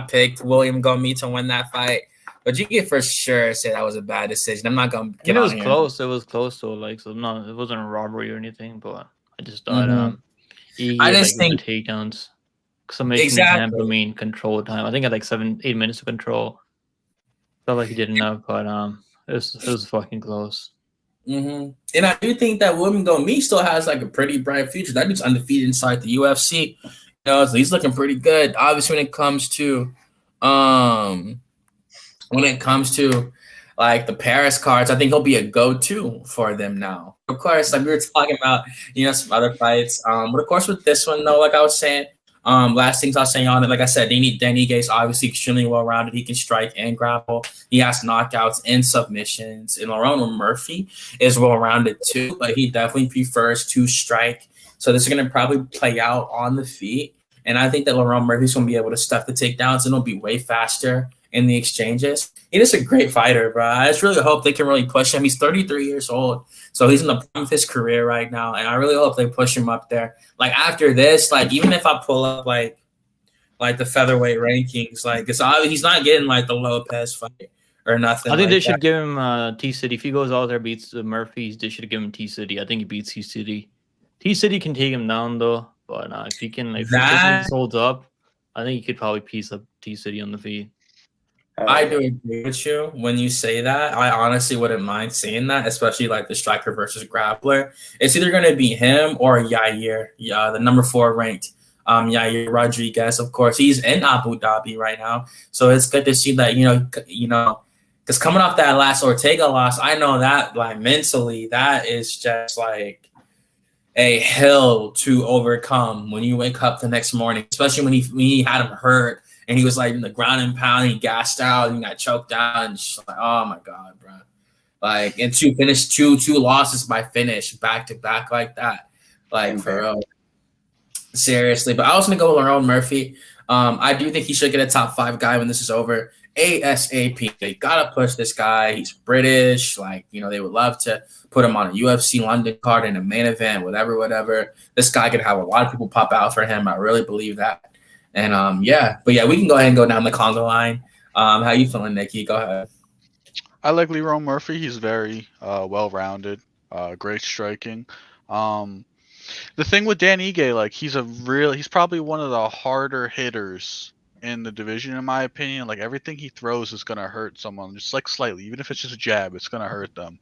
Speaker 3: picked William Gomi to win that fight, but you can for sure say that was a bad decision. I'm not gonna get.
Speaker 2: It was close. It was close. So no, it wasn't a robbery or anything. But I just thought
Speaker 3: I just think
Speaker 2: takedowns. Summation example, control time. I think at 7-8 minutes to control. Felt like he did enough, but it was fucking close.
Speaker 3: And I do think that William Gomi still has a pretty bright future. That dude's undefeated inside the UFC. So he's looking pretty good. Obviously, when it comes to the Paris cards, I think he'll be a go-to for them now. Of course, we were talking about some other fights. But of course, with this one though, like I was saying. Last things I'll say on it, like I said, Danny Gay is obviously extremely well-rounded. He can strike and grapple. He has knockouts and submissions. And Lerone Murphy is well-rounded too, but he definitely prefers to strike. So this is going to probably play out on the feet. And I think that Lerone Murphy's going to be able to stuff the takedowns and it'll be way faster in the exchanges. He is a great fighter, bro. I just really hope they can really push him. He's 33 years old, so he's in the prime of his career right now, and I really hope they push him up there. After this, even if I pull up the featherweight rankings, he's not getting the Lopez fight or nothing.
Speaker 2: I think they should give him T-City. If he goes out there beats Murphy, they should give him T-City. I think he beats T-City. T-City can take him down though, but if he can, if he holds up, I think he could probably piece up T-City on the feet.
Speaker 3: I do agree with you when you say that. I honestly wouldn't mind saying that, especially like the striker versus grappler. It's either going to be him or Yair, the number 4 ranked Yair Rodriguez. Of course, he's in Abu Dhabi right now, so it's good to see that because coming off that last Ortega loss, I know that like mentally that is just like a hill to overcome when you wake up the next morning, especially when he had him hurt. And he was like in the ground and pound, he gassed out, and he got choked out, and just like, oh my god, bro! Like, and to finish two losses by finish back to back like that, like for real, seriously. But I was gonna go with Lerone Murphy. I do think he should get a top 5 guy when this is over. ASAP. They gotta push this guy. He's British. Like, they would love to put him on a UFC London card in a main event, whatever. This guy could have a lot of people pop out for him. I really believe that. And we can go ahead and go down the Congo line. How you feeling, Nicky? Go ahead.
Speaker 1: I like Lerone Murphy. He's very well-rounded, great striking. The thing with Dan Ige, like he's probably one of the harder hitters in the division, in my opinion. Like everything he throws is gonna hurt someone, just like slightly, even if it's just a jab, it's gonna hurt them.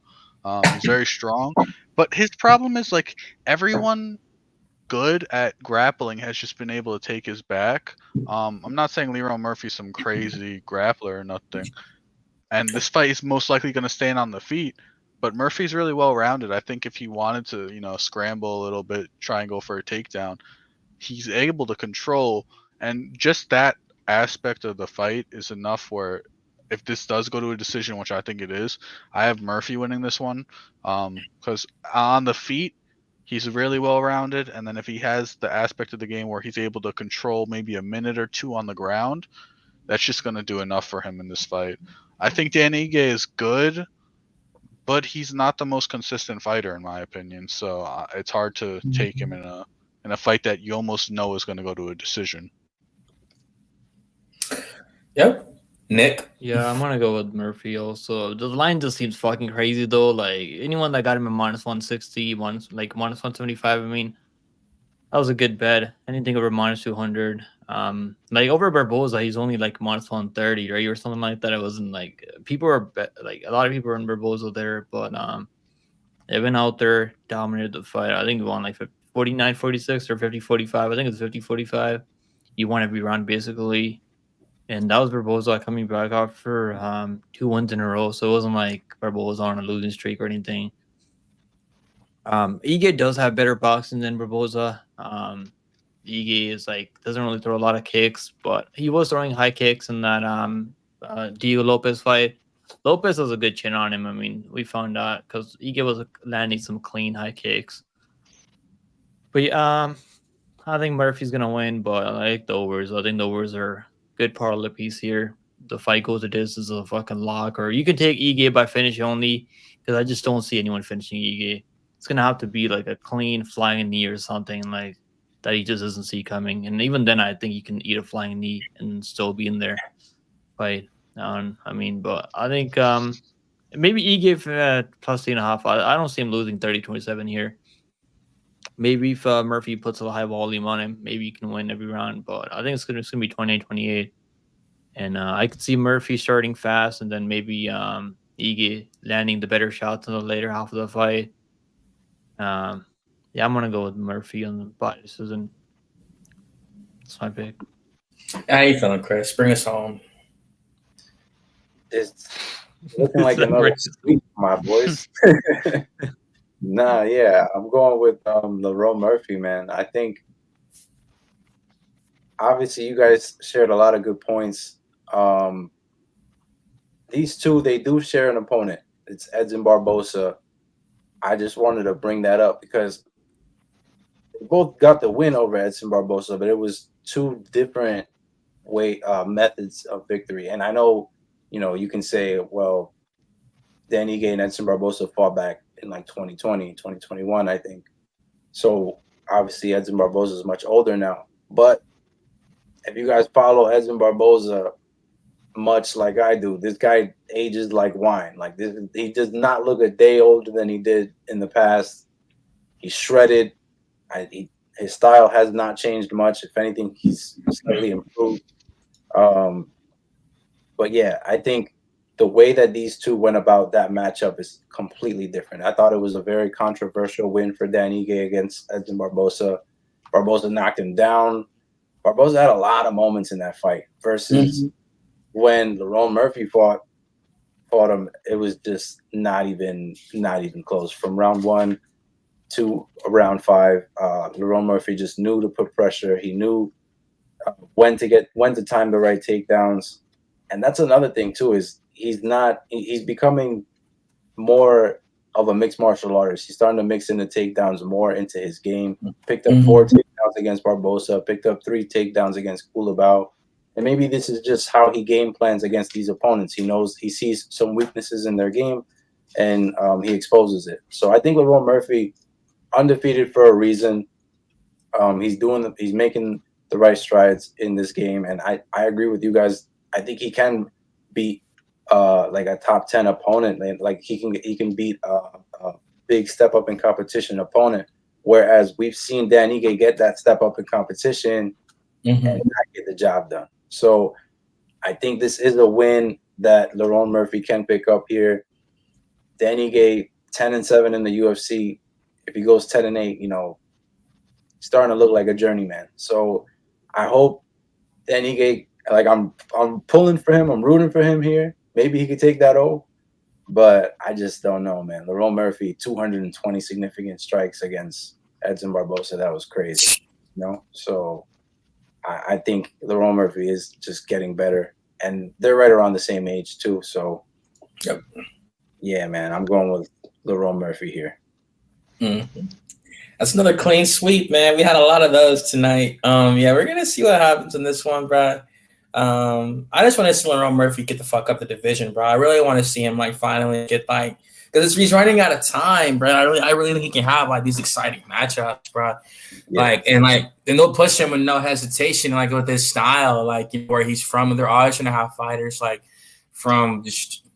Speaker 1: He's very strong, but his problem is like everyone good at grappling has just been able to take his back. I'm not saying Lerone Murphy's some crazy grappler or nothing, and this fight is most likely going to stand on the feet. But Murphy's really well rounded. I think if he wanted to, scramble a little bit, try and go for a takedown, he's able to control. And just that aspect of the fight is enough where if this does go to a decision, which I think it is, I have Murphy winning this one. Because on the feet, he's really well-rounded, and then if he has the aspect of the game where he's able to control maybe a minute or two on the ground, that's just going to do enough for him in this fight. I think Dan Ige is good, but he's not the most consistent fighter in my opinion, so it's hard to take him in a fight that you almost know is going to go to a decision.
Speaker 3: Yep. Nick?
Speaker 2: Yeah, I'm gonna go with Murphy also. The line just seems fucking crazy though. Like anyone that got him at -160, like -175, I mean, that was a good bet. Anything over -200. Like over Barboza, he's only like -130, right? Or something like that. It wasn't like people were like a lot of people were in Barboza there, but they went out there, dominated the fight. I think he won like 49-46 or 50-45. I think it's 50-45. You won every round basically. And that was Barboza coming back after 2 wins in a row. So it wasn't like Barboza on a losing streak or anything. Ige does have better boxing than Barboza. Ige is like doesn't really throw a lot of kicks, but he was throwing high kicks in that Diego Lopez fight. Lopez has a good chin on him. I mean, we found out because Ige was landing some clean high kicks. But I think Murphy's gonna win, but I like the overs. I think the overs are good part of the piece here. The fight goes to this is a fucking lock, or you can take Ige by finish only because I just don't see anyone finishing Ige. It's gonna have to be like a clean flying knee or something like that he just doesn't see coming. And even then, I think you can eat a flying knee and still be in there fight. I mean, but I think maybe Ige plus 2.5. I don't see him losing 30-27 here. Maybe if Murphy puts a high volume on him, maybe he can win every round. But I think it's gonna be 28-28. And I could see Murphy starting fast and then maybe Ige landing the better shots in the later half of the fight. I'm going to go with Murphy on the body decision. That's my pick.
Speaker 3: How you feeling, Chris? Bring us home.
Speaker 4: It's looking like another sweep, my boys. Nah, yeah, I'm going with Lerone Murphy, man. I think obviously you guys shared a lot of good points. These two, they do share an opponent. It's Edson Barboza. I just wanted to bring that up because they both got the win over Edson Barboza, but it was 2 different methods of victory. And I know, you can say, well, Dan Ige and Edson Barboza fought back in like 2020, 2021, I think. So obviously Edson Barboza is much older now. But if you guys follow Edson Barboza much like I do, this guy ages like wine. Like this, he does not look a day older than he did in the past. He's shredded. His style has not changed much. If anything, he's slightly improved. But yeah, I think the way that these two went about that matchup is completely different. I thought it was a very controversial win for Dan Ige against Edson Barbosa. Barbosa knocked him down. Barbosa had a lot of moments in that fight versus when Lerone Murphy fought him. It was just not even close. From round 1 to round 5, Lerone Murphy just knew to put pressure. He knew when to time the right takedowns. And that's another thing too, is he's becoming more of a mixed martial artist. He's starting to mix in the takedowns more into his game. Picked up 4 takedowns against Barbosa, picked up 3 takedowns against Culibao. And maybe this is just how he game plans against these opponents. He sees some weaknesses in their game, and he exposes it. So I think Lerone Murphy, undefeated for a reason. He's making the right strides in this game, and I agree with you guys. I think he can beat like a top 10 opponent, and like he can beat a big step up in competition opponent. Whereas we've seen Dan Ige get that step up in competition and not get the job done. So I think this is a win that Lerone Murphy can pick up here. Dan Ige 10-7 in the UFC. If he goes 10-8, starting to look like a journeyman. So I hope Dan Ige, like I'm pulling for him. I'm rooting for him here. Maybe he could take that O, but I just don't know, man. Lerone Murphy, 220 significant strikes against Edson Barbosa. That was crazy, So I think Lerone Murphy is just getting better, and they're right around the same age too. So, yeah, man, I'm going with Lerone Murphy here.
Speaker 3: That's another clean sweep, man. We had a lot of those tonight. Yeah, we're gonna see what happens in this one, bro. I just want to see Lerone Murphy get the fuck up the division, bro. I really want to see him finally get because he's running out of time, bro. I really think he can have these exciting matchups, bro. Yeah. And they'll push him with no hesitation, with this style, where he's from. And they're always gonna have fighters from just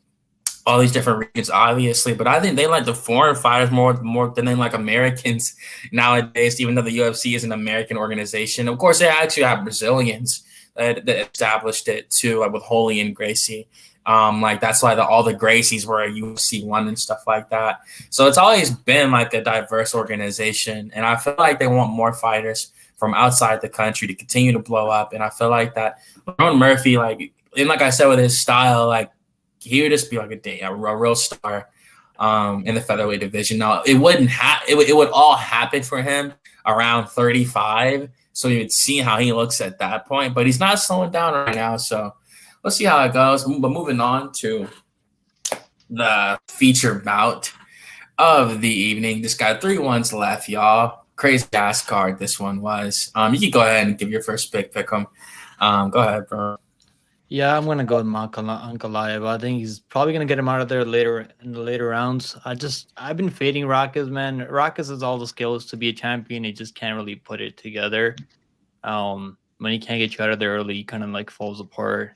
Speaker 3: all these different regions, obviously. But I think they like the foreign fighters more than they like Americans nowadays, even though the UFC is an American organization. Of course, they actually have Brazilians that established it too, with Holloway and Gracie. That's why all the Gracies were at UFC 1 and stuff like that. So it's always been a diverse organization, and I feel like they want more fighters from outside the country to continue to blow up. And I feel like that Lerone Murphy, and like I said, with his style, he would just be a real star in the featherweight division. Now it wouldn't it would all happen for him around 35. So you would see how he looks at that point, but he's not slowing down right now. So let's see how it goes. But moving on to the feature bout of the evening. This got 3 ones left, y'all. Crazy ass card this one was. You can go ahead and give your first pick 'em. Go ahead, bro.
Speaker 2: Yeah, I'm gonna go with Ankalaev. I think he's probably gonna get him out of there later in the later rounds. I've been fading Rakic, man. Rakic has all the skills to be a champion. He just can't really put it together. When he can't get you out of there early, he kind of falls apart.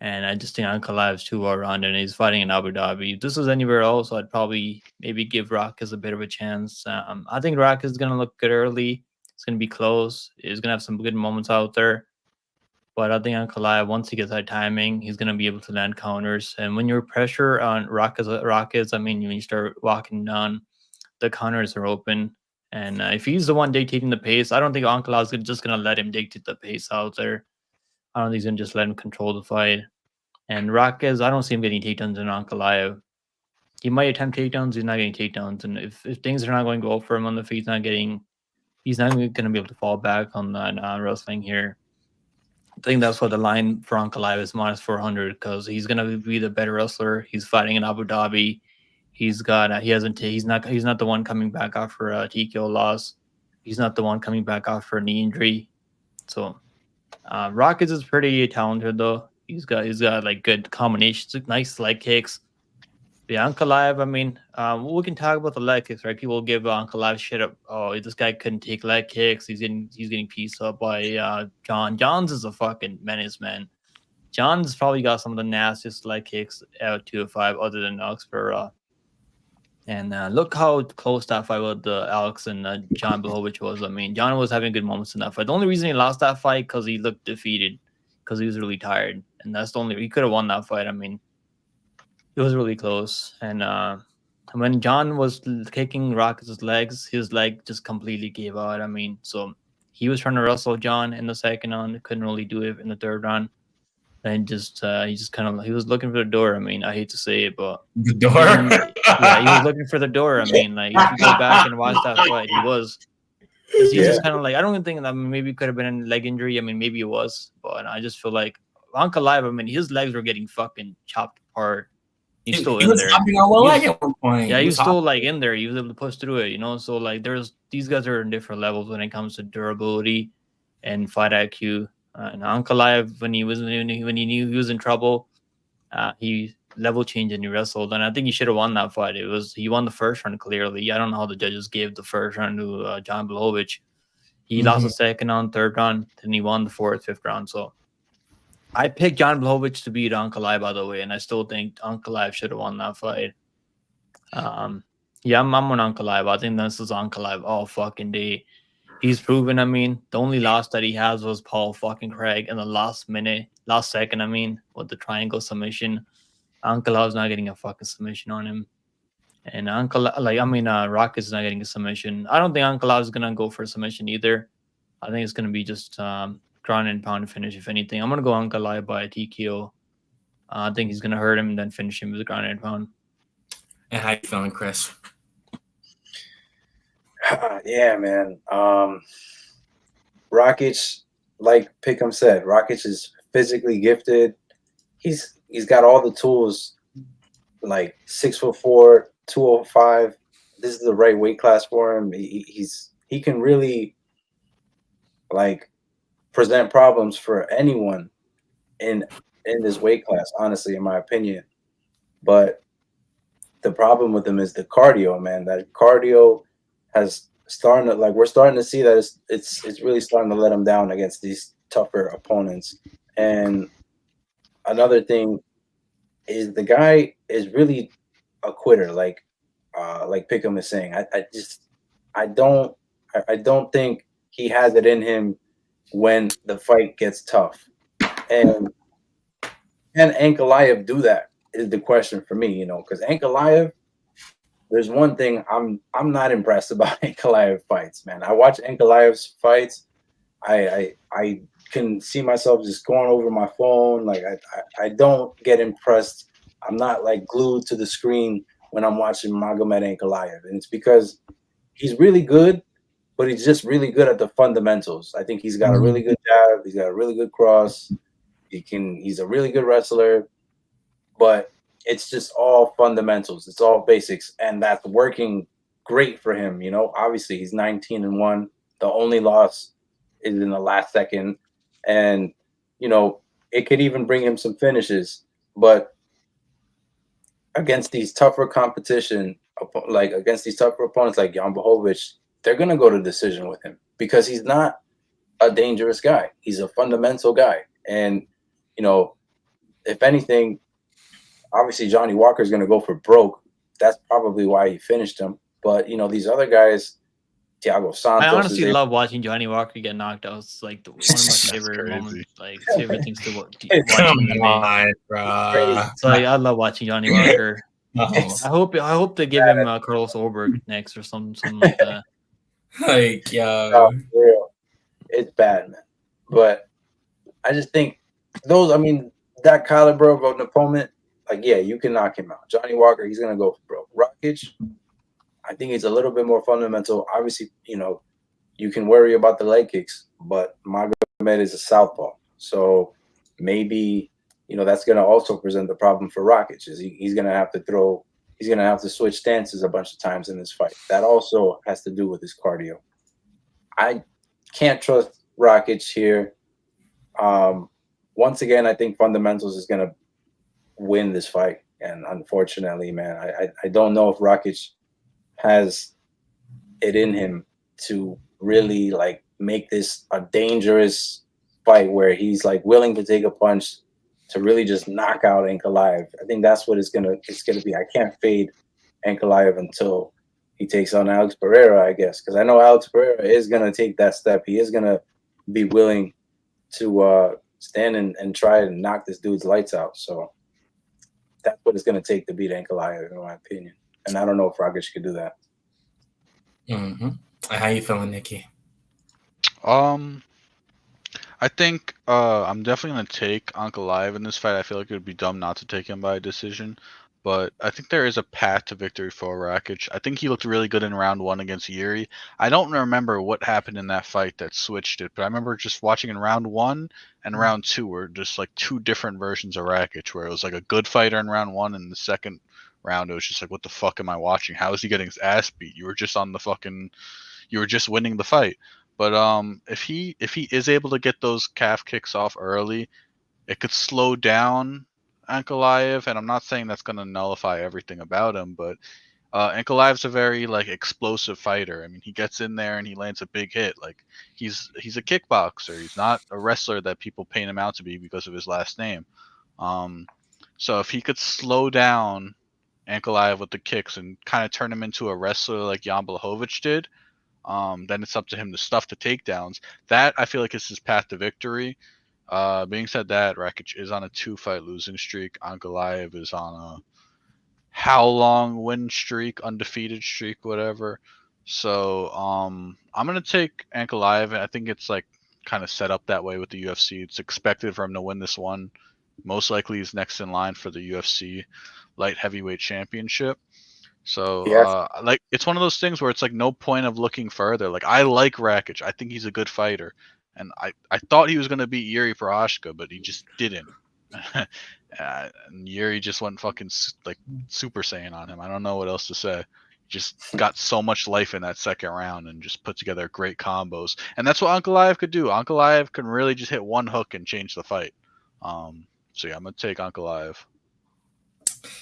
Speaker 2: And I just think Ankalaev's too well rounded, and he's fighting in Abu Dhabi. If this was anywhere else, I'd probably maybe give Rakic a bit of a chance. I think Rakic is gonna look good early. It's gonna be close. He's gonna have some good moments out there. But I think Ankalaev, once he gets that timing, he's going to be able to land counters. And when you're pressure on Rockets, when you start walking down, the counters are open. And if he's the one dictating the pace, I don't think Ankalaev is just going to let him dictate the pace out there. I don't think he's going to just let him control the fight. And Rockets, I don't see him getting takedowns in Ankalaev. He might attempt takedowns, he's not getting takedowns. And if things are not going to go for him on the feet, he's not going to be able to fall back on that wrestling here. I think that's what the line for Ankalaev is -400 because he's gonna be the better wrestler. He's fighting in Abu Dhabi. He's not the one coming back after a TKO loss. He's not the one coming back after a knee injury. So Rockets is pretty talented though. He's got good combinations, nice leg kicks. Yeah, Ankalaev, we can talk about the leg kicks, right? People give Ankalaev shit up. Oh, this guy couldn't take leg kicks. He's getting pieced up by John. John's is a fucking menace, man. John's probably got some of the nastiest leg kicks out 205 other than Alex Pereira. And look how close that fight with Alex and John Blachowicz was. John was having good moments in that fight. The only reason he lost that fight because he looked defeated, because he was really tired. and that's the only he could have won that fight. I mean, it was really close, and when John was kicking Rockets' legs, his leg just completely gave out. I mean, so he was trying to wrestle John in the second round, couldn't really do it in the third round, and just he just kind of he was looking for the door. I mean, I hate to say it, but
Speaker 3: The door.
Speaker 2: yeah, he was looking for the door. I mean, like if you go back and watch that fight, he was. He's just kind of like, I don't even think that maybe it could have been a leg injury. I mean, maybe it was, but I just feel like Ankalaev, I mean, his legs were getting fucking chopped apart. He's still in there.
Speaker 3: At one point.
Speaker 2: Yeah, he was still like in there. He was able to push through it, you know. So like, these guys are in different levels when it comes to durability and fight IQ. And Ankalaev, when he knew he was in trouble, he level changed and he wrestled, and I think he should have won that fight. He won the first round clearly. I don't know how the judges gave the first round to John Blachowicz. He lost the second round, third round, then he won the fourth, fifth round. So I picked John Blachowicz to beat Ankalaev, by the way, and I still think Ankalaev should have won that fight. Yeah, I'm on Ankalaev. I think this is Ankalaev all fucking day. He's proven. I mean, the only loss that he has was Paul fucking Craig in the last second. I mean, with the triangle submission. Ankalaev's not getting a fucking submission on him, and Rocket's not getting a submission. I don't think Ankalaev's gonna go for a submission either. I think it's gonna be just ground and pound finish. If anything, I'm gonna go Ankalaev by a TKO. I think he's gonna hurt him and then finish him with a ground and pound.
Speaker 3: And how you feeling, Chris?
Speaker 4: Yeah, man. Rakic, like Pick'em said, Rakic is physically gifted. He's got all the tools, like 6'4", 205. This is the right weight class for him. He can really like present problems for anyone in this weight class, honestly, in my opinion. But the problem with him is the cardio, man. That cardio has starting to, like, we're starting to see that it's really starting to let him down against these tougher opponents. And another thing is the guy is really a quitter, like Pick'em is saying. I don't think he has it in him when the fight gets tough. And can Ankalaev do that is the question for me, you know, because Ankalaev, there's one thing I'm not impressed about Ankalaev fights, man. I watch Ankalaev's fights. I can see myself just going over my phone. Like I don't get impressed. I'm not like glued to the screen when I'm watching Magomed Ankalaev, and it's because he's really good, but he's just really good at the fundamentals. I think he's got a really good jab. He's got a really good cross. He's a really good wrestler, but it's just all fundamentals. It's all basics, and that's working great for him. You know, obviously he's 19-1. The only loss is in the last second, and you know it could even bring him some finishes. But against these tougher competition, like against these tougher opponents like Jan Blachowicz, they're gonna go to decision with him because he's not a dangerous guy. He's a fundamental guy, and you know, if anything, obviously Johnny Walker is going to go for broke. That's probably why he finished him. But you know, these other guys, Thiago Santos.
Speaker 2: I honestly love watching Johnny Walker get knocked out. It's like one of my favorite moments, like favorite things to watch.
Speaker 3: Bro.
Speaker 2: So I love watching Johnny Walker. I hope they give him Carlos Oberg next or something like that.
Speaker 3: Like,
Speaker 4: no, real. It's bad, man. But I just think that caliber of an opponent, like, yeah, you can knock him out. Johnny Walker, he's gonna go for broke. Rakic, I think he's a little bit more fundamental. Obviously, you know, you can worry about the leg kicks, but Magomed is a southpaw, so maybe you know that's gonna also present the problem for Rakic. Is he's gonna have to switch stances a bunch of times in this fight. That also has to do with his cardio. I can't trust Rakic here. Once again, I think fundamentals is gonna win this fight, and unfortunately, man, I don't know if Rakic has it in him to really like make this a dangerous fight where he's like willing to take a punch to really just knock out Ankalaev. I think that's what it's gonna be. I can't fade Ankalaev until he takes on Alex Pereira, I guess, because I know Alex Pereira is gonna take that step. He is gonna be willing to stand and try and knock this dude's lights out. So that's what it's going to take to beat Ankalaev, in my opinion. And I don't know if Rakic could do that.
Speaker 3: Mm-hmm. How you feeling, Nicky?
Speaker 1: I think I'm definitely gonna take Ankalaev in this fight. I feel like it would be dumb not to take him by a decision, but I think there is a path to victory for Rakic. I think he looked really good in round 1 against Yuri. I don't remember what happened in that fight that switched it, but I remember just watching in round 1 and round 2 were just like two different versions of Rakic, where it was like a good fighter in round 1, and the second round it was just like, what the fuck am I watching? How is he getting his ass beat? You were just winning the fight. But if he is able to get those calf kicks off early, it could slow down Ankalaev, and I'm not saying that's going to nullify everything about him, but Ankalaev's a very like explosive fighter. I mean, he gets in there and he lands a big hit. Like he's a kickboxer. He's not a wrestler that people paint him out to be because of his last name. So if he could slow down Ankalaev with the kicks and kind of turn him into a wrestler like Jan Blachowicz did, then it's up to him to stuff the takedowns. That I feel like is his path to victory. Being said that, Rakic is on a 2-fight losing streak. Ankalaev is on a how long win streak, undefeated streak, whatever. So I'm gonna take Ankalaev. I think it's like kind of set up that way with the UFC. It's expected for him to win this one. Most likely he's next in line for the UFC light heavyweight championship. So like it's one of those things where it's like no point of looking further. Like I like Rakic. I think he's a good fighter. And I thought he was going to beat Yuri Prochazka, but he just didn't. And Yuri just went fucking like Super Saiyan on him. I don't know what else to say. Just got so much life in that second round and just put together great combos. And that's what Ankalaev could do. Ankalaev can really just hit one hook and change the fight. So yeah, I'm going to take Ankalaev.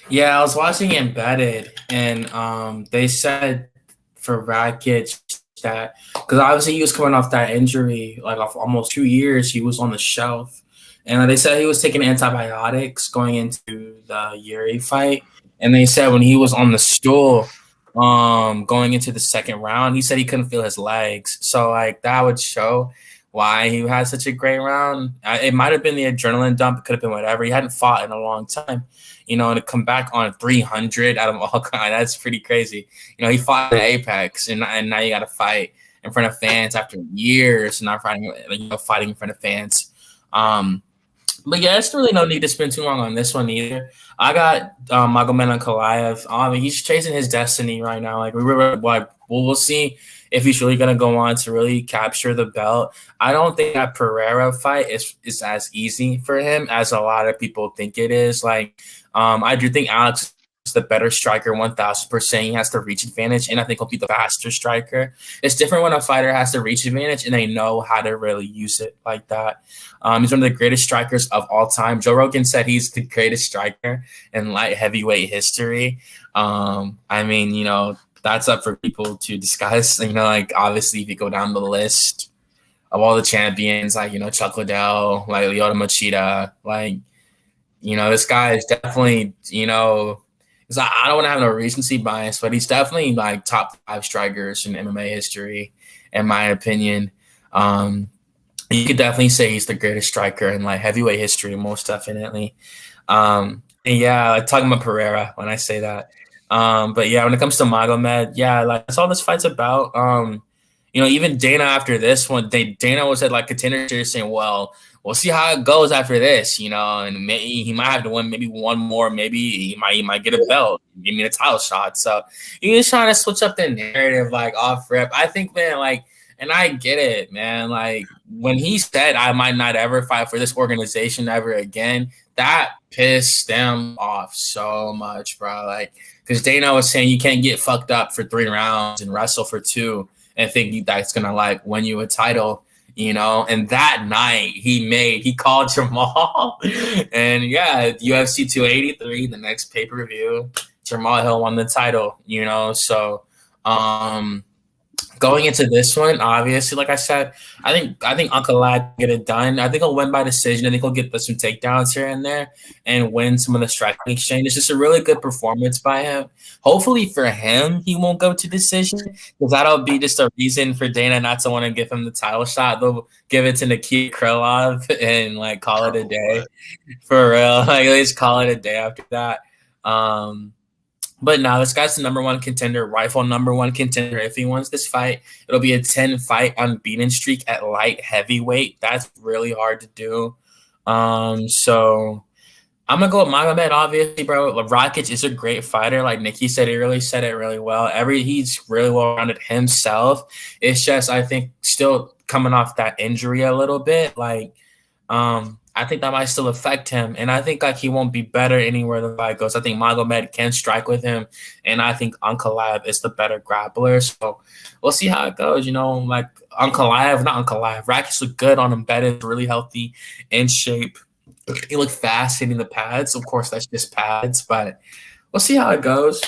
Speaker 3: Yeah, I was watching Embedded, and they said for Rakic that because obviously he was coming off that injury, like off almost 2 years, he was on the shelf, and they said he was taking antibiotics going into the Yuri fight, and they said when he was on the stool, going into the second round, he said he couldn't feel his legs, so like that would show why he had such a great round. It might have been the adrenaline dump. It could have been whatever. He hadn't fought in a long time, and to come back on 300 out of all kind, that's pretty crazy. He fought in Apex, and now you got to fight in front of fans after years, not fighting, fighting in front of fans. But yeah, there's really no need to spend too long on this one either. I got Magomed Ankalaev. He's chasing his destiny right now. Like we'll see if he's really going to go on to really capture the belt. I don't think that Pereira fight is as easy for him as a lot of people think it is. Like, I do think Alex is the better striker, 1,000%. He has the reach advantage, and I think he'll be the faster striker. It's different when a fighter has the reach advantage and they know how to really use it like that. He's one of the greatest strikers of all time. Joe Rogan said he's the greatest striker in light heavyweight history. I mean, that's up for people to discuss. Like obviously if you go down the list of all the champions, like, Chuck Liddell, like Lyoto Machida, like, this guy is definitely, I don't want to have no recency bias, but he's definitely like top 5 strikers in MMA history, in my opinion. You could definitely say he's the greatest striker in like heavyweight history, most definitely. And yeah, like talking about Pereira when I say that. But yeah, when it comes to Magomed, yeah, like that's all this fight's about. Even Dana after this one, Dana was at like Contender Series saying, well, we'll see how it goes after this, and maybe he might have to win maybe one more, maybe he might get a belt, give me a title shot. So he's trying to switch up the narrative like off rip. I think, man, like, and I get it, man. Like when he said I might not ever fight for this organization ever again, that pissed them off so much, bro. Like, because Dana was saying you can't get fucked up for 3 rounds and wrestle for 2 and think that's gonna like win you a title, And that night he called Jamal, and yeah, UFC 283, the next pay-per-view, Jamal Hill won the title, So Going into this one, obviously, like I said, I think Uncle Lad get it done. I think he'll win by decision. I think he'll get some takedowns here and there and win some of the striking exchange. It's just a really good performance by him. Hopefully for him, he won't go to decision because that'll be just a reason for Dana not to want to give him the title shot. They'll give it to Nicky Krylov and like call it a day. For real, like at least call it a day after that. But now this guy's the #1 contender, rifle #1 contender. If he wins this fight, it'll be a 10-fight unbeaten streak at light heavyweight. That's really hard to do. So I'm gonna go with Magomed, obviously, bro. Rakic is a great fighter. Like Nicky said, he really said it really well. He's really well rounded himself. It's just I think still coming off that injury a little bit. Like, I think that might still affect him, and I think like he won't be better anywhere the fight goes. I think Magomed can strike with him, and I think Ankalaev is the better grappler. So we'll see how it goes. You know, like Rakic looked good on embedded, really healthy, in shape. He looked fast hitting the pads. Of course, that's just pads, but we'll see how it goes.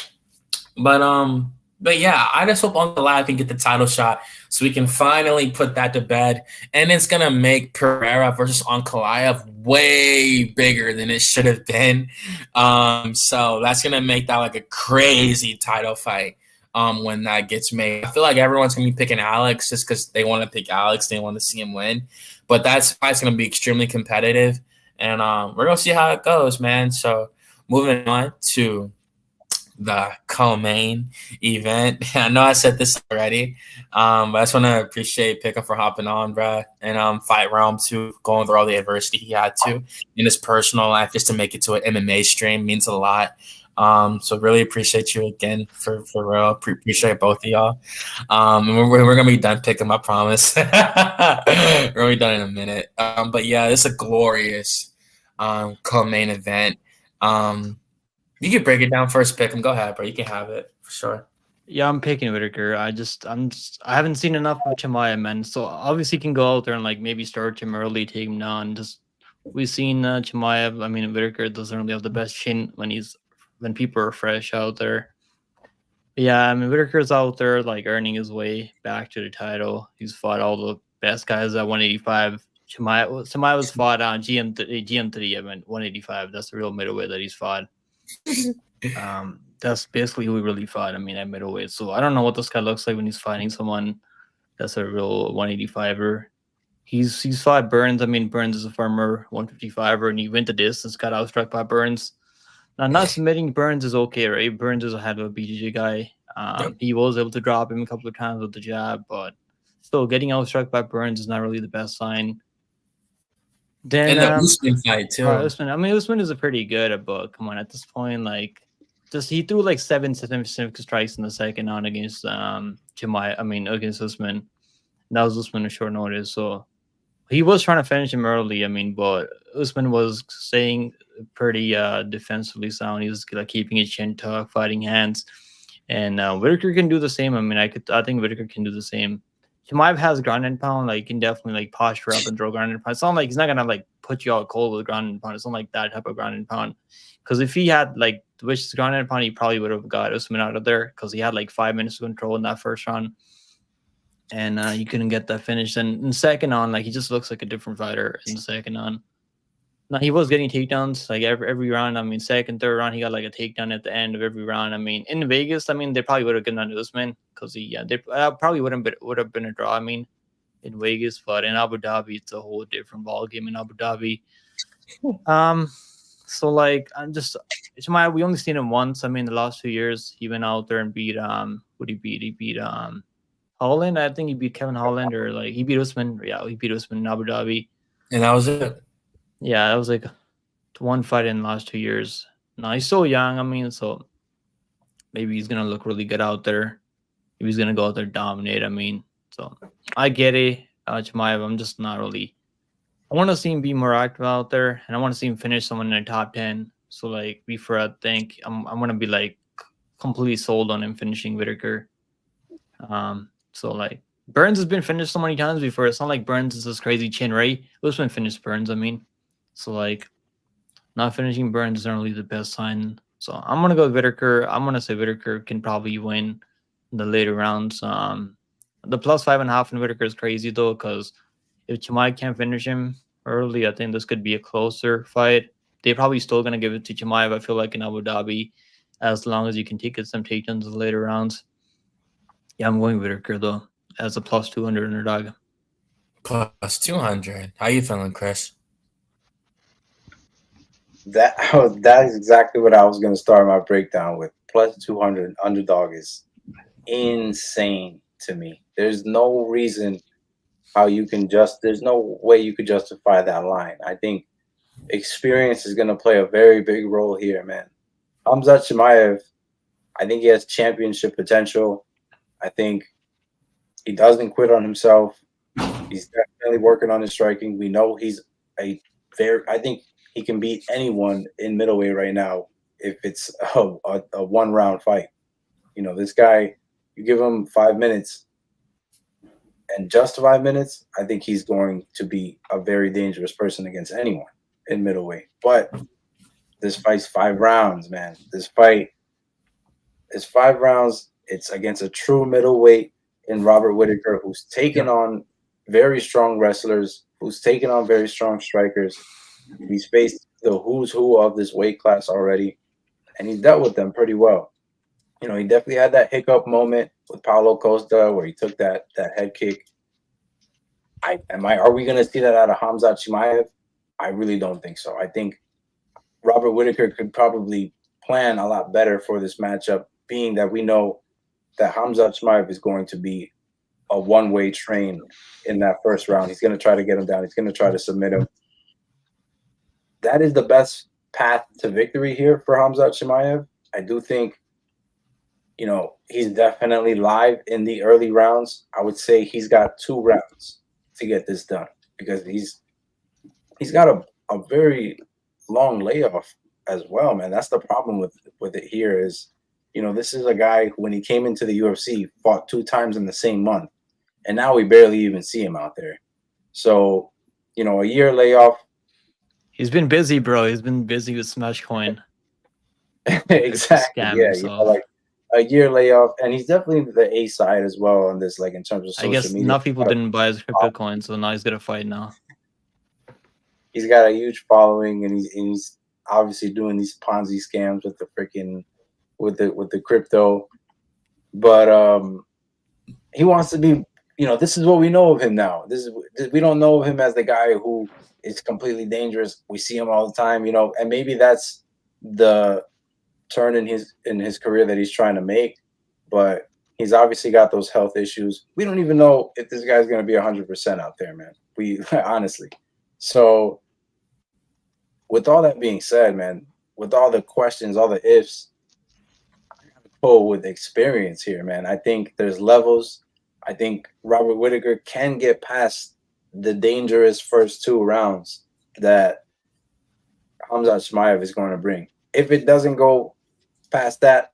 Speaker 3: But yeah, I just hope Ankalaev can get the title shot so we can finally put that to bed. And it's going to make Pereira versus Ankalaev way bigger than it should have been. So that's going to make that like a crazy title fight when that gets made. I feel like everyone's going to be picking Alex just because they want to pick Alex. They want to see him win. But that fight's going to be extremely competitive. And we're going to see how it goes, man. So moving on to the co-main event. I know I said this already, but I just want to appreciate Pickup for hopping on, bro, and Fight Realm too, going through all the adversity he had to in his personal life just to make it to an MMA stream means a lot. So really appreciate you again for real. Appreciate both of y'all. And we're gonna be done picking, I promise. We're gonna be done in a minute. But yeah, it's a glorious co-main event. You can break it down first, pick him. Go ahead, bro. You can have it for sure.
Speaker 2: Yeah, I'm picking Whitaker. I haven't seen enough of Chimaev, man. So obviously, he can go out there and like maybe start him early, take him down. Just we've seen Chimaev. I mean, Whitaker doesn't really have the best chin when people are fresh out there. But yeah, I mean, Whitaker's out there like earning his way back to the title. He's fought all the best guys at 185. Chimaev was fought on GM3 at 185. That's the real middleweight that he's fought. That's basically who he really fought. I mean, at middleweight. So I don't know what this guy looks like when he's fighting someone that's a real 185er. He's fought Burns. I mean, Burns is a former 155er, and he went the distance, got outstruck by Burns. Now, not submitting Burns is okay, right? Burns is a head of a BJJ guy. He was able to drop him a couple of times with the jab, but still getting outstruck by Burns is not really the best sign. Then
Speaker 3: and the Usman fight too.
Speaker 2: Usman is a pretty good, but come on, at this point, like, he threw like 7 significant strikes in the second round against against Usman. That was Usman at short notice, so he was trying to finish him early. I mean, but Usman was staying pretty defensively sound. He was like keeping his chin tucked, fighting hands, and Whitaker can do the same. I mean, I think Whitaker can do the same. Chimaev has ground and pound, like, can definitely like posture up and throw ground and pound. It's not like he's not gonna like put you out cold with ground and pound. It's not like that type of ground and pound. Because if he had like the ground and pound, he probably would have got Usman out of there because he had like 5 minutes to control in that first round, and he couldn't get that finish. And in second on, like, he just looks like a different fighter in the second on. Now, he was getting takedowns like every round. I mean, second, third round, he got like a takedown at the end of every round. I mean, in Vegas, I mean, they probably would have gotten on Usman because they probably would have been a draw. I mean, in Vegas, but in Abu Dhabi, it's a whole different ball game in Abu Dhabi. So like, we only seen him once. I mean, the last 2 years, he went out there and beat who did he beat? He beat Holland. I think he beat Kevin Holland, or like he beat Usman. Yeah, he beat Usman in Abu Dhabi,
Speaker 3: and that was it.
Speaker 2: Yeah, that was like one fight in the last 2 years. Now, he's so young. I mean, so maybe he's going to look really good out there. Maybe he's going to go out there and dominate. I mean, so I get it. Chimaev, I'm just not really. I want to see him be more active out there, and I want to see him finish someone in the top 10. So, like, before I think, I'm going to be, like, completely sold on him finishing Whitaker. So, like, Burns has been finished so many times before. It's not like Burns is this crazy chin, right? Usman finished Burns, I mean. So, like, not finishing Burns isn't really the best sign. So, I'm going to go with Whitaker. I'm going to say Whitaker can probably win in the later rounds. the plus 5.5 in Whitaker is crazy though, because if Chimaev can't finish him early, I think this could be a closer fight. They're probably still gonna give it to Chimaev, I feel like, in Abu Dhabi, as long as you can take some takedowns in the later rounds. Yeah, I'm going Whitaker though as a plus 200 underdog.
Speaker 3: Plus 200. How you feeling, Chris?
Speaker 4: That is exactly what I was going to start my breakdown with. Plus 200 underdog is insane to me. There's no reason how you can there's no way you could justify that line. I think experience is going to play a very big role here, man. Khamzat Chimaev, I think he has championship potential. I think he doesn't quit on himself. He's definitely working on his striking. We know he's I think he can beat anyone in middleweight right now if it's a one-round fight. You know, this guy, you give him 5 minutes, and just 5 minutes, I think he's going to be a very dangerous person against anyone in middleweight. But this fight's 5 rounds, man. This fight is 5 rounds. It's against a true middleweight in Robert Whitaker, who's taken on very strong wrestlers, who's taken on very strong strikers. He's faced the who's who of this weight class already, and he's dealt with them pretty well. You know, he definitely had that hiccup moment with Paulo Costa where he took that head kick. Are we going to see that out of Khamzat Chimaev? I really don't think so. I think Robert Whitaker could probably plan a lot better for this matchup, being that we know that Khamzat Chimaev is going to be a one-way train in that first round. He's going to try to get him down. He's going to try to submit him. That is the best path to victory here for Khamzat Chimaev. I do think, you know, he's definitely live in the early rounds. I would say he's got 2 rounds to get this done because he's got a very long layoff as well, man. That's the problem with it here is, you know, this is a guy who, when he came into the UFC, fought 2 times in the same month, and now we barely even see him out there. So, you know, a year layoff.
Speaker 2: He's been busy, bro. He's been busy with Smashcoin.
Speaker 4: Exactly. Yeah, you know, like a year layoff, and he's definitely the A side as well on this, like in terms of social media. I guess
Speaker 2: enough people didn't buy his crypto coin, so now he's gonna fight now.
Speaker 4: He's got a huge following, and he's obviously doing these Ponzi scams with the freaking with the crypto. But he wants to be, you know, this is what we know of him now. We don't know of him as the guy who is completely dangerous. We see him all the time, you know, and maybe that's the turn in his career that he's trying to make. But he's obviously got those health issues. We don't even know if this guy's going to be 100% out there, man. We honestly. So with all that being said, man, with all the questions, all the ifs, I gotta go with experience here, man. I think there's levels. I think Robert Whitaker can get past the dangerous first 2 rounds that Khamzat Chimaev is going to bring. If it doesn't go past that,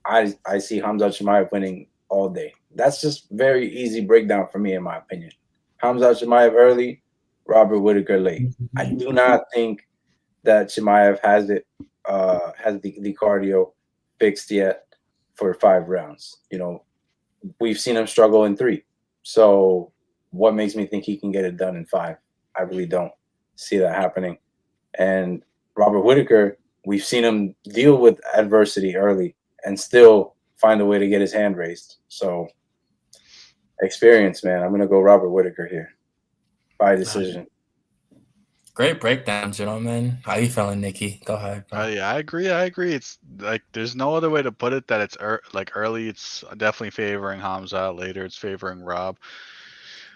Speaker 4: I see Khamzat Chimaev winning all day. That's just very easy breakdown for me, in my opinion. Khamzat Chimaev early, Robert Whitaker late. I do not think that Chimaev has the cardio fixed yet for 5 rounds. You know, we've seen him struggle in 3. So what makes me think he can get it done in 5? I really don't see that happening. And Robert Whitaker, we've seen him deal with adversity early and still find a way to get his hand raised. So experience, man. I'm going to go Robert Whitaker here by decision.
Speaker 3: Great breakdown, gentlemen. How you feeling, Nicky? Go ahead.
Speaker 1: Yeah, I agree. It's like there's no other way to put it that it's like early. It's definitely favoring Khamzat. Later, it's favoring Rob.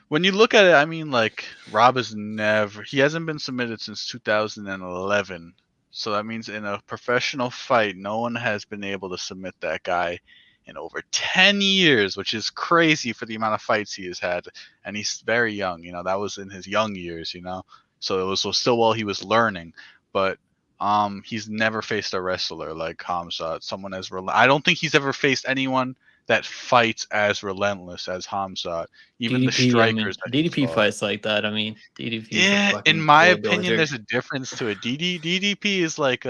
Speaker 1: When you look at it, I mean, like Rob he hasn't been submitted since 2011. So that means in a professional fight, no one has been able to submit that guy in over 10 years, which is crazy for the amount of fights he has had. And he's very young. You know, that was in his young years, you know. So it was still while he was learning, but he's never faced a wrestler like Khamzat, someone as I don't think he's ever faced anyone that fights as relentless as Khamzat. Even DDP, the strikers.
Speaker 2: I mean, DDP fights like that. I mean, DDP.
Speaker 1: Yeah, in my opinion, there's a difference to it. DDP is like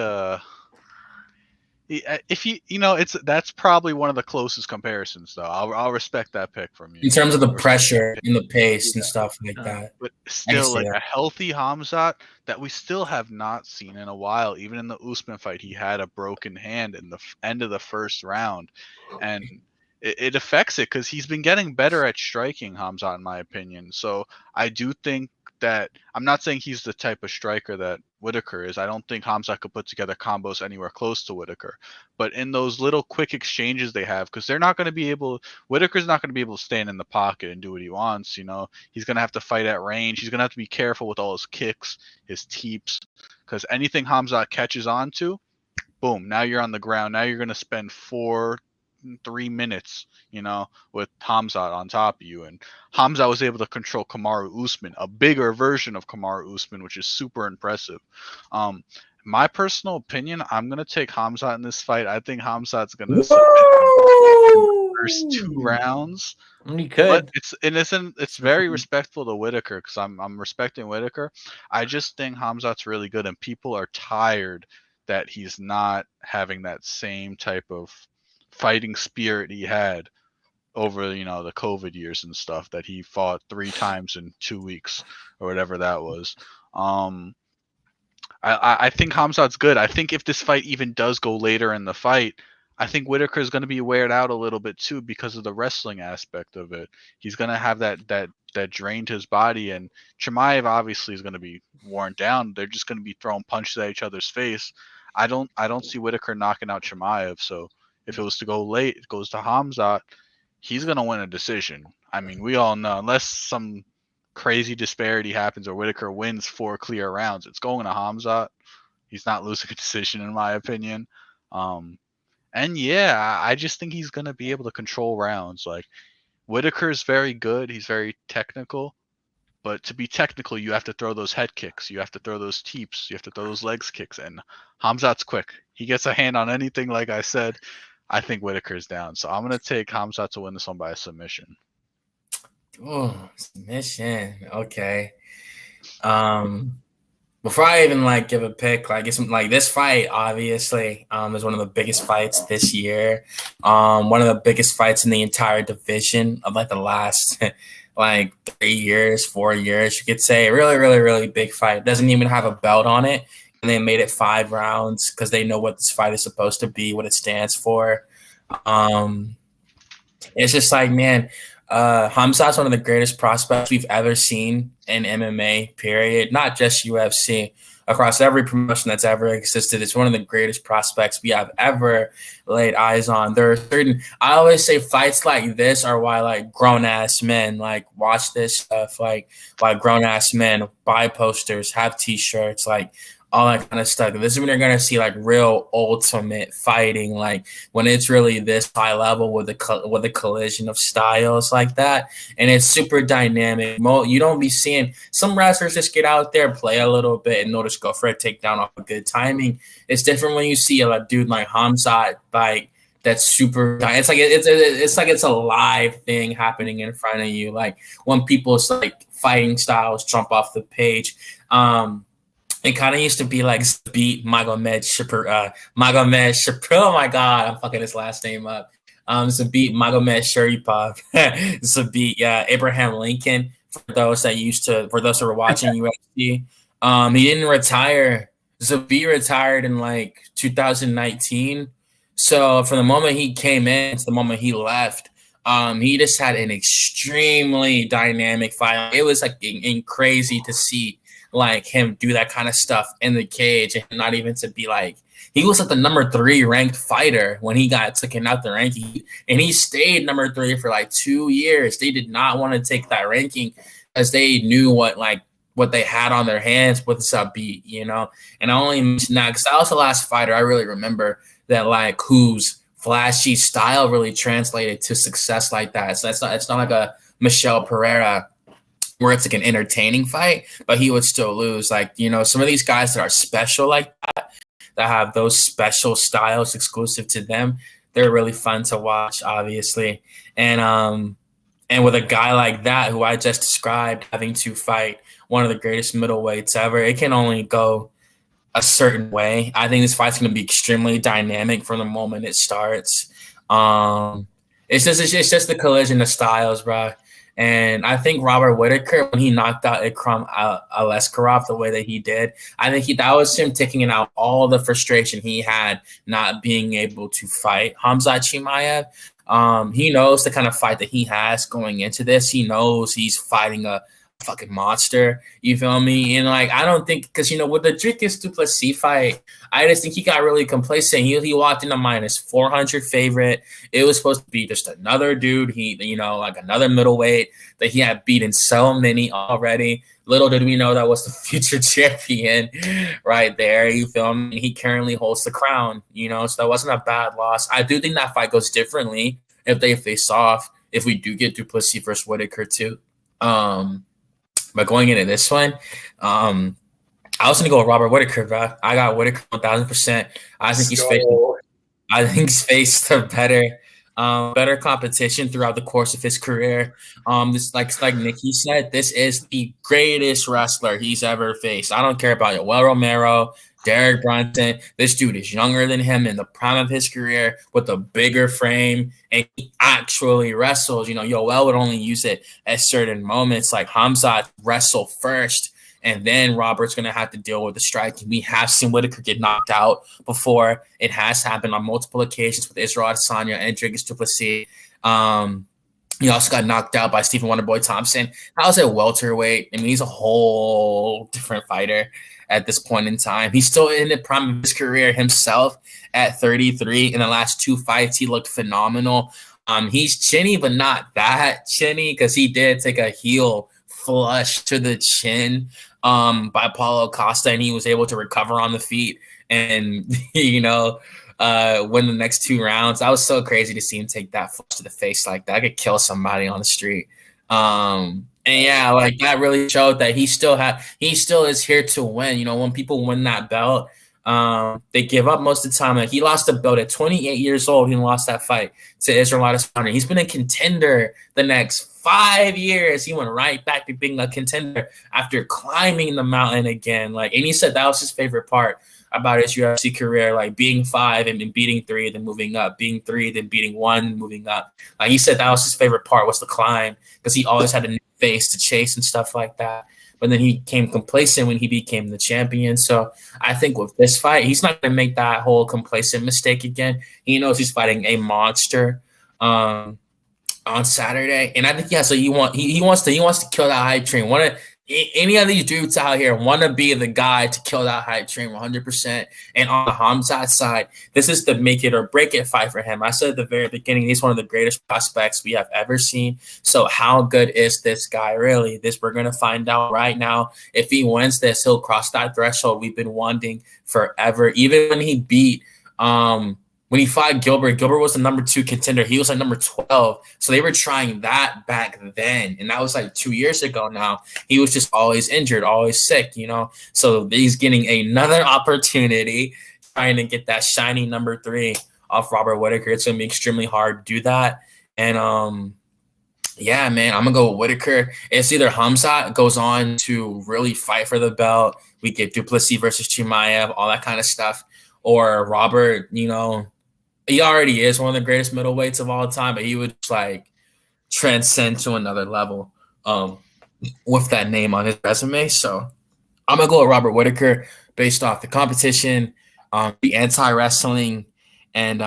Speaker 1: if that's probably one of the closest comparisons, though. I'll respect that pick from you
Speaker 3: in terms of the pressure and the pace and stuff like that.
Speaker 1: But still, like a healthy Hamzat that we still have not seen in a while. Even in the Usman fight, he had a broken hand in the end of the first round, and it affects it because he's been getting better at striking, Hamzat, in my opinion. So I do think that I'm not saying he's the type of striker that Whitaker is. I don't think Hamzat could put together combos anywhere close to Whitaker. But in those little quick exchanges they have, because they're not going to be able, Whitaker's not going to be able to stand in the pocket and do what he wants. You know, he's going to have to fight at range. He's going to have to be careful with all his kicks, his teeps, because anything Hamzat catches onto, boom, now you're on the ground. Now you're going to spend 3 minutes, you know, with Hamzat on top of you. And Hamzat was able to control Kamaru Usman, a bigger version of Kamaru Usman, which is super impressive. My personal opinion, I'm going to take Hamzat in this fight. I think Hamzat's going to submit the first 2 rounds.
Speaker 2: He could.
Speaker 1: But it's very respectful to Whitaker because I'm respecting Whitaker. I just think Hamzat's really good, and people are tired that he's not having that same type of fighting spirit he had over, you know, the COVID years and stuff, that he fought 3 times in 2 weeks or whatever that was. I think Hamzat's good. I think if this fight even does go later in the fight, I think Whitaker is going to be weared out a little bit too because of the wrestling aspect of it. He's going to have that drain to his body, and Chimaev obviously is going to be worn down. They're just going to be throwing punches at each other's face. I don't see Whitaker knocking out Chimaev, so if it was to go late, it goes to Hamzat, he's going to win a decision. I mean, we all know, unless some crazy disparity happens or Whitaker wins 4 clear rounds, it's going to Hamzat. He's not losing a decision, in my opinion. And yeah, I just think he's going to be able to control rounds. Like, Whitaker is very good. He's very technical. But to be technical, you have to throw those head kicks. You have to throw those teeps. You have to throw those legs kicks. And Hamzat's quick. He gets a hand on anything, like I said. I think Whitaker's down. So I'm going to take Hamzat to win this one by a submission.
Speaker 3: Oh, submission. Okay. Before I even give a pick, it's this fight obviously is one of the biggest fights this year. One of the biggest fights in the entire division of the last 3 years, 4 years, you could say. Really, really, really big fight. Doesn't even have a belt on it. And they made it 5 rounds because they know what this fight is supposed to be, what it stands for. It's just man, Hamzat's one of the greatest prospects we've ever seen in MMA, period. Not just UFC. Across every promotion that's ever existed, it's one of the greatest prospects we have ever laid eyes on. There are certain, I always say fights like this are why grown-ass men watch this stuff, why grown-ass men buy posters, have T-shirts, all that kind of stuff. This is when you're going to see real ultimate fighting, when it's really this high level with a collision of styles like that. And it's super dynamic. You don't be seeing some wrestlers just get out there, play a little bit, and they'll just go for a takedown off of good timing. It's different when you see a dude like Hamzat, that's super. It's a live thing happening in front of you. When people's fighting styles jump off the page. It kind of used to be Zabit Magomed. Oh my God, I'm fucking his last name up. Zabit Magomed Sharipov. Zabit, yeah, Abraham Lincoln. For those who were watching UFC, he didn't retire. Zabit retired in 2019. So from the moment he came in to the moment he left, he just had an extremely dynamic fight. It was crazy to see him do that kind of stuff in the cage, and not even to be he was the number 3 ranked fighter when he got taken out the ranking, and he stayed number 3 for 2 years. They did not want to take that ranking because they knew what they had on their hands with Zabit, you know. And I only mention that because that was the last fighter I really remember that whose flashy style really translated to success like that. So it's not like a Michel Pereira where it's an entertaining fight, but he would still lose. Some of these guys that are special like that have those special styles exclusive to them, they're really fun to watch, obviously. And with a guy like that, who I just described, having to fight one of the greatest middleweights ever, it can only go a certain way. I think this fight's going to be extremely dynamic from the moment it starts. It's just the collision of styles, bro. And I think Robert Whittaker, when he knocked out Ikram Aliskerov the way that he did, I think that was him taking out all the frustration he had not being able to fight Khamzat Chimaev. He knows the kind of fight that he has going into this. He knows he's fighting a fucking monster. You feel me? And like, I don't think, because with the Dricus du Plessis fight, I just think he got really complacent. He walked in a minus 400 favorite. It was supposed to be just another dude. Like another middleweight that he had beaten so many already. Little did we know that was the future champion right there. You feel me? He currently holds the crown. So that wasn't a bad loss. I do think that fight goes differently if they face off. If we do get du Plessis versus Whittaker too. But going into this one, I was gonna go with Robert Whittaker, bro. I got Whittaker 1,000%. I think he's faced a better competition throughout the course of his career. This like Nicky said, this is the greatest wrestler he's ever faced. I don't care about Yoel Romero, Derek Brunson. This dude is younger than him in the prime of his career with a bigger frame, and he actually wrestles. Yoel would only use it at certain moments. Like Khamzat wrestle first, and then Robert's going to have to deal with the striking. We have seen Whittaker get knocked out before. It has happened on multiple occasions with Israel Adesanya and Dricus du Plessis. He also got knocked out by Stephen Wonderboy Thompson. I was at welterweight. I mean, he's a whole different fighter at this point in time. He's still in the prime of his career himself at 33. In the last 2 fights, he looked phenomenal. He's chinny, but not that chinny, because he did take a heel flush to the chin by Paulo Costa, and he was able to recover on the feet and, win the next 2 rounds. That was so crazy to see him take that flush to the face like that. I could kill somebody on the street. And yeah, like that really showed that he still is here to win. When people win that belt, they give up most of the time. Like he lost the belt at 28 years old. He lost that fight to Israel Adesanya. He's been a contender the next 5 years. He went right back to being a contender after climbing the mountain again. And he said that was his favorite part about his UFC career, like being 5 and then beating 3, then moving up, being 3, then beating 1, moving up. Like he said that was his favorite part, was the climb, because he always had a new face to chase and stuff like that. But then he became complacent when he became the champion. So I think with this fight, he's not going to make that whole complacent mistake again. He knows he's fighting a monster on Saturday, and I think so he wants to kill that hype train. Any of these dudes out here want to be the guy to kill that hype train 100%. And on the Khamzat side, this is the make it or break it fight for him. I said at the very beginning, he's one of the greatest prospects we have ever seen. So how good is this guy really? We're going to find out right now. If he wins this, he'll cross that threshold we've been wanting forever. Even when he beat when he fought Gilbert was the number 2 contender. He was like number 12. So they were trying that back then. And that was like 2 years ago now. He was just always injured, always sick, So he's getting another opportunity trying to get that shiny number 3 off Robert Whittaker. It's going to be extremely hard to do that. And yeah, man, I'm going to go with Whittaker. It's either Khamzat goes on to really fight for the belt. We get du Plessis versus Chimaev, all that kind of stuff. Or Robert, he already is one of the greatest middleweights of all time, but he would just transcend to another level with that name on his resume. So I'm going to go with Robert Whittaker based off the competition, the anti-wrestling, and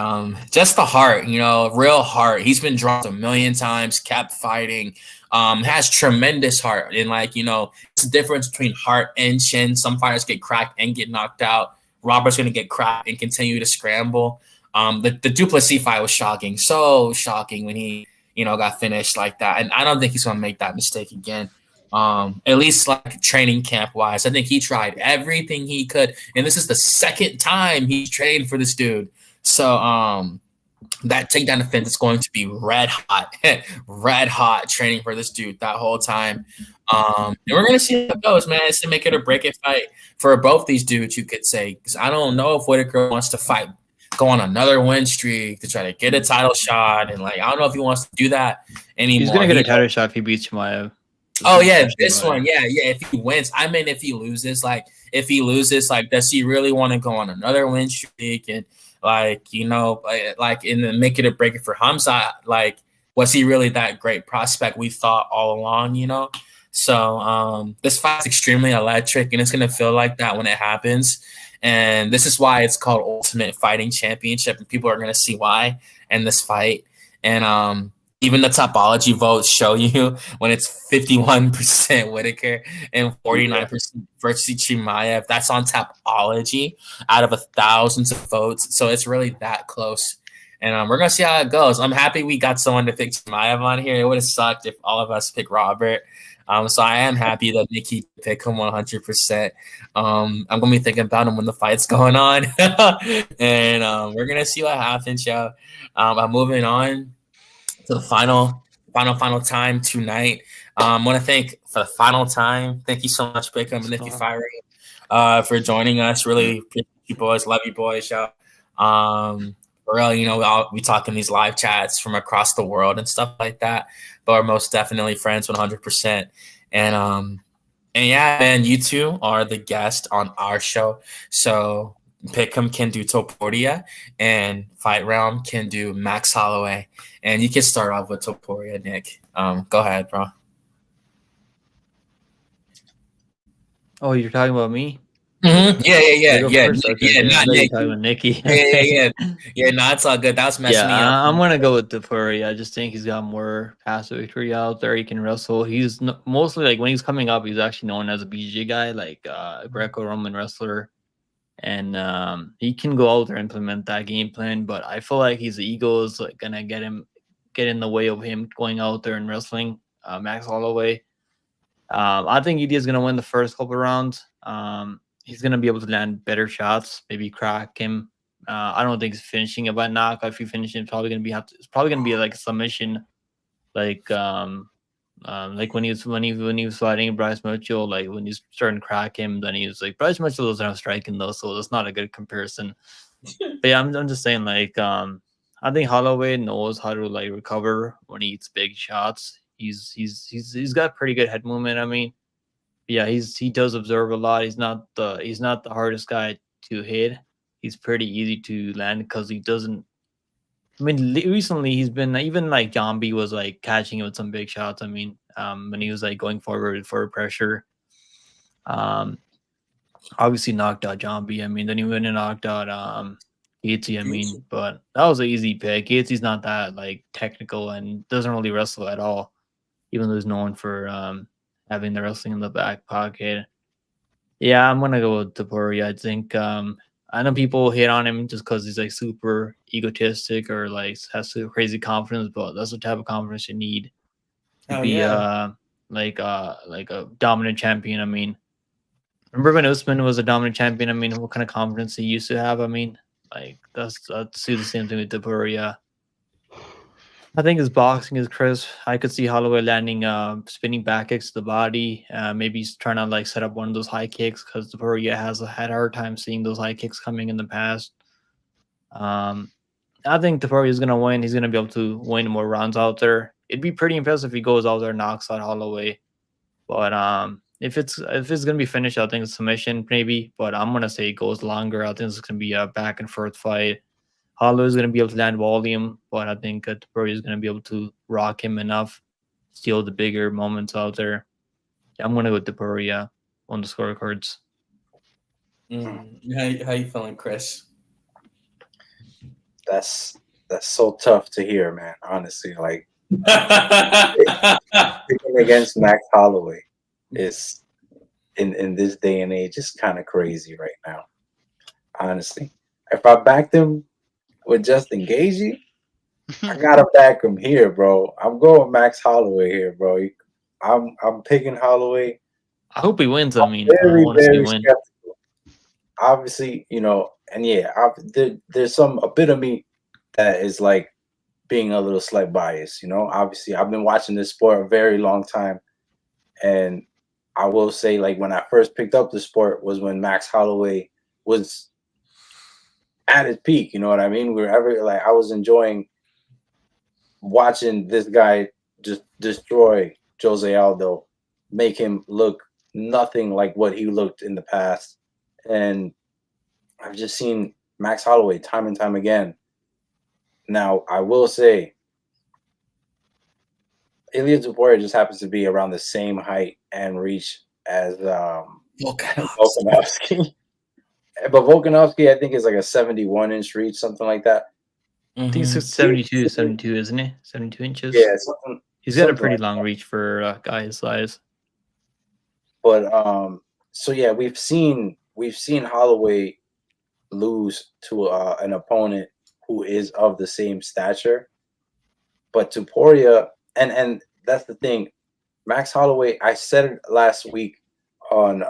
Speaker 3: just the heart, real heart. He's been dropped a million times, kept fighting, has tremendous heart. And it's the difference between heart and chin. Some fighters get cracked and get knocked out. Robert's going to get cracked and continue to scramble. The du Plessis fight was shocking, so shocking when he, got finished like that. And I don't think he's going to make that mistake again. At least training camp wise, I think he tried everything he could. And this is the second time he's trained for this dude. So that takedown defense is going to be red hot training for this dude that whole time. And we're going to see how it goes, man. It's to make it or break it fight for both these dudes, you could say, because I don't know if Whittaker wants to go on another win streak to try to get a title shot. And I don't know if he wants to do that anymore.
Speaker 2: He's going to get a title shot if he beats Chimaev.
Speaker 3: Oh yeah, this one, yeah. If he wins, I mean, if he loses, like, does he really want to go on another win streak and like, and then make it a break it for Hamza? Like, was he really that great prospect we thought all along? So this fight's extremely electric, and it's gonna feel like that when it happens. And this is why it's called Ultimate Fighting Championship, and people are gonna see why in this fight. And even the topology votes show you when it's 51% Whitaker and 49% versus Chimaev. That's on topology out of thousands of votes. So it's really that close. And we're going to see how it goes. I'm happy we got someone to pick Chimaev on here. It would have sucked if all of us picked Robert. So I am happy that Nicky picked him 100%. I'm going to be thinking about him when the fight's going on. And we're going to see what happens, y'all. I'm moving on to the final time tonight. I want to thank for the final time. Thank you so much, Bickham and Nicky Fiery, for joining us. Really appreciate you boys. Love you boys, y'all. For real, we talk in these live chats from across the world and stuff like that. But we're most definitely friends 100%. And yeah, man, you two are the guest on our show. So Pick'em can do Topuria, and Fight Realm can do Max Holloway. And you can start off with Topuria, Nick. Go ahead, bro.
Speaker 2: Oh, you're talking about me?
Speaker 3: Mm-hmm. Yeah.
Speaker 2: Not Nick. Talking about Nicky.
Speaker 3: Yeah. No, it's all good. That was messing me up.
Speaker 2: I'm gonna go with Topuria. I just think he's got more past victory out there. He can wrestle. He's mostly like when he's coming up, he's actually known as a BJ guy, like Greco-Roman wrestler. And he can go out there and implement that game plan, but I feel like his ego is like gonna get in the way of him going out there and wrestling Max Holloway. I think ED is gonna win the first couple rounds. He's gonna be able to land better shots, maybe crack him. I don't think he's finishing it by knockout. If you finish it, it's probably gonna be like a submission, like when he was fighting Bryce Mitchell, like when he's starting to crack him, then he was like Bryce Mitchell doesn't have striking though, so that's not a good comparison. But yeah, I'm just saying, like I think Holloway knows how to like recover when he eats big shots. He's got pretty good head movement. I mean, yeah, he does observe a lot. He's not the hardest guy to hit. He's pretty easy to land because he doesn't. I mean, recently he's been even like Jambi was like catching him with some big shots. I mean, when he was like going forward for pressure, obviously knocked out Jambi. I mean, then he went and knocked out Gaethje. I mean, but that was an easy pick. Gaethje's not that like technical and doesn't really wrestle at all, even though he's known for having the wrestling in the back pocket. Yeah, I'm gonna go with Topuria. I think I know people hate on him just because he's like super egotistic or like has super crazy confidence, but that's the type of confidence you need to be like a dominant champion. I mean, remember when Usman was a dominant champion? I mean, what kind of confidence he used to have? I mean, like that's the same thing with Topuria. I think his boxing is crisp. I could see Holloway landing spinning back kicks to the body. Maybe he's trying to like set up one of those high kicks because Topuria has had a hard time seeing those high kicks coming in the past. I think Topuria is gonna win. He's gonna be able to win more rounds out there. It'd be pretty impressive if he goes out there and knocks out Holloway. But if it's gonna be finished, I think it's submission maybe. But I'm gonna say it goes longer. I think it's gonna be a back and forth fight. Holloway is going to be able to land volume, but I think Topuria is going to be able to rock him enough, steal the bigger moments out there. Yeah, I'm going to go with Topuria on the scorecards.
Speaker 3: How you feeling, Chris?
Speaker 4: That's so tough to hear, man. Honestly, like picking against Max Holloway is in this day and age is kind of crazy right now. Honestly, if I backed him with Justin Gaethje, I gotta back him here, bro. I'm going Max Holloway here, bro. I'm picking Holloway.
Speaker 2: I hope he wins.
Speaker 4: I mean, very skeptical. Obviously, and yeah, there's a bit of me that is like being a little slight biased. Obviously, I've been watching this sport a very long time, and I will say, like, when I first picked up the sport was when Max Holloway was at his peak, you know what I mean? I was enjoying watching this guy just destroy Jose Aldo make him look nothing like what he looked in the past. And I've just seen Max Holloway time and time again. Now, I will say, Ilia Topuria just happens to be around the same height and reach as Volkanovski. But Volkanovski, I think, is like a 71-inch reach, something like that.
Speaker 2: I think it's 72, isn't it? 72 inches.
Speaker 4: Yeah,
Speaker 2: he's got a pretty long reach for a guy his size.
Speaker 4: But so yeah, we've seen Holloway lose to an opponent who is of the same stature. But Topuria, and that's the thing, Max Holloway. I said it last week on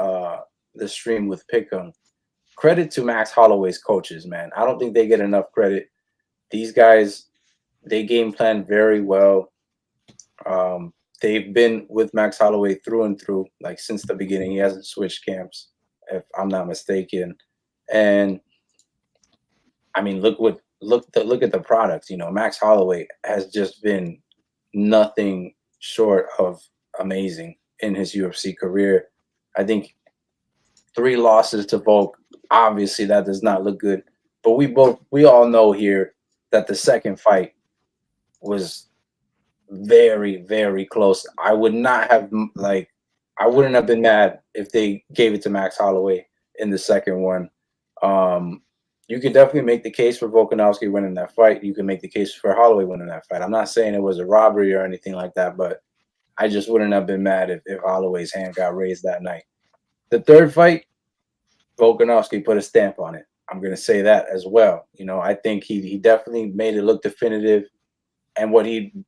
Speaker 4: the stream with Pick'em. Credit to Max Holloway's coaches, man. I don't think they get enough credit. These guys, they game plan very well. They've been with Max Holloway through and through, like since the beginning. He hasn't switched camps, if I'm not mistaken. And I mean, look at the products. You know, Max Holloway has just been nothing short of amazing in his UFC career. I think 3 losses to Volk. Obviously, that does not look good. But we all know here that the second fight was very, very close. I wouldn't have been mad if they gave it to Max Holloway in the second one. You can definitely make the case for Volkanovski winning that fight. You can make the case for Holloway winning that fight. I'm not saying it was a robbery or anything like that, but I just wouldn't have been mad if Holloway's hand got raised that night. The third fight, Volkanovski put a stamp on it. I'm going to say that as well. You know, I think he definitely made it look definitive. And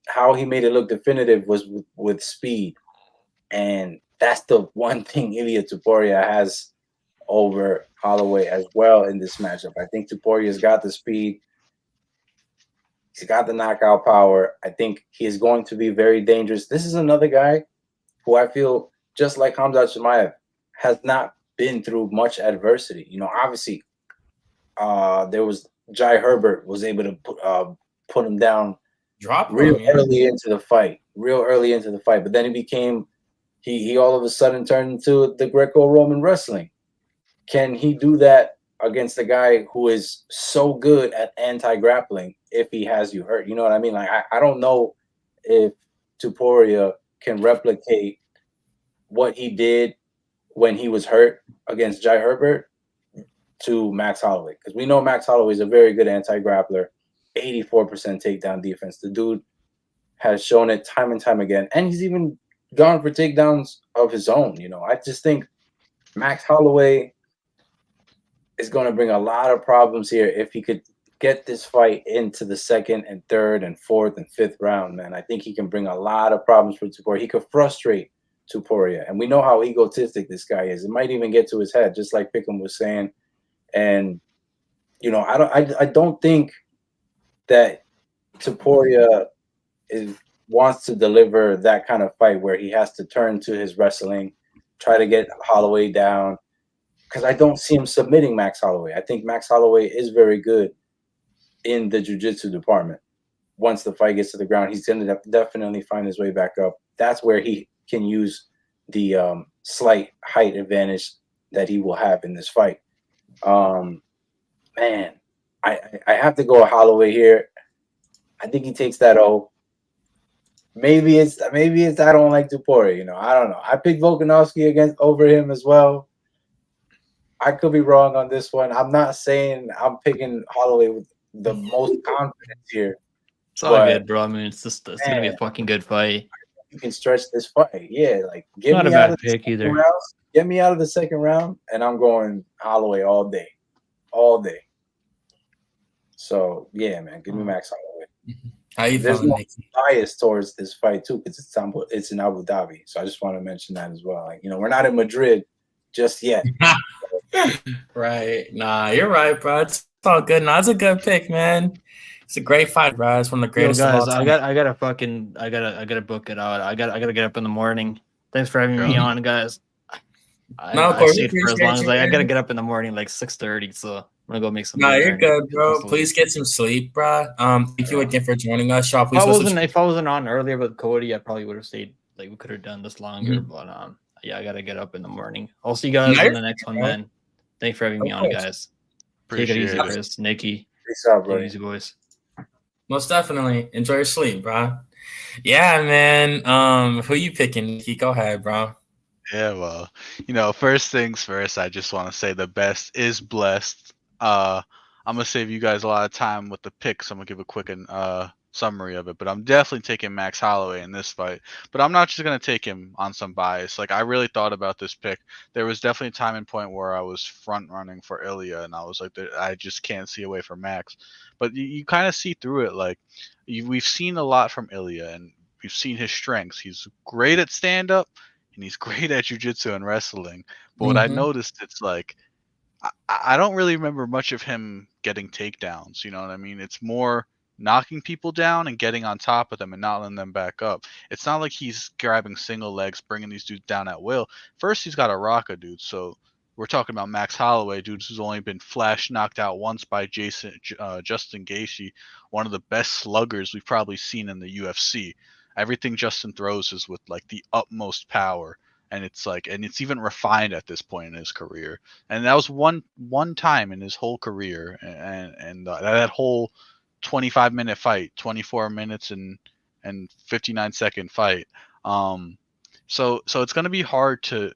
Speaker 4: how he made it look definitive was with speed. And that's the one thing Ilia Topuria has over Holloway as well in this matchup. I think Tupuria's got the speed. He's got the knockout power. I think he is going to be very dangerous. This is another guy who I feel, just like Khamzat Chimaev, has not been through much adversity. You know, obviously, there was Jai Herbert was able to put him down early into the fight, but then he all of a sudden turned into the Greco-Roman wrestling. Can he do that against a guy who is so good at anti-grappling if he has you hurt? You know what I mean? Like, I don't know if Topuria can replicate what he did when he was hurt against Jai Herbert to Max Holloway, because we know Max Holloway is a very good anti-grappler, 84% takedown defense. The dude has shown it time and time again, and he's even gone for takedowns of his own. You know, I just think Max Holloway is going to bring a lot of problems here if he could get this fight into the second and third and fourth and fifth round, man. I think he can bring a lot of problems for Topuria. He could frustrate Topuria, and we know how egotistic this guy is. It might even get to his head, just like Pick'em was saying. And you know, I don't think that Topuria wants to deliver that kind of fight where he has to turn to his wrestling, try to get Holloway down, because I don't see him submitting Max Holloway. I think Max Holloway is very good in the jiu-jitsu department. Once the fight gets to the ground, he's going to definitely find his way back up. That's where he can use the slight height advantage that he will have in this fight. Man, I have to go with Holloway here. I think he takes that O. Maybe it's I don't like Topuria, you know. I don't know. I picked Volkanovski over him as well. I could be wrong on this one. I'm not saying I'm picking Holloway with the most confidence here.
Speaker 2: It's all good, bro. I mean, it's gonna be a fucking good fight.
Speaker 4: You can stretch this fight. Yeah, like
Speaker 2: not a bad pick either.
Speaker 4: Get me out of the second round, and I'm going Holloway all day. All day. So yeah, man, give me Max Holloway.
Speaker 3: How you
Speaker 4: There's
Speaker 3: feeling,
Speaker 4: no
Speaker 3: Nicky?
Speaker 4: bias towards this fight too, because it's in Abu Dhabi. So I just want to mention that as well. Like, you know, we're not in Madrid just yet.
Speaker 3: Right. Nah, you're right, bro. It's all good. Nah, it's a good pick, man. It's a great fight, bro. It's one of the greatest.
Speaker 2: Yo, guys,
Speaker 3: of all time.
Speaker 2: I gotta book it out. I gotta get up in the morning. Thanks for having me on, guys.
Speaker 3: No, of course.
Speaker 2: I stayed for as long as I gotta get up in the morning, like 6:30. So I'm gonna go make some.
Speaker 3: Nah, you're good, bro. Please get some sleep, bro. Thank you again for joining us, Shaw.
Speaker 2: If I wasn't on earlier with Cody, I probably would have stayed Like we could have done this longer, but yeah, I gotta get up in the morning. I'll see you guys on the next one, man. Thanks for having me on, guys. Take it easy, Chris, Nicky.
Speaker 4: Peace out, bro.
Speaker 2: Take it easy, boys.
Speaker 3: Most definitely. Enjoy your sleep, bro. Yeah, man. Who you picking, Nicky? Go ahead, bro.
Speaker 1: Yeah, well, you know, first things first, I just want to say the best is blessed. I'm gonna save you guys a lot of time with the picks. I'm gonna give a quick summary of it, but I'm definitely taking Max Holloway in this fight. But I'm not just gonna take him on some bias. Like I really thought about this pick. There was definitely a time and point where I was front running for Ilya, and I was like, I just can't see away from Max. But you kind of see through it. Like we've seen a lot from Ilya, and we've seen his strengths. He's great at stand up, and he's great at jiu-jitsu and wrestling. But what I noticed, it's like I don't really remember much of him getting takedowns. You know what I mean? It's more knocking people down and getting on top of them and not letting them back up. It's not like he's grabbing single legs, bringing these dudes down at will. First, he's got a rock a dude. So we're talking about Max Holloway, dude who's only been flash knocked out once by Justin Gaethje, one of the best sluggers we've probably seen in the UFC. Everything Justin throws is with like the utmost power, and it's even refined at this point in his career. And that was one time in his whole career, and that whole 25-minute fight, 24 minutes and 59-second fight. So it's going to be hard to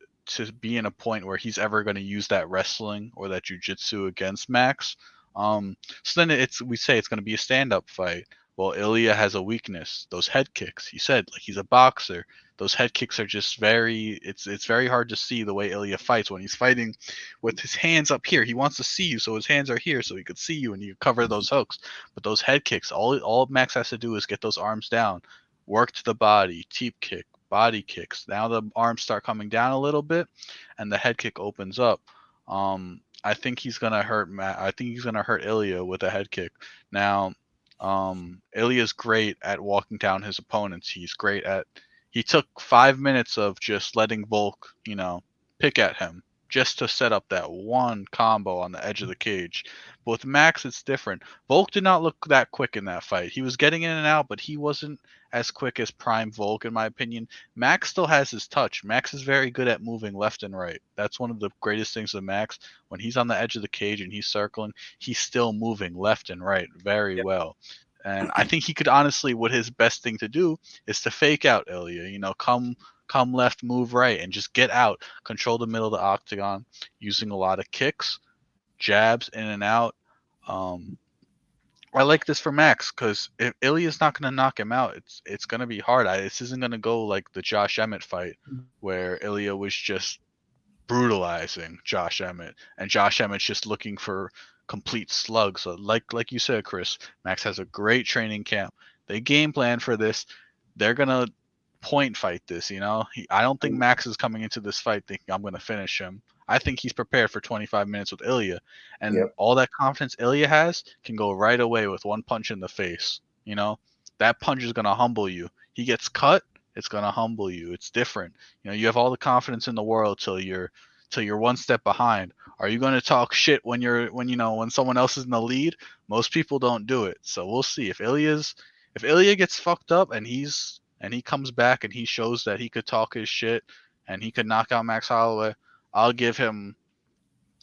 Speaker 1: be in a point where he's ever going to use that wrestling or that jiu-jitsu against Max. So then we say it's going to be a stand-up fight. Well, Ilya has a weakness, those head kicks. He said, like, he's a boxer. Those head kicks are just it's very hard to see the way Ilya fights when he's fighting with his hands up here. He wants to see you, so his hands are here so he could see you and you cover those hooks. But those head kicks, all Max has to do is get those arms down, work to the body, teep kick, body kicks. Now the arms start coming down a little bit and the head kick opens up. I think he's gonna hurt Ilya with a head kick. Now, Ilya's great at walking down his opponents. He took 5 minutes of just letting Volk, pick at him just to set up that one combo on the edge of the cage. But with Max, it's different. Volk did not look that quick in that fight. He was getting in and out, but he wasn't as quick as prime Volk, in my opinion. Max still has his touch. Max is very good at moving left and right. That's one of the greatest things of Max. When he's on the edge of the cage and he's circling, he's still moving left and right very well. And I think he could honestly, what his best thing to do is to fake out Ilya, come left, move right, and just get out, control the middle of the octagon, using a lot of kicks, jabs in and out. I like this for Max because if Ilya's not going to knock him out, it's going to be hard. This isn't going to go like the Josh Emmett fight where Ilya was just brutalizing Josh Emmett, and Josh Emmett's just looking for complete slugs. So like you said, Chris, Max has a great training camp. They game plan for this. They're gonna point fight this. I don't think Max is coming into this fight thinking I'm gonna finish him. I think he's prepared for 25 minutes with Ilya, and all that confidence Ilya has can go right away with one punch in the face. That punch is gonna humble you. He gets cut, it's gonna humble you. It's different. You have all the confidence in the world till you're one step behind. Are you going to talk shit when someone else is in the lead? Most people don't do it. So we'll see if Ilya gets fucked up and he comes back and he shows that he could talk his shit and he could knock out Max Holloway. I'll give him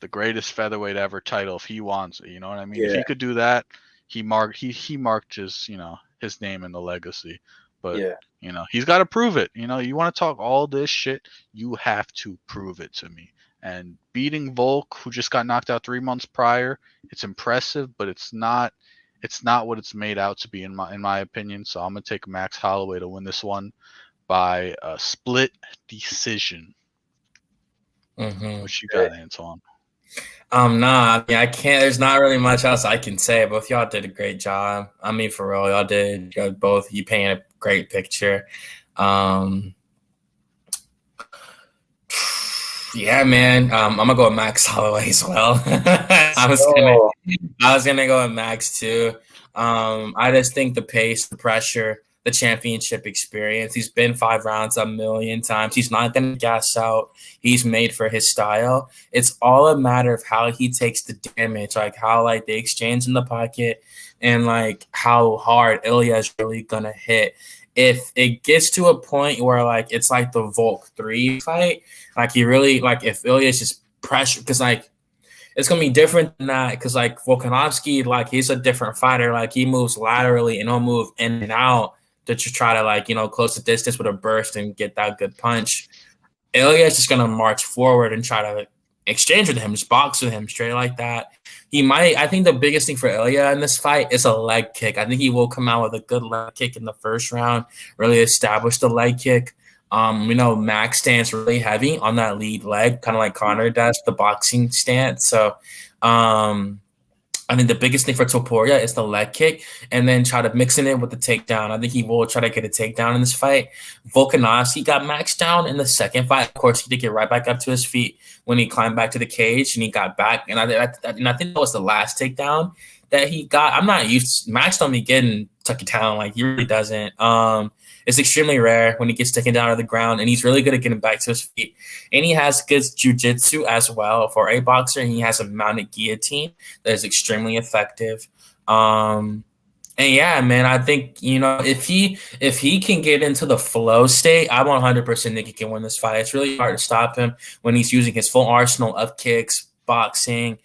Speaker 1: the greatest featherweight ever title if he wants it. You know what I mean? Yeah. If he could do that, he marked his his name in the legacy. But he's got to prove it. You want to talk all this shit, you have to prove it to me. And beating Volk, who just got knocked out 3 months prior, it's impressive, but it's not what it's made out to be in my opinion. So I'm gonna take Max Holloway to win this one by a split decision. What you got, Antwane?
Speaker 3: Nah, I can't. There's not really much else I can say. Both y'all did a great job. I mean, for real, y'all did. Both you painted a great picture. Yeah, man. I'm gonna go with Max Holloway as well. I was gonna go with Max too. I just think the pace, the pressure, the championship experience. He's been 5 rounds a million times. He's not gonna gas out. He's made for his style. It's all a matter of how he takes the damage, like how the exchange in the pocket and how hard Ilya is really gonna hit. if it gets to a point where like it's like the Volk 3 fight, like he really like if Ilya's just pressure, because like it's gonna be different than that, because like Volkanovski, like he's a different fighter, like he moves laterally and he'll move in and out to try to like, you know, close the distance with a burst and get that good punch. Ilya's just gonna march forward and try to exchange with him, just box with him straight like that. He might. I think the biggest thing for Ilya in this fight is a leg kick. I think he will come out with a good leg kick in the first round, really establish the leg kick. You know, Max stands really heavy on that lead leg, kind of like Conor does, the boxing stance. So, I think the biggest thing for Topuria is the leg kick, and then try to mix it in with the takedown. I think he will try to get a takedown in this fight. Volkanovski got Max down in the second fight. Of course, he did get right back up to his feet when he climbed back to the cage, and he got back. And I think that was the last takedown that he got. I'm not used to Max don't be getting tucked down. Like, he really doesn't. It's extremely rare when he gets taken down to the ground, and he's really good at getting back to his feet. And he has good jiu-jitsu as well for a boxer. And he has a mounted guillotine that is extremely effective. And yeah, man, I think, you know, if he can get into the flow state, I 100% Nicky can win this fight. It's really hard to stop him when he's using his full arsenal of kicks, boxing,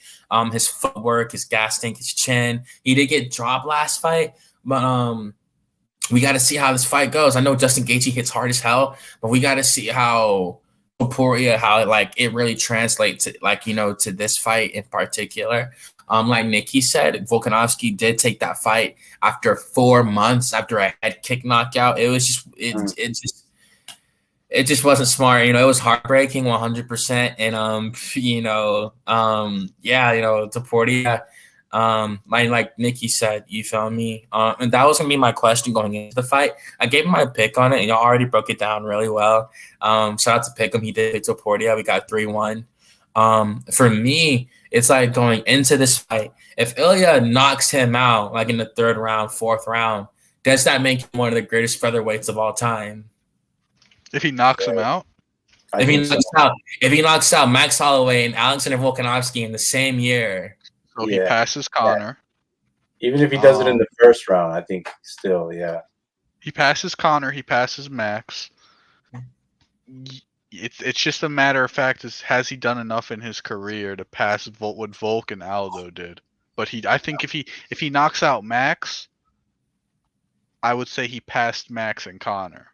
Speaker 3: his footwork, his gas tank, his chin. He did get dropped last fight, but we got to see how this fight goes. I know Justin Gaethje hits hard as hell, but we got to see how Topuria, how it really translates to, like, you know, to this fight in particular. Like Nicky said, Volkanovski did take that fight after 4 months after a head kick knockout. It was just it just wasn't smart. You know, it was heartbreaking 100%. And you know, yeah, you know, Topuria. Like Nicky said, you feel me? And that was gonna be my question going into the fight. I gave him my pick on it, and y'all already broke it down really well. Shout out to Pick'em. He did pick Topuria. We got 3-1. For me, it's like going into this fight, if Ilya knocks him out like in the 3rd round, 4th round, does that make him one of the greatest featherweights of all time?
Speaker 1: If he knocks him out?
Speaker 3: If he knocks out Max Holloway and Alexander Volkanovski in the same year.
Speaker 1: So he passes Conor.
Speaker 4: Yeah. Even if he does it in the 1st round, I think still, yeah.
Speaker 1: He passes Conor. He passes Max. It's just a matter of fact, has he done enough in his career to pass what Volk and Aldo did? But I think if he knocks out Max, I would say he passed Max and Conor.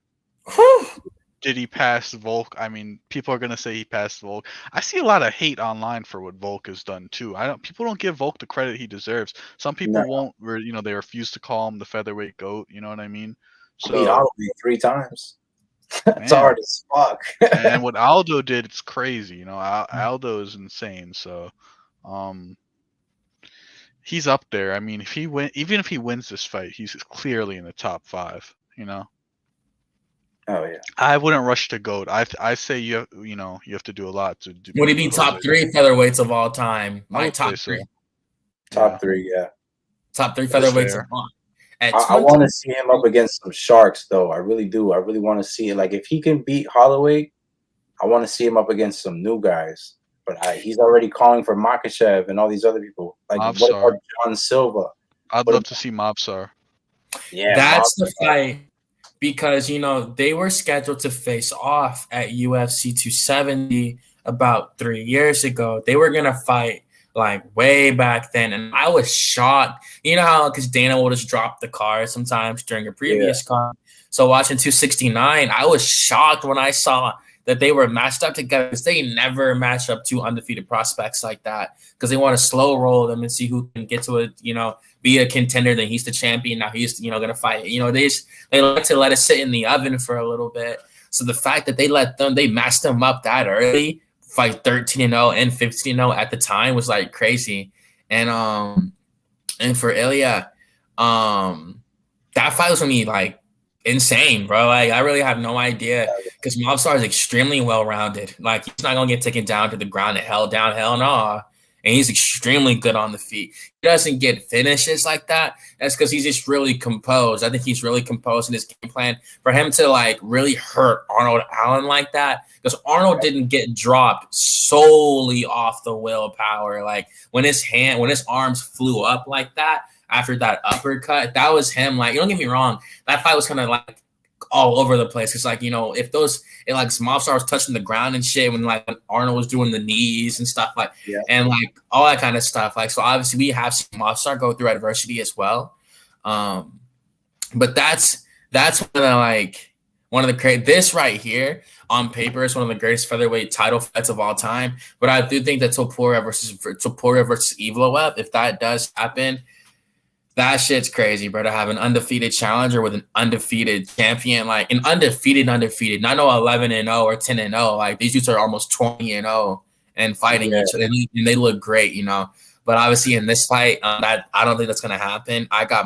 Speaker 1: Did he pass Volk? I mean, people are gonna say he passed Volk. I see a lot of hate online for what Volk has done too. People don't give Volk the credit he deserves. Some people won't. You know, they refuse to call him the featherweight GOAT. You know what I mean?
Speaker 4: So beat Holloway 3 times. It's hard as fuck.
Speaker 1: And what Aldo did, it's crazy. You know, Aldo is insane. So, he's up there. I mean, even if he wins this fight, he's clearly in the top 5. You know.
Speaker 4: Oh yeah.
Speaker 1: I wouldn't rush to GOAT. I say you have to do a lot to do.
Speaker 3: Would he be top 3 featherweights of all time?
Speaker 1: My
Speaker 3: top 3.
Speaker 1: So.
Speaker 4: Top 3, yeah.
Speaker 3: Top 3 featherweights of all.
Speaker 4: I want to see him up against some sharks, though. I really do. I really want to see it. Like, if he can beat Holloway, I want to see him up against some new guys. But he's already calling for Makhachev and all these other people. Like,
Speaker 1: Mobsar.
Speaker 4: What about John Silva?
Speaker 1: I'd love to see Mobsar.
Speaker 3: Yeah, that's the fight. Because, you know, they were scheduled to face off at UFC 270 about 3 years ago. They were going to fight like way back then. And I was shocked. You know how, because Dana will just drop the card sometimes during a previous card. So watching 269, I was shocked when I saw that they were matched up together, because they never match up 2 undefeated prospects like that, because they want to slow roll them and see who can get to it, you know, be a contender. Then he's the champion. Now he's, you know, going to fight. You know, they like to let it sit in the oven for a little bit. So the fact that they matched them up that early, fight 13-0 and 15-0 at the time, was like crazy. And for Ilya, that fight was gonna be like insane, bro. Like, I really have no idea, because Mobstar is extremely well-rounded. Like, he's not gonna get taken down to the ground and held down, hell no. And he's extremely good on the feet. He doesn't get finishes like that. That's because he's just really composed. I think he's really composed in his game plan. For him to like really hurt Arnold Allen like that, because Arnold didn't get dropped solely off the willpower. Like, when his arms flew up like that after that uppercut, that was him. Like, don't get me wrong, that fight was kind of like all over the place. It's like, you know, if like Mobstar was touching the ground and shit when like Arnold was doing the knees and stuff like, and like all that kind of stuff. Like, so obviously we have seen Mobstar go through adversity as well. But that's one of the great, this right here on paper is one of the greatest featherweight title fights of all time. But I do think that Topuria versus Evil Web, if that does happen, that shit's crazy, bro. To have an undefeated challenger with an undefeated champion, like an undefeated. Not no 11-0 or 10-0. Like these dudes are almost 20-0 and fighting each other, and they look great, you know. But obviously in this fight, I don't think that's gonna happen. I got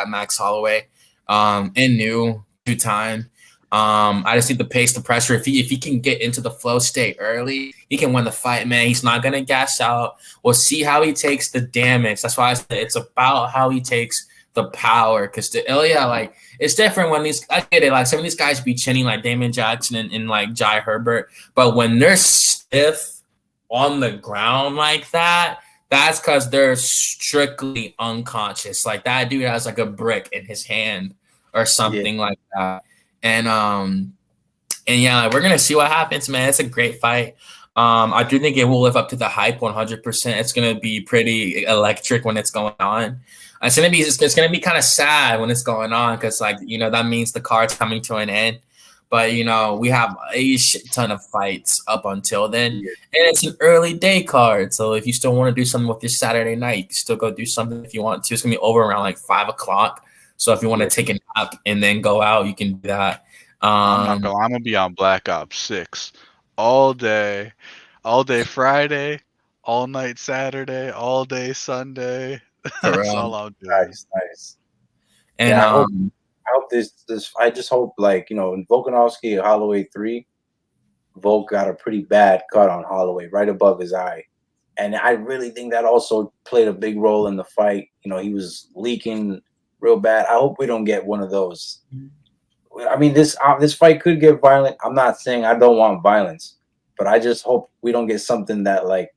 Speaker 3: Max Holloway, in new 2-time. I just need to pace the pressure. If he can get into the flow state early, he can win the fight, man. He's not gonna gas out. We'll see how he takes the damage. That's why I said it's about how he takes the power. Because the Ilya, like, it's different when I get it. Like some of these guys be chinning like Damon Jackson and like Jai Herbert, but when they're stiff on the ground like that, that's because they're strictly unconscious. Like that dude has like a brick in his hand or something like that. And yeah, we're gonna see what happens, man. It's a great fight. I do think it will live up to the hype 100%. It's gonna be pretty electric when it's going on. It's gonna be kind of sad when it's going on because, like, you know, that means the card's coming to an end. But you know, we have a shit ton of fights up until then, and it's an early day card. So if you still want to do something with your Saturday night, you can still go do something if you want to. It's gonna be over around like 5 o'clock. So if you want to take a nap and then go out, you can do that.
Speaker 1: I'm gonna be on Black Ops 6 all day Friday, all night Saturday, all day Sunday. That's all I'm doing.
Speaker 4: Nice. And I hope this. I just hope, like, you know, in Volkanovski Holloway 3, Volk got a pretty bad cut on Holloway right above his eye, and I really think that also played a big role in the fight. You know, he was leaking real bad. I hope we don't get one of those. I mean, this fight could get violent. I'm not saying I don't want violence, but I just hope we don't get something that like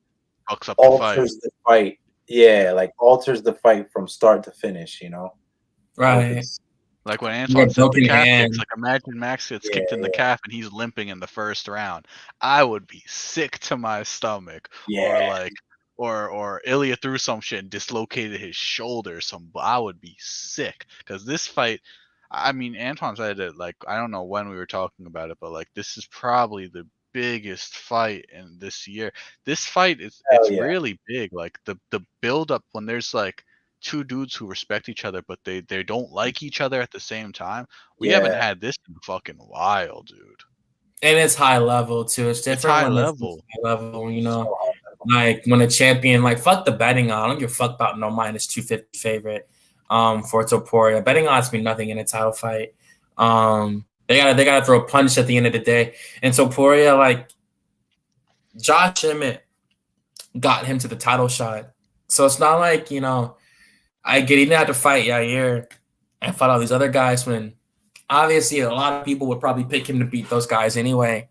Speaker 4: alters the fight. Yeah, like alters the fight from start to finish. You know,
Speaker 3: right?
Speaker 1: Like when Antwane said the calf kicks. Like imagine Max gets kicked in the calf and he's limping in the first round. I would be sick to my stomach. Or like. Or Ilya threw some shit and dislocated his shoulder. I would be sick because this fight. I mean, Antwane said it like I don't know when we were talking about it, but like this is probably the biggest fight in this year. This fight it's really big. Like the build up when there's like two dudes who respect each other, but they don't like each other at the same time. We haven't had this in a fucking while, dude.
Speaker 3: And it's high level too. It's different.
Speaker 1: It's high level,
Speaker 3: you know. Like when a champion, like fuck the betting on. I don't give a fuck about no -250 favorite for Topuria. Betting odds mean nothing in a title fight. They gotta throw a punch at the end of the day. And Topuria, like Josh Emmett got him to the title shot. So it's not like, you know, I get even had to fight Yair and fight all these other guys when obviously a lot of people would probably pick him to beat those guys anyway.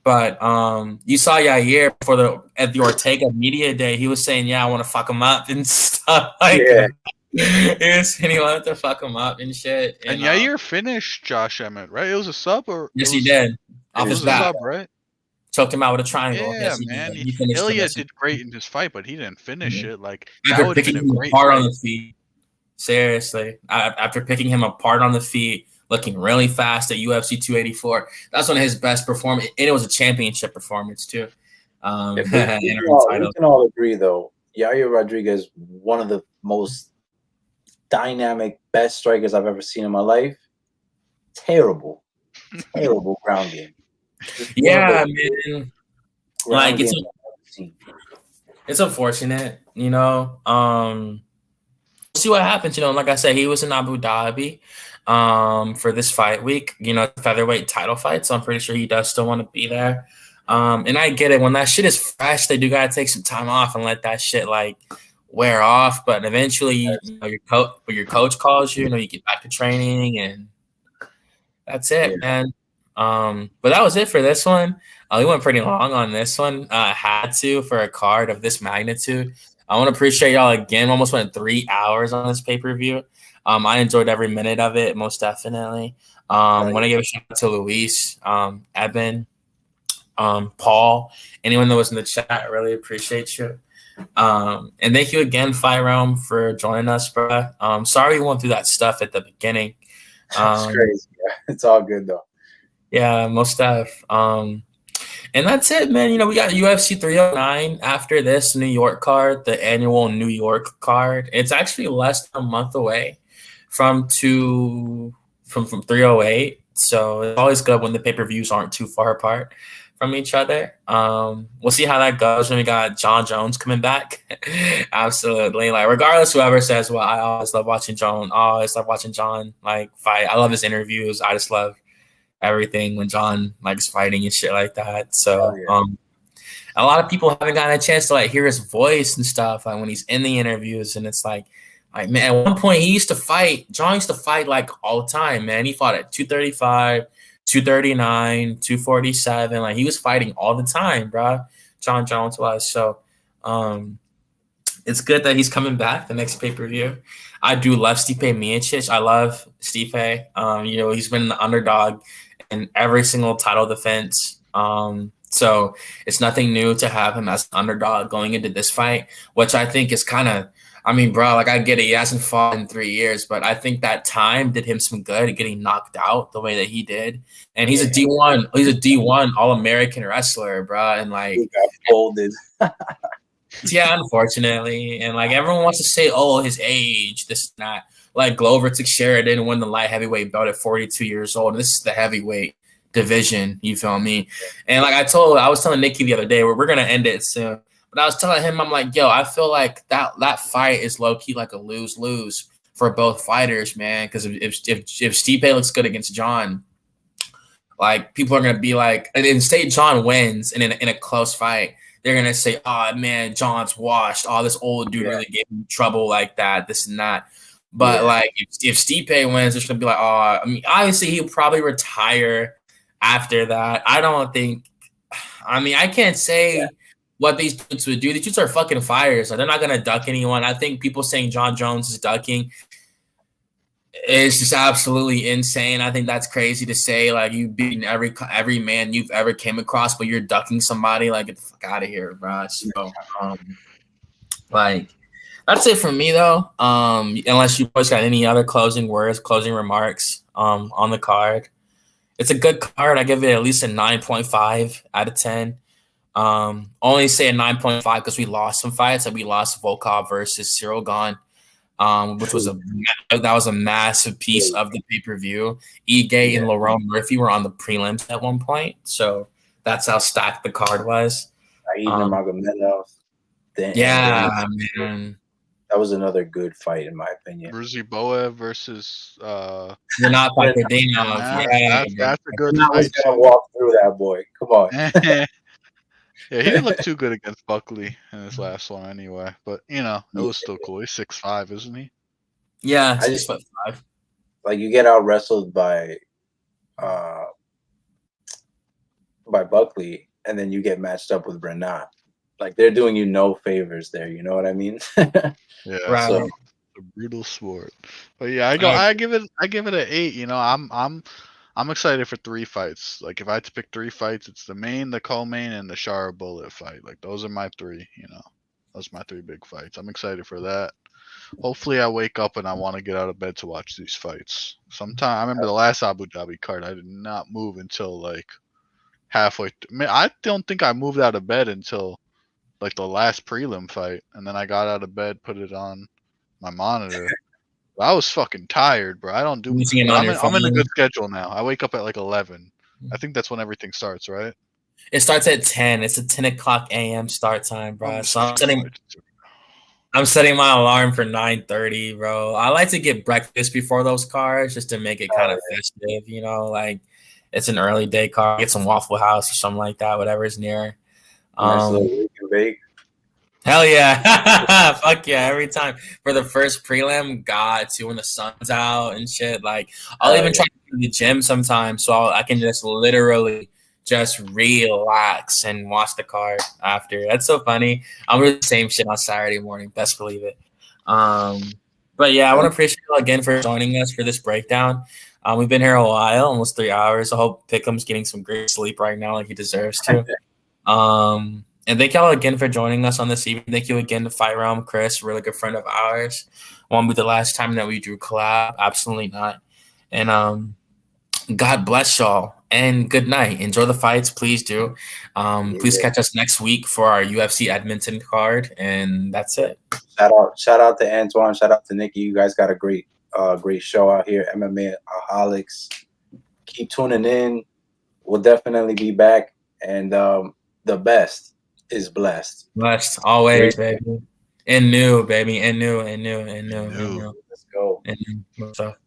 Speaker 3: But you saw Yair at the Ortega media day. He was saying, "Yeah, I want to fuck him up and stuff." Like, he wanted to fuck him up and shit.
Speaker 1: And Yair finished Josh Emmett, right? It was a sub, or
Speaker 3: yes, he did.
Speaker 1: Off his back, right?
Speaker 3: Choked him out with a triangle.
Speaker 1: Yeah, yes, man. Ilya did great in his fight, but he didn't finish it. Like
Speaker 3: that would have been a great fight on the feet. Seriously, after picking him apart on the feet. Looking really fast at UFC 284. That's one of his best performances, and it was a championship performance too.
Speaker 4: We can all agree, though, Yair Rodriguez, one of the most dynamic, best strikers I've ever seen in my life. Terrible ground game.
Speaker 3: Yeah, man. Like it's unfortunate, you know. We'll see what happens. You know, like I said, he was in Abu Dhabi. For this fight week, you know, featherweight title fight. So I'm pretty sure he does still want to be there. And I get it. When that shit is fresh, they do gotta take some time off and let that shit like wear off. But eventually, you know, your coach calls you, you know, you get back to training, and that's it, man. But that was it for this one. We went pretty long on this one. Had to for a card of this magnitude. I want to appreciate y'all again. Almost went 3 hours on this pay-per-view. I enjoyed every minute of it, most definitely. Want to give a shout out to Luis, Eben, Paul, anyone that was in the chat. I really appreciate you. And thank you again, Fight Realm, for joining us, bro. Sorry we went through that stuff at the beginning.
Speaker 4: It's crazy. Yeah. It's all good though.
Speaker 3: Yeah, most stuff. And that's it, man. You know, we got UFC 309 after this New York card, the annual New York card. It's actually less than a month away from 308. So it's always good when the pay-per-views aren't too far apart from each other. We'll see how that goes when we got John Jones coming back. Absolutely. Like, regardless whoever says what, I always love watching John. I always love watching John like fight. I love his interviews. I just love everything when John likes fighting and shit like that. So a lot of people haven't gotten a chance to like hear his voice and stuff like when he's in the interviews, and it's like man, at one point John used to fight like all the time, man. He fought at 235, 239, 247. Like he was fighting all the time, bro. John Jones was. So it's good that he's coming back the next pay-per-view. I do love Stipe Miocic. I love Stipe. You know, he's been the underdog in every single title defense. So it's nothing new to have him as an underdog going into this fight, which I think is kind of, I mean, bro, like I get it. He hasn't fought in 3 years, but I think that time did him some good getting knocked out the way that he did. And he's a D1 All-American wrestler, bro. And like,
Speaker 4: he got folded.
Speaker 3: Yeah, unfortunately. And like everyone wants to say, oh, his age, this and that. Like Glover Teixeira didn't win the light heavyweight belt at 42 years old. This is the heavyweight division, you feel me? And like I was telling Nicky the other day, we're gonna end it soon. But I was telling him, I'm like, yo, I feel like that fight is low-key like a lose-lose for both fighters, man. Because if Stipe looks good against John, like people are gonna be like, and say John wins in a close fight, they're gonna say, oh man, John's washed. Oh, this old dude really gave him trouble like that, this and that. But like if Stipe wins, it's gonna be like, oh, I mean, obviously he'll probably retire after that. I don't think, I mean, I can't say what these dudes would do. These dudes are fucking fighters. So they're not gonna duck anyone. I think people saying John Jones is ducking is just absolutely insane. I think that's crazy to say. Like, you've beaten every man you've ever came across, but you're ducking somebody. Like, get the fuck out of here, bro. So, like, that's it for me, though. Unless you boys got any other closing words, closing remarks on the card. It's a good card. I give it at least a 9.5 out of 10. Only say a 9.5 because we lost some fights. Like, we lost Volkov versus Cyril Gane. Which was a massive piece of the pay-per-view. Ige and Lerone Murphy were on the prelims at one point, so that's how stacked the card was. Man.
Speaker 4: That was another good fight in my opinion.
Speaker 1: Ruziboa versus
Speaker 3: Renat Pakardinov.
Speaker 1: That's a good
Speaker 4: fight. I was gonna walk through that boy. Come on.
Speaker 1: Yeah, he didn't look too good against Buckley in his last one anyway. But, you know, it was still cool. He's 6'5", isn't he?
Speaker 3: Yeah, 6'5".
Speaker 4: Like, you get out wrestled by Buckley, and then you get matched up with Renat. Like, they're doing you no favors there. You know what I mean?
Speaker 1: Yeah,
Speaker 3: right.
Speaker 1: So, a brutal sport. But yeah, I give it an 8. You know, I'm excited for 3 fights. Like, if I had to pick 3 fights, it's the main, the co-main, and the Shara Bullet fight. Like, those are my 3, you know. Those are my 3 big fights. I'm excited for that. Hopefully I wake up and I want to get out of bed to watch these fights. I remember the last Abu Dhabi card, I did not move until, like, halfway. I don't think I moved out of bed until, like, the last prelim fight. And then I got out of bed, put it on my monitor. I was fucking tired, bro. I don't do. I'm in a good schedule now. I wake up at like 11. I think that's when everything starts, right?
Speaker 3: It starts at 10. It's a 10 o'clock a.m. start time, bro. So I'm setting my alarm for 9:30, bro. I like to get breakfast before those cards just to make it kind of festive, you know. Like, it's an early day card. Get some Waffle House or something like that, whatever is near. Hell yeah. Fuck yeah, every time. For the first prelim, got to when the sun's out and shit. Like, I'll even try to go to the gym sometimes so I can just literally just relax and watch the card after. That's so funny. I'm doing the same shit on Saturday morning. Best believe it. But yeah, I want to appreciate you again for joining us for this breakdown. We've been here a while, almost 3 hours. I hope Pickham's getting some great sleep right now, like he deserves to. And thank y'all again for joining us on this evening. Thank you again to Fight Realm, Chris, really good friend of ours. Won't be the last time that we do collab. Absolutely not. And God bless y'all and good night. Enjoy the fights, please do. Please catch us next week for our UFC Edmonton card, and that's it.
Speaker 4: Shout out to Antwane. Shout out to Nicky. You guys got a great show out here. MMAHOLICS. Keep tuning in. We'll definitely be back, and the best is blessed.
Speaker 3: Blessed always, baby. And new, baby. And new.
Speaker 4: Let's go.
Speaker 3: And new. What's up?